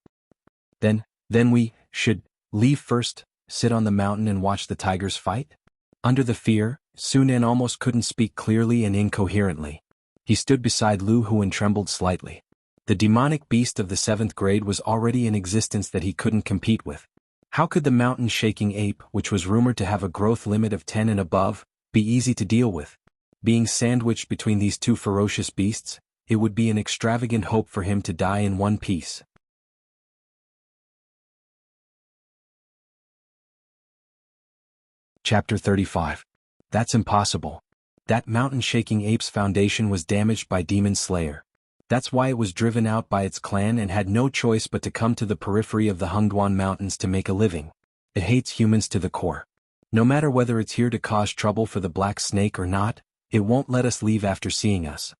Then we should leave first, sit on the mountain and watch the tigers fight?" Under the fear, Xuanhuan almost couldn't speak clearly and incoherently. He stood beside Lu Hu and trembled slightly. The demonic beast of the 7th grade was already in existence that he couldn't compete with. How could the mountain-shaking ape, which was rumored to have a growth limit of 10 and above, be easy to deal with? Being sandwiched between these two ferocious beasts, it would be an extravagant hope for him to die in one piece. Chapter 35. That's impossible. That mountain-shaking ape's foundation was damaged by Demon Slayer. That's why it was driven out by its clan and had no choice but to come to the periphery of the Xuanhuan mountains to make a living. It hates humans to the core. No matter whether it's here to cause trouble for the black snake or not, it won't let us leave after seeing us.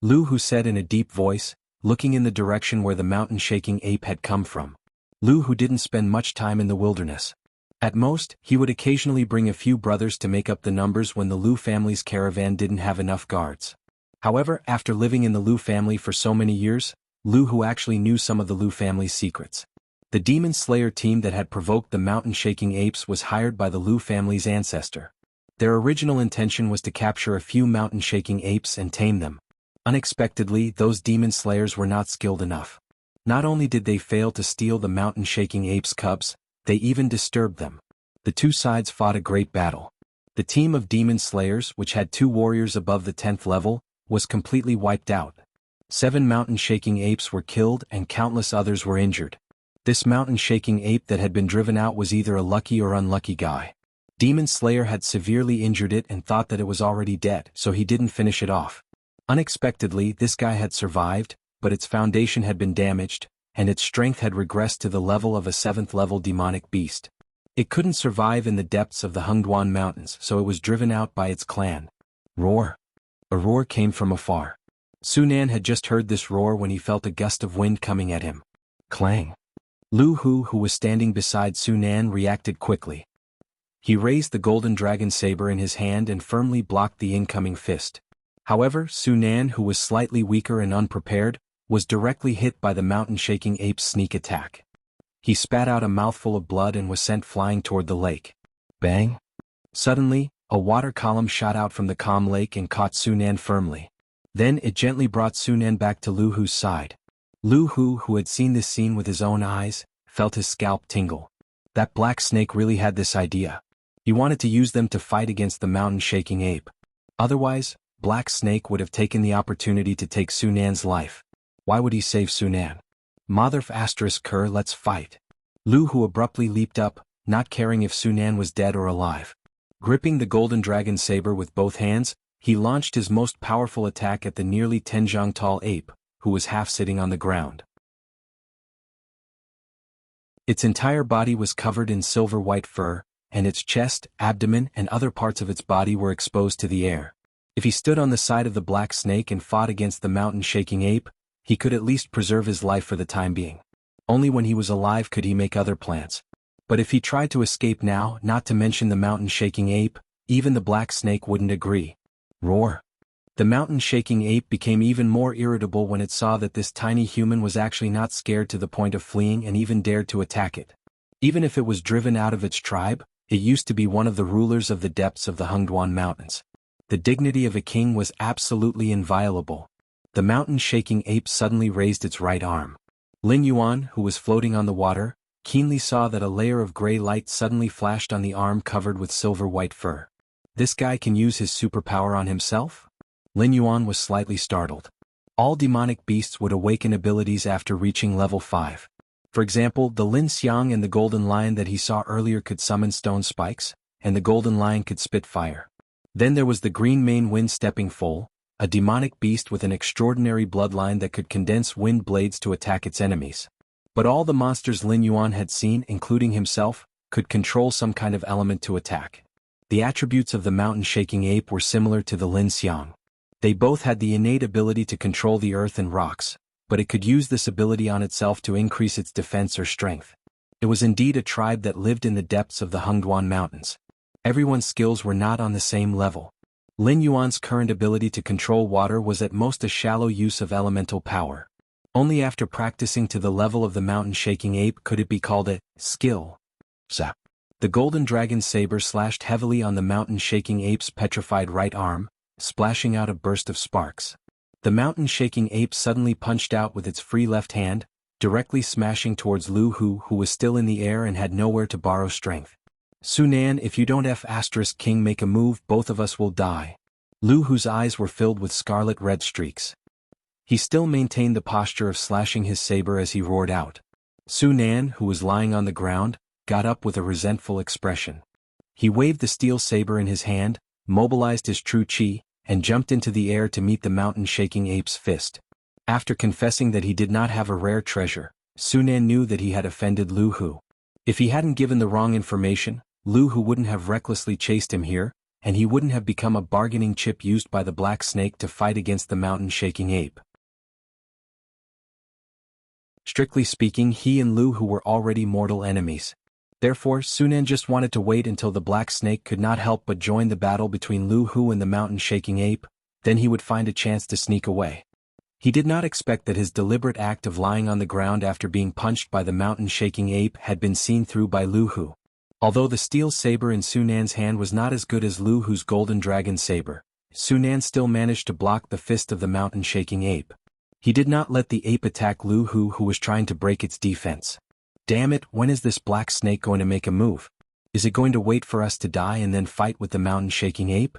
Lu Hu said in a deep voice, looking in the direction where the mountain-shaking ape had come from. Lu Hu didn't spend much time in the wilderness. At most, he would occasionally bring a few brothers to make up the numbers when the Lu family's caravan didn't have enough guards. However, after living in the Lu family for so many years, Lu Hu actually knew some of the Lu family's secrets. The demon slayer team that had provoked the mountain-shaking apes was hired by the Lu family's ancestor. Their original intention was to capture a few mountain-shaking apes and tame them. Unexpectedly, those demon slayers were not skilled enough. Not only did they fail to steal the mountain-shaking apes' cubs, they even disturbed them. The two sides fought a great battle. The team of demon slayers, which had 2 warriors above the 10th level, was completely wiped out. 7 mountain-shaking apes were killed and countless others were injured. This mountain-shaking ape that had been driven out was either a lucky or unlucky guy. Demon Slayer had severely injured it and thought that it was already dead, so he didn't finish it off. Unexpectedly, this guy had survived, but its foundation had been damaged, and its strength had regressed to the level of a 7th-level demonic beast. It couldn't survive in the depths of the Xuanhuan mountains, so it was driven out by its clan. Roar! A roar came from afar. Xuanhuan had just heard this roar when he felt a gust of wind coming at him. Clang! Lu Hu, who was standing beside Xuanhuan, reacted quickly. He raised the golden dragon saber in his hand and firmly blocked the incoming fist. However, Xuanhuan, who was slightly weaker and unprepared, was directly hit by the mountain-shaking ape's sneak attack. He spat out a mouthful of blood and was sent flying toward the lake. Bang! Suddenly, a water column shot out from the calm lake and caught Xuanhuan firmly. Then it gently brought Xuanhuan back to Lu Hu's side. Lu Hu, who had seen this scene with his own eyes, felt his scalp tingle. That black snake really had this idea. He wanted to use them to fight against the mountain-shaking ape. Otherwise, Black Snake would have taken the opportunity to take Xuanhuan's life. Why would he save Xuanhuan? Motherf asterisk Kerr, let's fight. Lu Hu abruptly leaped up, not caring if Xuanhuan was dead or alive. Gripping the golden dragon saber with both hands, he launched his most powerful attack at the nearly 10 tall ape, who was half sitting on the ground. Its entire body was covered in silver-white fur, and its chest, abdomen, and other parts of its body were exposed to the air. If he stood on the side of the black snake and fought against the mountain-shaking ape, he could at least preserve his life for the time being. Only when he was alive could he make other plans. But if he tried to escape now, not to mention the mountain-shaking ape, even the black snake wouldn't agree. Roar! The mountain-shaking ape became even more irritable when it saw that this tiny human was actually not scared to the point of fleeing and even dared to attack it. Even if it was driven out of its tribe, it used to be one of the rulers of the depths of the Xuanhuan Mountains. The dignity of a king was absolutely inviolable. The mountain-shaking ape suddenly raised its right arm. Lin Yuan, who was floating on the water, keenly saw that a layer of gray light suddenly flashed on the arm covered with silver-white fur. This guy can use his superpower on himself? Lin Yuan was slightly startled. All demonic beasts would awaken abilities after reaching level 5. For example, the Lin Xiang and the golden lion that he saw earlier could summon stone spikes, and the golden lion could spit fire. Then there was the green mane wind stepping foal, a demonic beast with an extraordinary bloodline that could condense wind blades to attack its enemies. But all the monsters Lin Yuan had seen, including himself, could control some kind of element to attack. The attributes of the mountain-shaking ape were similar to the Lin Xiang. They both had the innate ability to control the earth and rocks, but it could use this ability on itself to increase its defense or strength. It was indeed a tribe that lived in the depths of the Xuanhuan Mountains. Everyone's skills were not on the same level. Lin Yuan's current ability to control water was at most a shallow use of elemental power. Only after practicing to the level of the mountain-shaking ape could it be called a skill. Zap. The golden dragon saber slashed heavily on the mountain-shaking ape's petrified right arm, splashing out a burst of sparks. The mountain-shaking ape suddenly punched out with its free left hand, directly smashing towards Lu Hu, who was still in the air and had nowhere to borrow strength. Xuanhuan, if you don't King make a move, both of us will die. Lu Hu's eyes were filled with scarlet red streaks. He still maintained the posture of slashing his saber as he roared out. Xuanhuan, who was lying on the ground, got up with a resentful expression. He waved the steel saber in his hand, mobilized his true chi, and jumped into the air to meet the mountain-shaking ape's fist. After confessing that he did not have a rare treasure, Xuanhuan knew that he had offended Lu Hu. If he hadn't given the wrong information, Lu Hu wouldn't have recklessly chased him here, and he wouldn't have become a bargaining chip used by the black snake to fight against the mountain-shaking ape. Strictly speaking, he and Lu Hu were already mortal enemies. Therefore, Sunan just wanted to wait until the black snake could not help but join the battle between Lu Hu and the mountain-shaking ape, then he would find a chance to sneak away. He did not expect that his deliberate act of lying on the ground after being punched by the mountain-shaking ape had been seen through by Lu Hu. Although the steel saber in Sunan's hand was not as good as Lu Hu's golden dragon saber, Sunan still managed to block the fist of the mountain-shaking ape. He did not let the ape attack Lu Hu, who was trying to break its defense. Damn it, when is this black snake going to make a move? Is it going to wait for us to die and then fight with the mountain-shaking ape?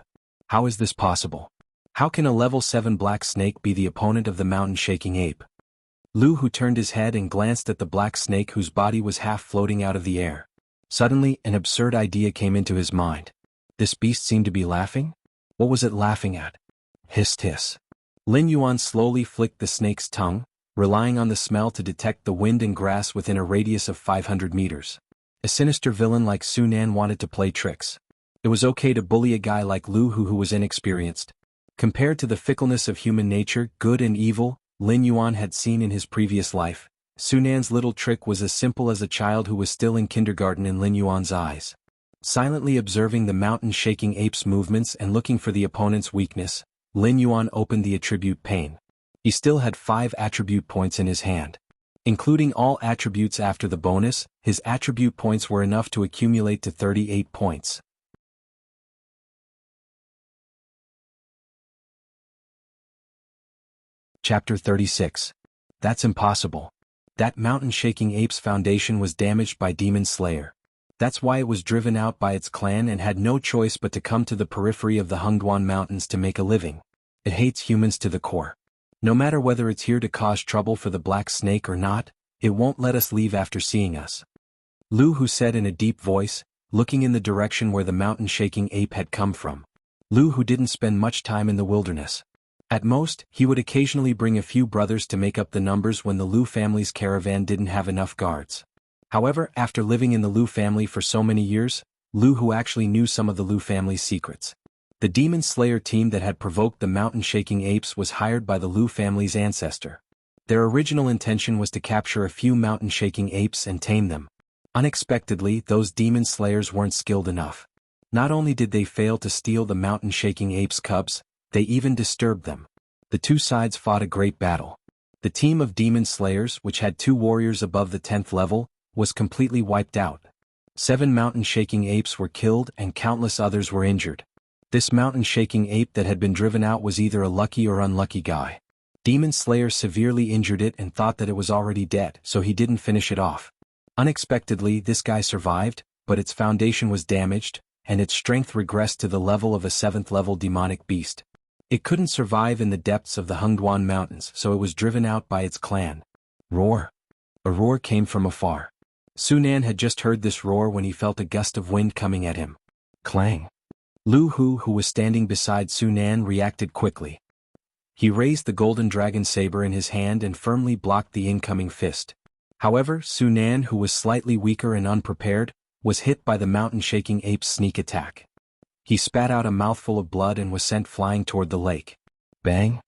How is this possible? How can a level 7 black snake be the opponent of the mountain-shaking ape? Lu Hu turned his head and glanced at the black snake whose body was half floating out of the air. Suddenly, an absurd idea came into his mind. This beast seemed to be laughing? What was it laughing at? Hissed hiss. Lin Yuan slowly flicked the snake's tongue, relying on the smell to detect the wind and grass within a radius of 500 meters. A sinister villain like Sunan wanted to play tricks. It was okay to bully a guy like Lu Hu who was inexperienced. Compared to the fickleness of human nature, good and evil, Lin Yuan had seen in his previous life, Sunan's little trick was as simple as a child who was still in kindergarten in Lin Yuan's eyes. Silently observing the mountain-shaking ape's movements and looking for the opponent's weakness, Lin Yuan opened the attribute Pain. He still had 5 attribute points in his hand. Including all attributes after the bonus, his attribute points were enough to accumulate to 38 points. Chapter 36. That's impossible. That mountain-shaking ape's foundation was damaged by Demon Slayer. That's why it was driven out by its clan and had no choice but to come to the periphery of the Xuanhuan Mountains to make a living. It hates humans to the core. No matter whether it's here to cause trouble for the black snake or not, it won't let us leave after seeing us. Lu Hu said in a deep voice, looking in the direction where the mountain-shaking ape had come from. Lu Hu didn't spend much time in the wilderness. At most, he would occasionally bring a few brothers to make up the numbers when the Lu family's caravan didn't have enough guards. However, after living in the Lu family for so many years, Lu Hu actually knew some of the Lu family's secrets. The Demon Slayer team that had provoked the mountain-shaking apes was hired by the Lu family's ancestor. Their original intention was to capture a few mountain-shaking apes and tame them. Unexpectedly, those Demon Slayers weren't skilled enough. Not only did they fail to steal the mountain-shaking apes' cubs, they even disturbed them. The two sides fought a great battle. The team of Demon Slayers, which had 2 warriors above the 10th level, was completely wiped out. 7 mountain-shaking apes were killed and countless others were injured. This mountain-shaking ape that had been driven out was either a lucky or unlucky guy. Demon Slayer severely injured it and thought that it was already dead, so he didn't finish it off. Unexpectedly, this guy survived, but its foundation was damaged, and its strength regressed to the level of a 7th-level demonic beast. It couldn't survive in the depths of the Xuanhuan Mountains, so it was driven out by its clan. Roar! A roar came from afar. Sunan had just heard this roar when he felt a gust of wind coming at him. Clang! Lu Hu, who was standing beside Sunan, reacted quickly. He raised the golden dragon saber in his hand and firmly blocked the incoming fist. However, Sunan, who was slightly weaker and unprepared, was hit by the mountain-shaking ape's sneak attack. He spat out a mouthful of blood and was sent flying toward the lake. Bang!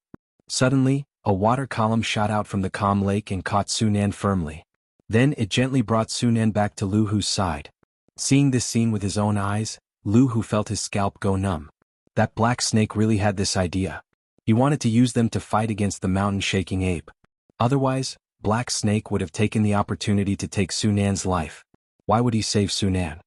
Suddenly, a water column shot out from the calm lake and caught Sunan firmly. Then it gently brought Sunan back to Lu Hu's side. Seeing this scene with his own eyes, Lu Hu felt his scalp go numb. That black snake really had this idea. He wanted to use them to fight against the mountain-shaking ape. Otherwise, Black Snake would have taken the opportunity to take Sunan's life. Why would he save Sunan?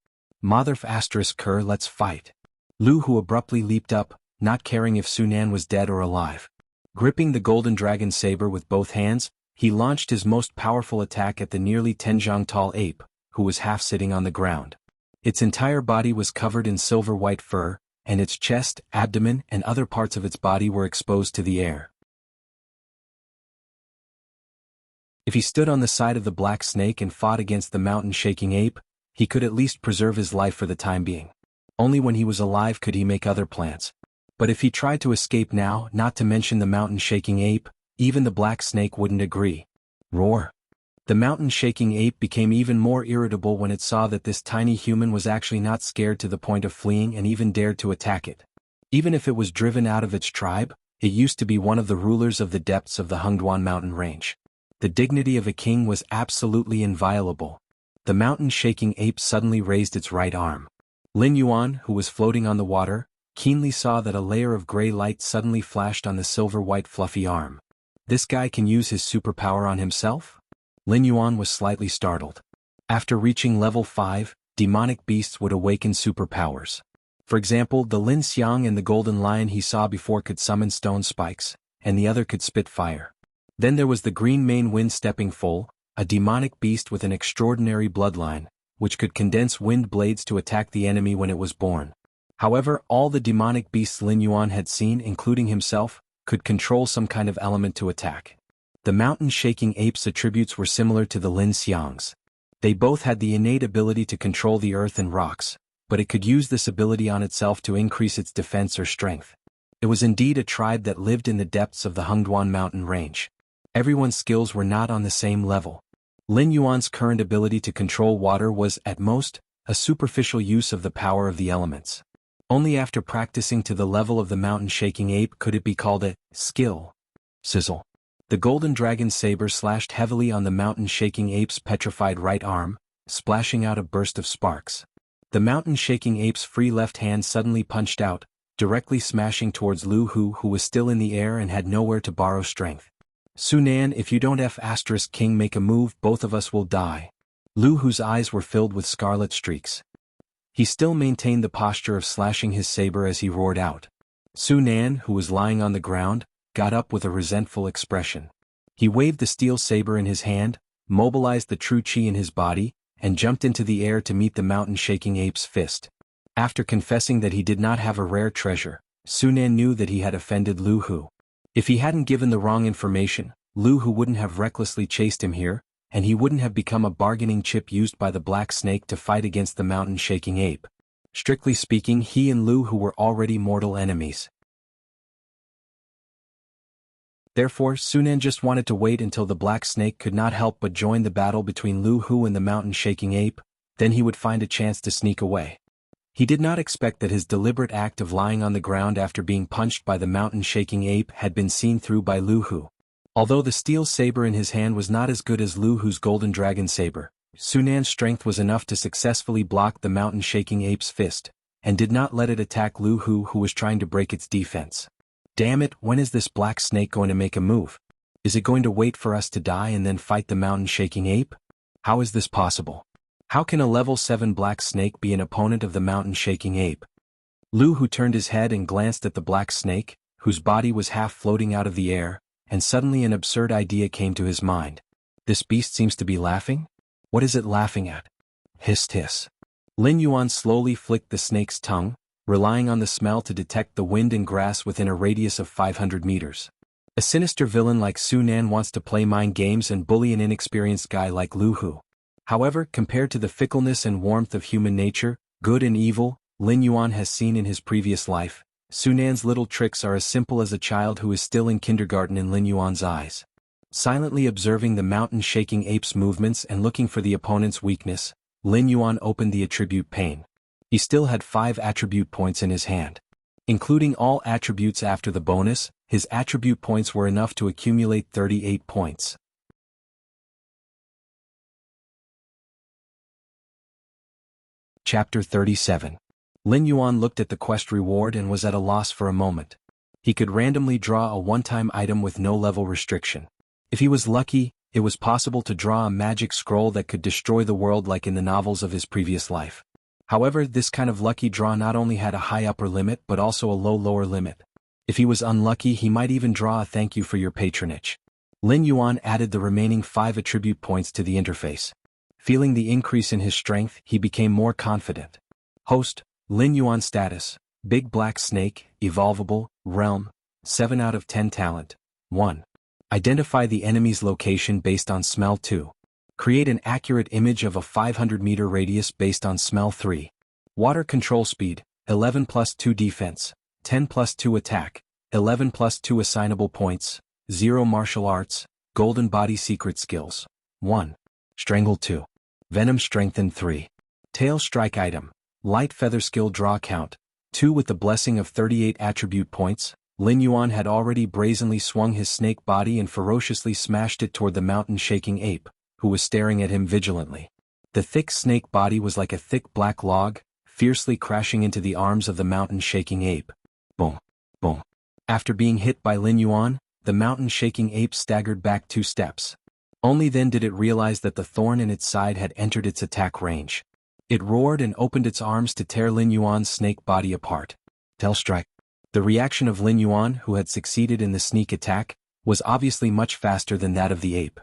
Motherf asterisk Kerr, let's fight. Lu Hu abruptly leaped up, not caring if Sunan was dead or alive. Gripping the golden dragon saber with both hands, he launched his most powerful attack at the nearly 10 tall ape, who was half sitting on the ground. Its entire body was covered in silver-white fur, and its chest, abdomen, and other parts of its body were exposed to the air. If he stood on the side of the black snake and fought against the mountain-shaking ape, he could at least preserve his life for the time being. Only when he was alive could he make other plans. But if he tried to escape now, not to mention the mountain-shaking ape, even the black snake wouldn't agree. Roar! The mountain-shaking ape became even more irritable when it saw that this tiny human was actually not scared to the point of fleeing and even dared to attack it. Even if it was driven out of its tribe, it used to be one of the rulers of the depths of the Xuanhuan mountain range. The dignity of a king was absolutely inviolable. the mountain-shaking ape suddenly raised its right arm. Lin Yuan, who was floating on the water, keenly saw that a layer of gray light suddenly flashed on the silver-white fluffy arm. This guy can use his superpower on himself? Lin Yuan was slightly startled. After reaching level 5, demonic beasts would awaken superpowers. For example, the Lin Xiang and the golden lion he saw before could summon stone spikes, and the other could spit fire. Then there was the green mane wind stepping foal, a demonic beast with an extraordinary bloodline, which could condense wind blades to attack the enemy when it was born. However, all the demonic beasts Lin Yuan had seen, including himself, could control some kind of element to attack. The mountain-shaking ape's attributes were similar to the Lin Xiang's. They both had the innate ability to control the earth and rocks, but it could use this ability on itself to increase its defense or strength. It was indeed a tribe that lived in the depths of the Xuanhuan mountain range. Everyone's skills were not on the same level. Lin Yuan's current ability to control water was, at most, a superficial use of the power of the elements. Only after practicing to the level of the mountain-shaking ape could it be called a skill. Sizzle. The golden dragon saber slashed heavily on the mountain-shaking ape's petrified right arm, splashing out a burst of sparks. The mountain-shaking ape's free left hand suddenly punched out, directly smashing towards Lu Hu, who was still in the air and had nowhere to borrow strength. Sunan, if you don't King make a move, both of us will die. Lu Hu's eyes were filled with scarlet streaks. He still maintained the posture of slashing his saber as he roared out. Sunan, who was lying on the ground, got up with a resentful expression. He waved the steel saber in his hand, mobilized the true chi in his body, and jumped into the air to meet the mountain-shaking ape's fist. After confessing that he did not have a rare treasure, Sunan knew that he had offended Lu Hu. If he hadn't given the wrong information, Lu Hu wouldn't have recklessly chased him here, and he wouldn't have become a bargaining chip used by the black snake to fight against the mountain-shaking ape. Strictly speaking, he and Lu Hu were already mortal enemies. Therefore, Sunan just wanted to wait until the black snake could not help but join the battle between Lu Hu and the mountain-shaking ape, then he would find a chance to sneak away. He did not expect that his deliberate act of lying on the ground after being punched by the mountain-shaking ape had been seen through by Lu Hu. Although the steel saber in his hand was not as good as Lu Hu's golden dragon saber, Sunan's strength was enough to successfully block the mountain-shaking ape's fist, and did not let it attack Lu Hu, who was trying to break its defense. Damn it, when is this black snake going to make a move? Is it going to wait for us to die and then fight the mountain-shaking ape? How is this possible? How can a level 7 black snake be an opponent of the mountain-shaking ape? Lu Hu turned his head and glanced at the black snake, whose body was half floating out of the air, and suddenly an absurd idea came to his mind. This beast seems to be laughing? What is it laughing at? Hissed hiss. Lin Yuan slowly flicked the snake's tongue, relying on the smell to detect the wind and grass within a radius of 500 meters. A sinister villain like Sunan wants to play mind games and bully an inexperienced guy like Lu Hu. However, compared to the fickleness and warmth of human nature, good and evil, Lin Yuan has seen in his previous life, Sunan's little tricks are as simple as a child who is still in kindergarten in Lin Yuan's eyes. Silently observing the mountain-shaking ape's movements and looking for the opponent's weakness, Lin Yuan opened the attribute pane. He still had 5 attribute points in his hand. Including all attributes after the bonus, his attribute points were enough to accumulate 38 points. Chapter 37. Lin Yuan looked at the quest reward and was at a loss for a moment. He could randomly draw a one-time item with no level restriction. If he was lucky, it was possible to draw a magic scroll that could destroy the world like in the novels of his previous life. However, this kind of lucky draw not only had a high upper limit but also a low lower limit. If he was unlucky, he might even draw a thank you for your patronage. Lin Yuan added the remaining 5 attribute points to the interface. Feeling the increase in his strength, he became more confident. Host, Lin Yuan status, Big Black Snake, Evolvable, Realm, 7 out of 10 talent. 1. Identify the enemy's location based on smell. 2. Create an accurate image of a 500-meter radius based on smell. 3. Water control speed, 11 plus 2 defense, 10 plus 2 attack, 11 plus 2 assignable points, 0 martial arts, golden body secret skills. 1. Strangle. 2. Venom strengthen. 3. Tail strike item, light feather skill draw count, 2 with the blessing of 38 attribute points. Lin Yuan had already brazenly swung his snake body and ferociously smashed it toward the mountain-shaking ape, who was staring at him vigilantly. The thick snake body was like a thick black log, fiercely crashing into the arms of the mountain-shaking ape. Boom, boom. After being hit by Lin Yuan, the mountain-shaking ape staggered back 2 steps. Only then did it realize that the thorn in its side had entered its attack range. It roared and opened its arms to tear Lin Yuan's snake body apart. Tail strike. The reaction of Lin Yuan, who had succeeded in the sneak attack, was obviously much faster than that of the ape.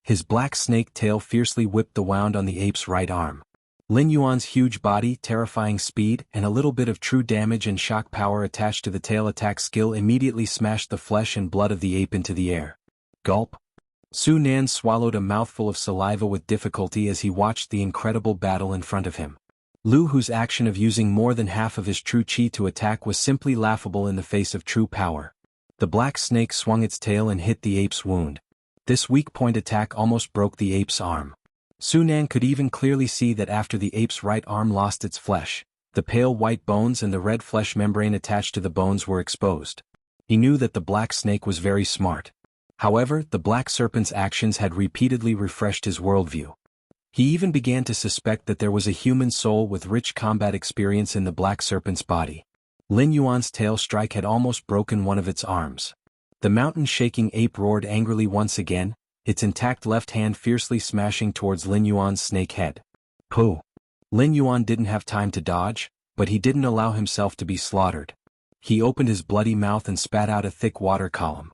His black snake tail fiercely whipped the wound on the ape's right arm. Lin Yuan's huge body, terrifying speed, and a little bit of true damage and shock power attached to the tail attack skill immediately smashed the flesh and blood of the ape into the air. Gulp. Su Nan swallowed a mouthful of saliva with difficulty as he watched the incredible battle in front of him. Lu Hu's action of using more than half of his true chi to attack was simply laughable in the face of true power. The black snake swung its tail and hit the ape's wound. This weak-point attack almost broke the ape's arm. Su Nan could even clearly see that after the ape's right arm lost its flesh, the pale white bones and the red flesh membrane attached to the bones were exposed. He knew that the black snake was very smart. However, the black serpent's actions had repeatedly refreshed his worldview. He even began to suspect that there was a human soul with rich combat experience in the black serpent's body. Lin Yuan's tail strike had almost broken one of its arms. The mountain-shaking ape roared angrily once again, its intact left hand fiercely smashing towards Lin Yuan's snake head. Pooh! Lin Yuan didn't have time to dodge, but he didn't allow himself to be slaughtered. He opened his bloody mouth and spat out a thick water column.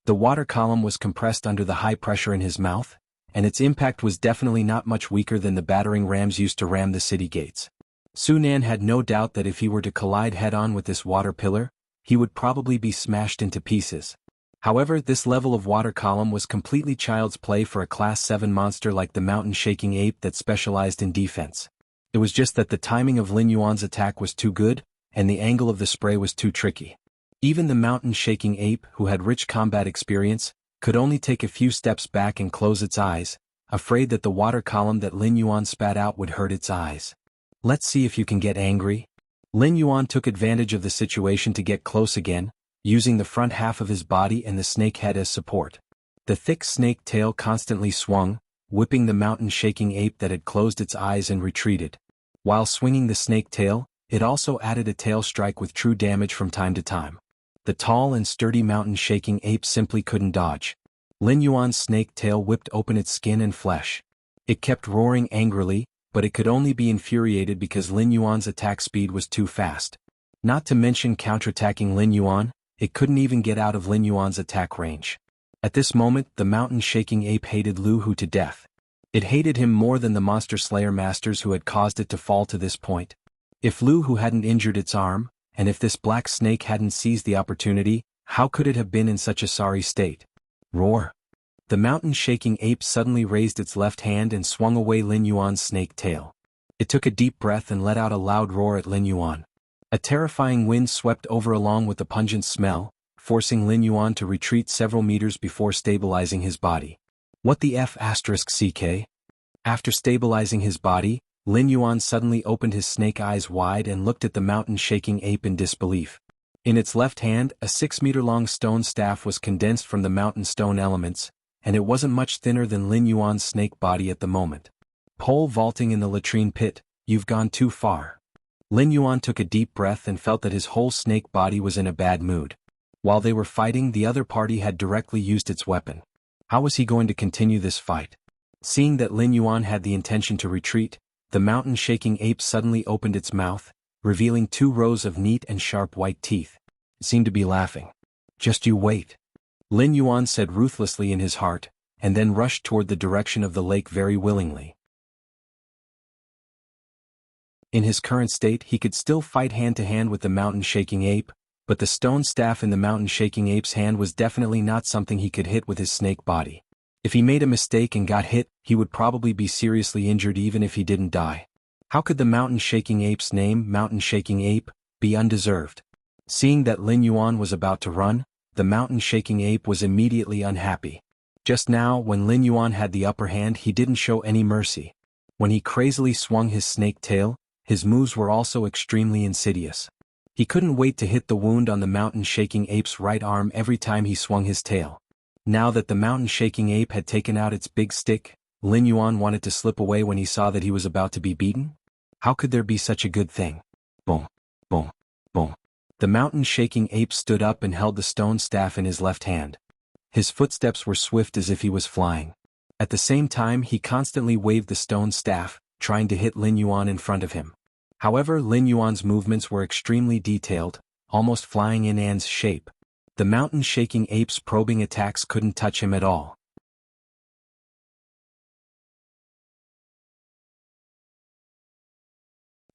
The water column was compressed under the high pressure in his mouth, and its impact was definitely not much weaker than the battering rams used to ram the city gates. Su Nan had no doubt that if he were to collide head-on with this water pillar, he would probably be smashed into pieces. However, this level of water column was completely child's play for a Class 7 monster like the mountain-shaking ape that specialized in defense. It was just that the timing of Lin Yuan's attack was too good, and the angle of the spray was too tricky. Even the mountain-shaking ape, who had rich combat experience, could only take a few steps back and close its eyes, afraid that the water column that Lin Yuan spat out would hurt its eyes. Let's see if you can get angry. Lin Yuan took advantage of the situation to get close again, using the front half of his body and the snake head as support. The thick snake tail constantly swung, whipping the mountain-shaking ape that had closed its eyes and retreated. While swinging the snake tail, it also added a tail strike with true damage from time to time. The tall and sturdy mountain-shaking ape simply couldn't dodge. Lin Yuan's snake tail whipped open its skin and flesh. It kept roaring angrily, but it could only be infuriated because Lin Yuan's attack speed was too fast. Not to mention counterattacking Lin Yuan, it couldn't even get out of Lin Yuan's attack range. At this moment, the mountain-shaking ape hated Lu Hu to death. It hated him more than the monster slayer masters who had caused it to fall to this point. If Lu Hu hadn't injured its arm, and if this black snake hadn't seized the opportunity, how could it have been in such a sorry state? Roar! The mountain-shaking ape suddenly raised its left hand and swung away Lin Yuan's snake tail. It took a deep breath and let out a loud roar at Lin Yuan. A terrifying wind swept over along with the pungent smell, forcing Lin Yuan to retreat several meters before stabilizing his body. What the F***ck? After stabilizing his body, Lin Yuan suddenly opened his snake eyes wide and looked at the mountain-shaking ape in disbelief. In its left hand, a 6-meter-long stone staff was condensed from the mountain stone elements, and it wasn't much thinner than Lin Yuan's snake body at the moment. Pole vaulting in the latrine pit, you've gone too far. Lin Yuan took a deep breath and felt that his whole snake body was in a bad mood. While they were fighting, the other party had directly used its weapon. How was he going to continue this fight? Seeing that Lin Yuan had the intention to retreat, the mountain-shaking ape suddenly opened its mouth, revealing 2 rows of neat and sharp white teeth. It seemed to be laughing. Just you wait. Lin Yuan said ruthlessly in his heart, and then rushed toward the direction of the lake very willingly. In his current state, he could still fight hand-to-hand with the mountain-shaking ape, but the stone staff in the mountain-shaking ape's hand was definitely not something he could hit with his snake body. If he made a mistake and got hit, he would probably be seriously injured even if he didn't die. How could the mountain-shaking ape's name, mountain-shaking ape, be undeserved? Seeing that Lin Yuan was about to run, the mountain-shaking ape was immediately unhappy. Just now, when Lin Yuan had the upper hand, he didn't show any mercy. When he crazily swung his snake tail, his moves were also extremely insidious. He couldn't wait to hit the wound on the mountain-shaking ape's right arm every time he swung his tail. Now that the mountain-shaking ape had taken out its big stick, Lin Yuan wanted to slip away when he saw that he was about to be beaten? How could there be such a good thing? Boom, boom, boom. The mountain-shaking ape stood up and held the stone staff in his left hand. His footsteps were swift as if he was flying. At the same time he constantly waved the stone staff, trying to hit Lin Yuan in front of him. However, Lin Yuan's movements were extremely detailed, almost flying in ants shape. The mountain-shaking ape's probing attacks couldn't touch him at all.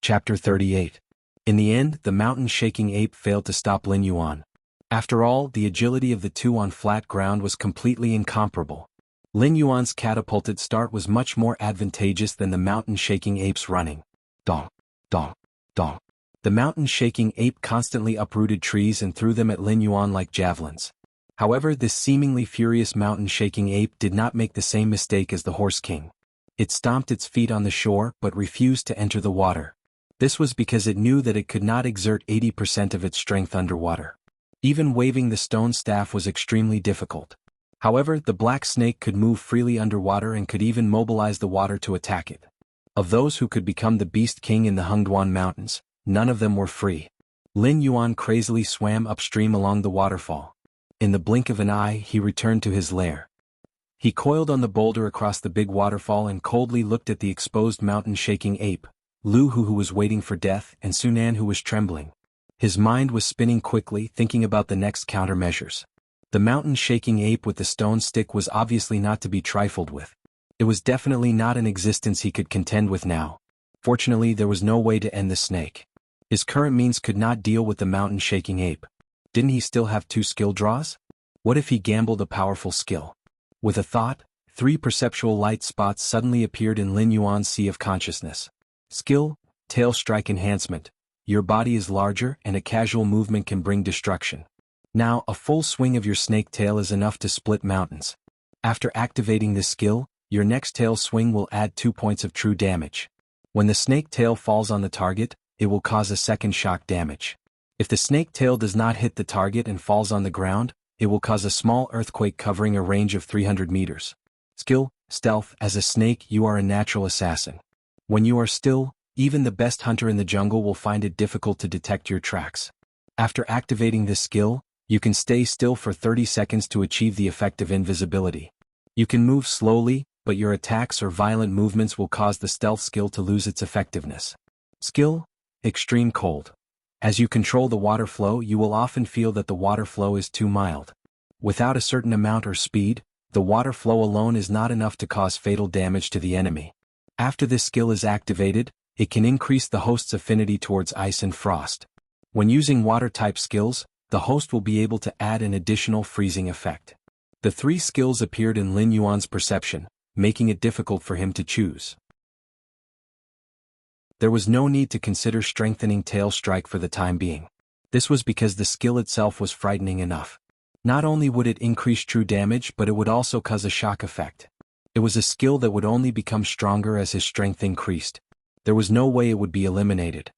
Chapter 38. In the end, the mountain-shaking ape failed to stop Lin Yuan. After all, the agility of the two on flat ground was completely incomparable. Lin Yuan's catapulted start was much more advantageous than the mountain-shaking ape's running. Dong, dong, dong. The mountain-shaking ape constantly uprooted trees and threw them at Lin Yuan like javelins. However, this seemingly furious mountain-shaking ape did not make the same mistake as the Horse King. It stomped its feet on the shore but refused to enter the water. This was because it knew that it could not exert 80% of its strength underwater. Even waving the stone staff was extremely difficult. However, the black snake could move freely underwater and could even mobilize the water to attack it. Of those who could become the Beast King in the Xuanhuan Mountains, none of them were free. Lin Yuan crazily swam upstream along the waterfall. In the blink of an eye he returned to his lair. He coiled on the boulder across the big waterfall and coldly looked at the exposed mountain-shaking ape, Lu Hu who was waiting for death and Xuanhuan who was trembling. His mind was spinning quickly, thinking about the next countermeasures. The mountain-shaking ape with the stone stick was obviously not to be trifled with. It was definitely not an existence he could contend with now. Fortunately, there was no way to end the snake. His current means could not deal with the mountain-shaking ape. Didn't he still have 2 skill draws? What if he gambled a powerful skill? With a thought, 3 perceptual light spots suddenly appeared in Lin Yuan's sea of consciousness. Skill, Tail Strike Enhancement. Your body is larger and a casual movement can bring destruction. Now, a full swing of your snake tail is enough to split mountains. After activating this skill, your next tail swing will add 2 points of true damage. When the snake tail falls on the target, it will cause a second shock damage. If the snake tail does not hit the target and falls on the ground, it will cause a small earthquake covering a range of 300 meters. Skill, Stealth. As a snake, you are a natural assassin. When you are still, even the best hunter in the jungle will find it difficult to detect your tracks. After activating this skill, you can stay still for 30 seconds to achieve the effect of invisibility. You can move slowly, but your attacks or violent movements will cause the stealth skill to lose its effectiveness. Skill, Extreme Cold. As you control the water flow, you will often feel that the water flow is too mild. Without a certain amount or speed, the water flow alone is not enough to cause fatal damage to the enemy. After this skill is activated, it can increase the host's affinity towards ice and frost. When using water-type skills, the host will be able to add an additional freezing effect. The 3 skills appeared in Lin Yuan's perception, making it difficult for him to choose. There was no need to consider strengthening Tail Strike for the time being. This was because the skill itself was frightening enough. Not only would it increase true damage, but it would also cause a shock effect. It was a skill that would only become stronger as his strength increased. There was no way it would be eliminated.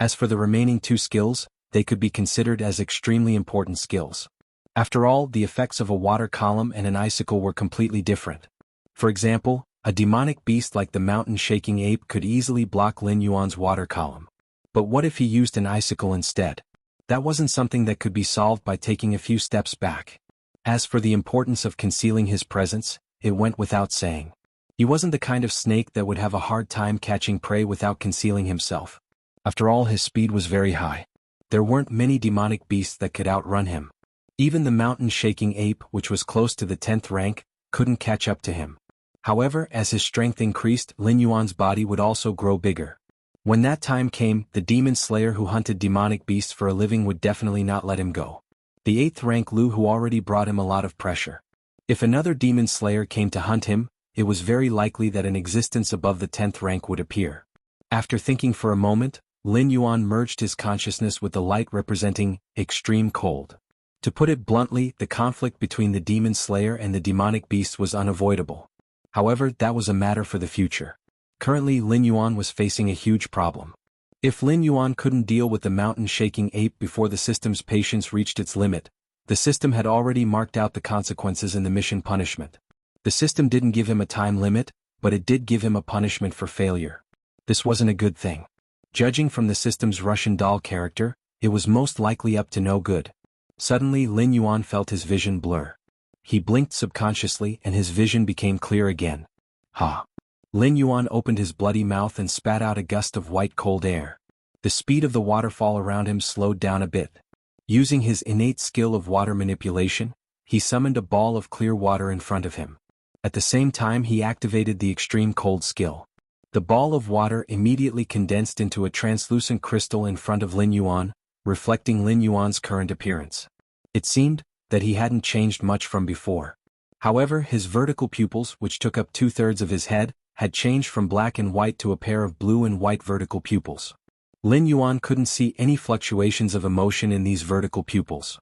As for the remaining 2 skills, they could be considered as extremely important skills. After all, the effects of a water column and an icicle were completely different. For example, a demonic beast like the mountain-shaking ape could easily block Lin Yuan's water column. But what if he used an icicle instead? That wasn't something that could be solved by taking a few steps back. As for the importance of concealing his presence, it went without saying. He wasn't the kind of snake that would have a hard time catching prey without concealing himself. After all, his speed was very high. There weren't many demonic beasts that could outrun him. Even the mountain-shaking ape, which was close to the 10th rank, couldn't catch up to him. However, as his strength increased, Lin Yuan's body would also grow bigger. When that time came, the demon slayer who hunted demonic beasts for a living would definitely not let him go. The 8th rank Lu Hu already brought him a lot of pressure. If another demon slayer came to hunt him, it was very likely that an existence above the 10th rank would appear. After thinking for a moment, Lin Yuan merged his consciousness with the light representing extreme cold. To put it bluntly, the conflict between the demon slayer and the demonic beast was unavoidable. However, that was a matter for the future. Currently, Lin Yuan was facing a huge problem. If Lin Yuan couldn't deal with the mountain-shaking ape before the system's patience reached its limit, the system had already marked out the consequences in the mission punishment. The system didn't give him a time limit, but it did give him a punishment for failure. This wasn't a good thing. Judging from the system's Russian doll character, it was most likely up to no good. Suddenly Lin Yuan felt his vision blur. He blinked subconsciously and his vision became clear again. Ha! Lin Yuan opened his bloody mouth and spat out a gust of white cold air. The speed of the waterfall around him slowed down a bit. Using his innate skill of water manipulation, he summoned a ball of clear water in front of him. At the same time he activated the extreme cold skill. The ball of water immediately condensed into a translucent crystal in front of Lin Yuan, reflecting Lin Yuan's current appearance. It seemed that he hadn't changed much from before. However, his vertical pupils, which took up 2/3 of his head, had changed from black and white to a pair of blue and white vertical pupils. Lin Yuan couldn't see any fluctuations of emotion in these vertical pupils.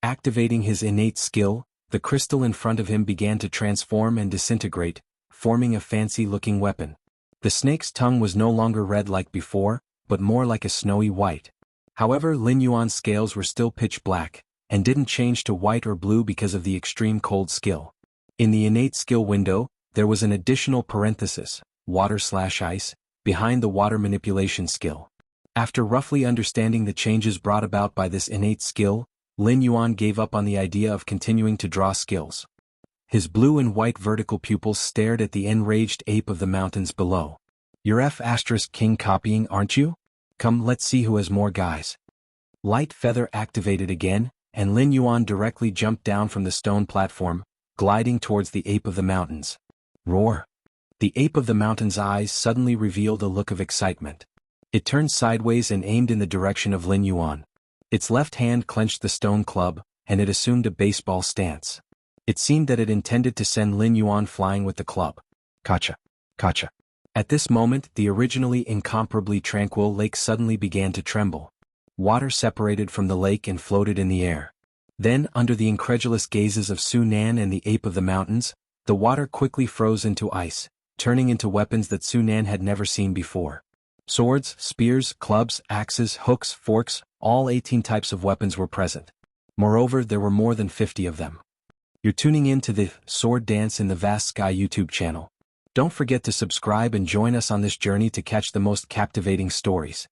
Activating his innate skill, the crystal in front of him began to transform and disintegrate, forming a fancy-looking weapon. The snake's tongue was no longer red like before, but more like a snowy white. However, Lin Yuan's scales were still pitch black, and didn't change to white or blue because of the extreme cold skill. In the innate skill window, there was an additional parenthesis, water/ice, behind the water manipulation skill. After roughly understanding the changes brought about by this innate skill, Lin Yuan gave up on the idea of continuing to draw skills. His blue and white vertical pupils stared at the enraged ape of the mountains below. "You're F***king copying, aren't you? Come, let's see who has more guys." Light feather activated again, and Lin Yuan directly jumped down from the stone platform, gliding towards the ape of the mountains. Roar! The ape of the mountain's eyes suddenly revealed a look of excitement. It turned sideways and aimed in the direction of Lin Yuan. Its left hand clenched the stone club, and it assumed a baseball stance. It seemed that it intended to send Lin Yuan flying with the club. Kacha! Kacha! At this moment, the originally incomparably tranquil lake suddenly began to tremble. Water separated from the lake and floated in the air. Then, under the incredulous gazes of Xuanhuan and the ape of the mountains, the water quickly froze into ice, turning into weapons that Xuanhuan had never seen before. Swords, spears, clubs, axes, hooks, forks, all 18 types of weapons were present. Moreover, there were more than 50 of them. You're tuning in to the Sword Dance in the Vast Sky YouTube channel. Don't forget to subscribe and join us on this journey to catch the most captivating stories.